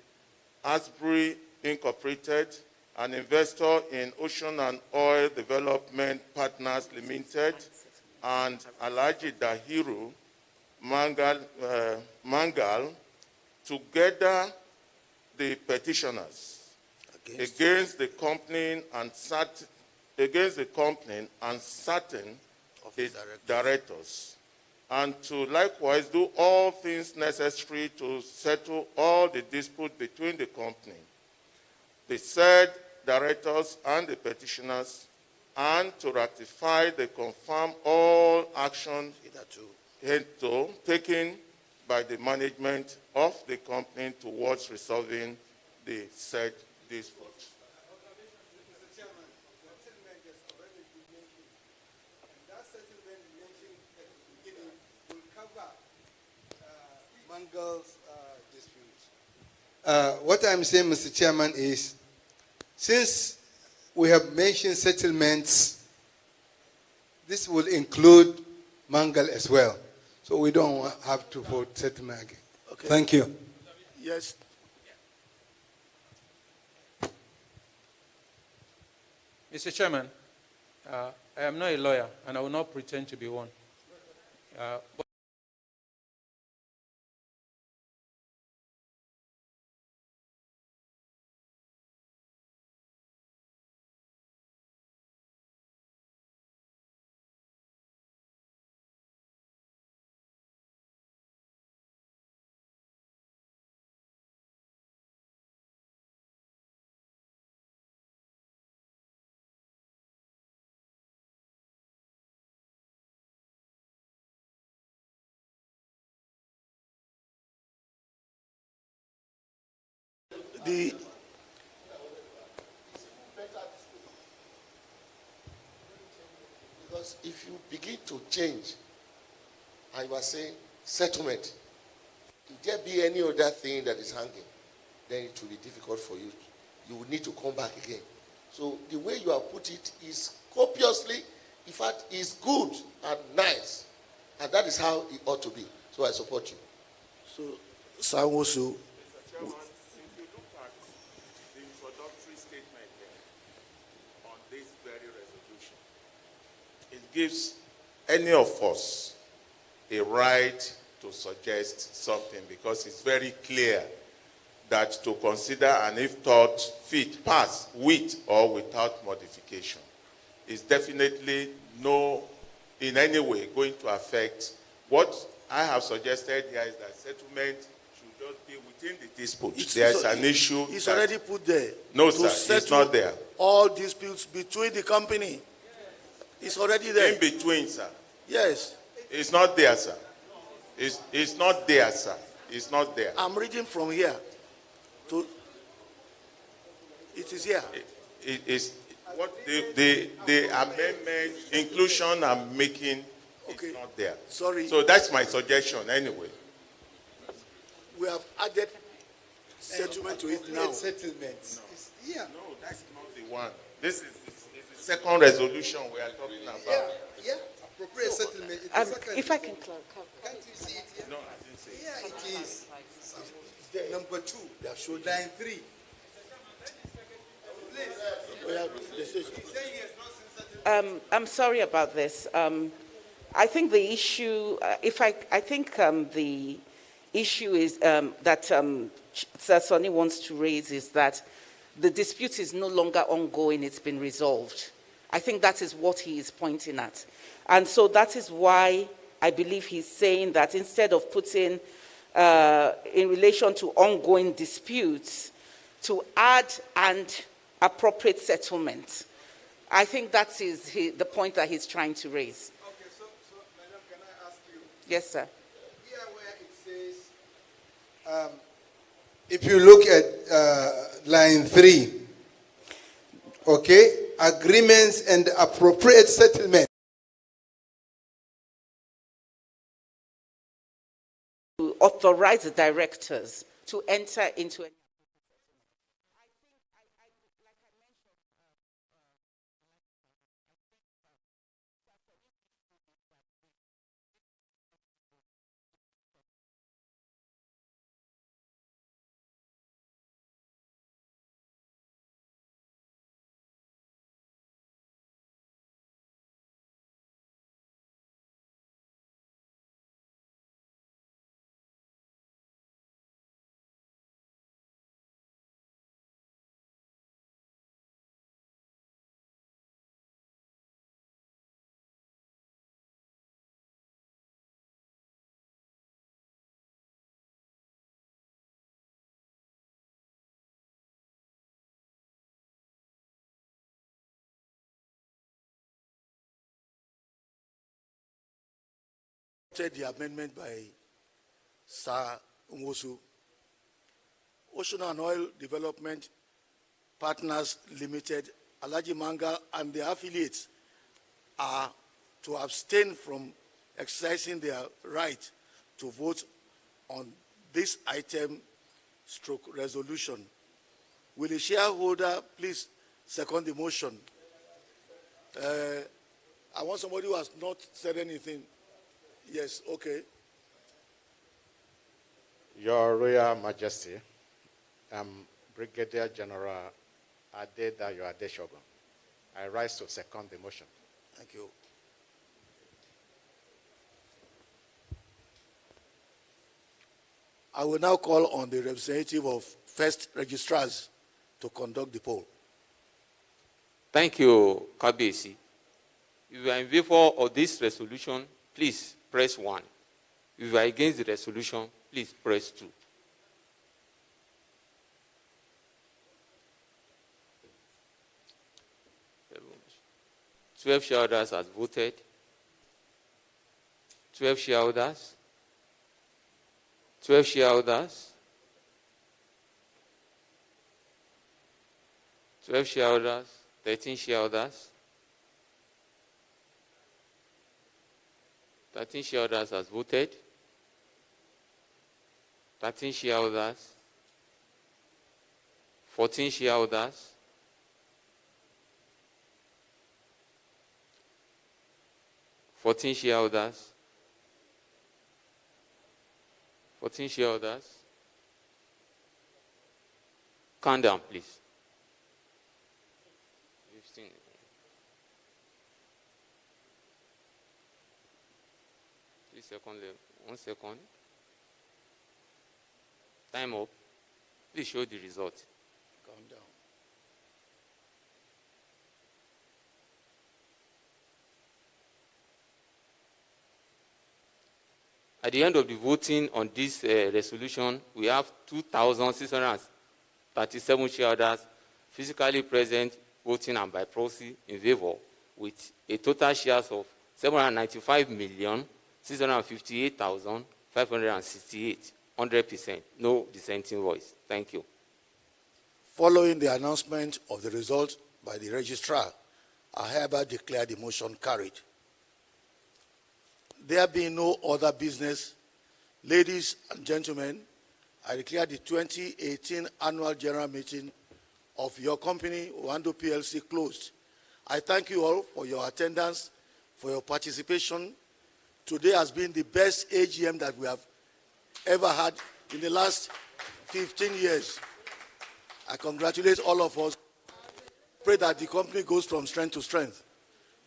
A: Asbury Incorporated, an investor in Ocean and Oil Development Partners Limited, and Alhaji Dahiru Mangal, together the petitioners, against the company and certain of its directors, and to likewise do all things necessary to settle all the dispute between the company, the said directors and the petitioners, and to ratify the confirm all actions hitherto taken by the management of the company towards resolving the said dispute.
O: What I'm saying, Mr. Chairman, is since we have mentioned settlements, this will include Mangal as well. So we don't have to vote settlement again.
D: Okay.
O: Thank you.
D: Yes.
N: Mr. Chairman, I am not a lawyer, and I will not pretend to be one. But
E: Because if you begin to change, and you are saying settlement, if there be any other thing that is hanging, then it will be difficult for you. You will need to come back again. So the way you have put it is copiously, in fact, is good and nice. And that is how it ought to be. So I support you.
D: So, Sanwosu.
A: Mr. Chairman, if you look at the introductory statement on this very resolution, it gives any of us a right to suggest something because it's very clear that to consider and if thought fit pass with or without modification is definitely no in any way going to affect. What I have suggested here is that settlement should just be within the dispute. There's an issue.
D: It's already put there.
A: No, sir, it's not there.
D: All disputes between the company. It's already there.
A: In between, sir.
D: Yes.
A: It's not there, sir. It's not there, sir. It's not there.
D: I'm reading from here. It is here.
A: It is what the amendment inclusion I'm making is not there.
D: Sorry.
A: So that's my suggestion anyway.
D: We have added settlement to it now.
O: Settlements.
A: No, that's not the one. This is the second resolution we are talking about.
O: Yeah. Appropriate settlement.
H: If I can clarify.
O: Can't you see it here?
A: No, I didn't say it.
O: Yeah, it is. Number 2. That showed line 3.
H: I'm sorry about this. I think the issue, the issue is that Sir Sonny wants to raise is that the dispute is no longer ongoing, it's been resolved. I think that is what he is pointing at. And so that is why I believe he's saying that instead of putting in relation to ongoing disputes, to add and appropriate settlement. I think that is the point that he's trying to raise.
O: Okay, so Madam, can I ask you?
H: Yes, sir.
O: Here where it says, if you look at line 3, okay, agreements and appropriate settlement.
H: To authorize the directors to enter into a
D: the amendment by Sir Nwosu. Ocean and Oil Development Partners Limited, Alaji Manga, and their affiliates are to abstain from exercising their right to vote on this item stroke resolution. Will the shareholder please second the motion? I want somebody who has not said anything. Yes, okay.
B: Your Royal Majesty, I'm Brigadier General Adedayo Adeshogun. I rise to second the motion.
D: Thank you. I will now call on the representative of First Registrars to conduct the poll.
G: Thank you, Kabesi. If you are in favor of this resolution, please press 1. If you are against the resolution, please press 2. Twelve shareholders have voted. 12 shareholders. 12 shareholders. 12 shareholders. 13 shareholders. 13 shareholders has voted. 13 shareholders. 14 shareholders. 14 shareholders. 14 shareholders. Calm down, please. 15. One second. Time up. Please show the result.
D: Calm down.
G: At the end of the voting on this resolution, we have 2,637 shareholders physically present, voting and by proxy in favor, with a total shares of 795,658,568, 100%. No dissenting voice. Thank you.
D: Following the announcement of the result by the registrar, I hereby declare the motion carried. There being no other business, ladies and gentlemen, I declare the 2018 annual general meeting of your company, Oando PLC, closed. I thank you all for your attendance, for your participation. Today has been the best AGM that we have ever had in the last 15 years. I congratulate all of us. Pray that the company goes from strength to strength.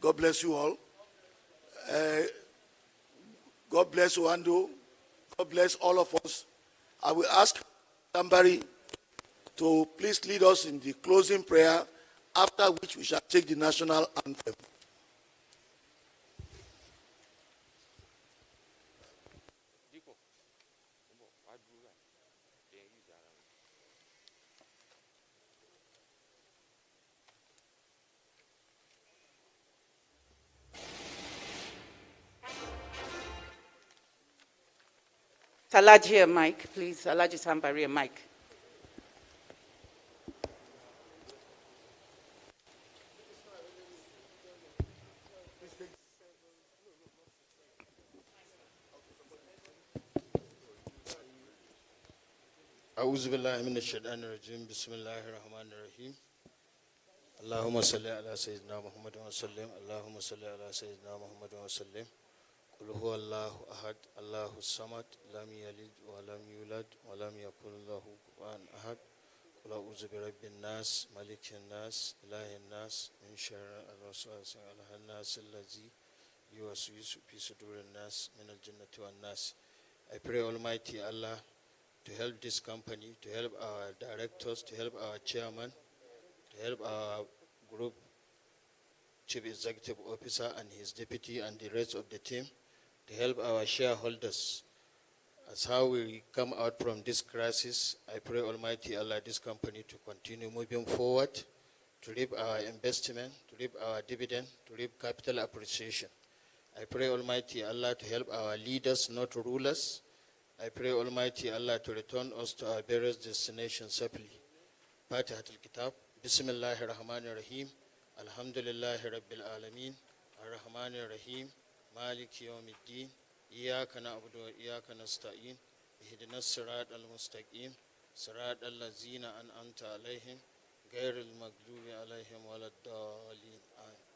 D: God bless you all. God bless Oando. God bless all of us. I will ask somebody to please lead us in the closing prayer, after which we shall take the national anthem.
H: Alaji, a mic, please. Alaji Sambari, a mic.
M: أعوذ بالله من الشيطان الرجيم بسم الله الرحمن الرحيم اللهم صل على سيدنا محمد وسلم اللهم صل على سيدنا محمد وسلم قل هو الله أحد الله الصمد لم يلد ولم يولد ولم يكن له كفوا أحد قل أعوذ برب الناس ملك الناس إله الناس من شر الوسواس الخناس الذي يوسوس في صدور الناس من الجنة والناس. I pray Almighty Allah to help this company, to help our directors, to help our chairman, to help our group chief executive officer and his deputy and the rest of the team, to help our shareholders. As how we come out from this crisis, I pray Almighty Allah, this company to continue moving forward, to reap our investment, to reap our dividend, to reap capital appreciation. I pray Almighty Allah to help our leaders, not rulers. I pray Almighty Allah to return us to our various destinations safely. Fatihatul Kitab. Bismillahir Rahmanir Rahim. Alhamdulillahi Rabbil Alamin. Ar-Rahmanir Rahim. Maliki Yawmiddin. Iyyaka na'budu wa iyyaka nasta'in. Ihdinas siratal mustaqim. Siratal ladzina an'amta alaihim. Ghairil maghdubi alaihim waladdallin. Amin.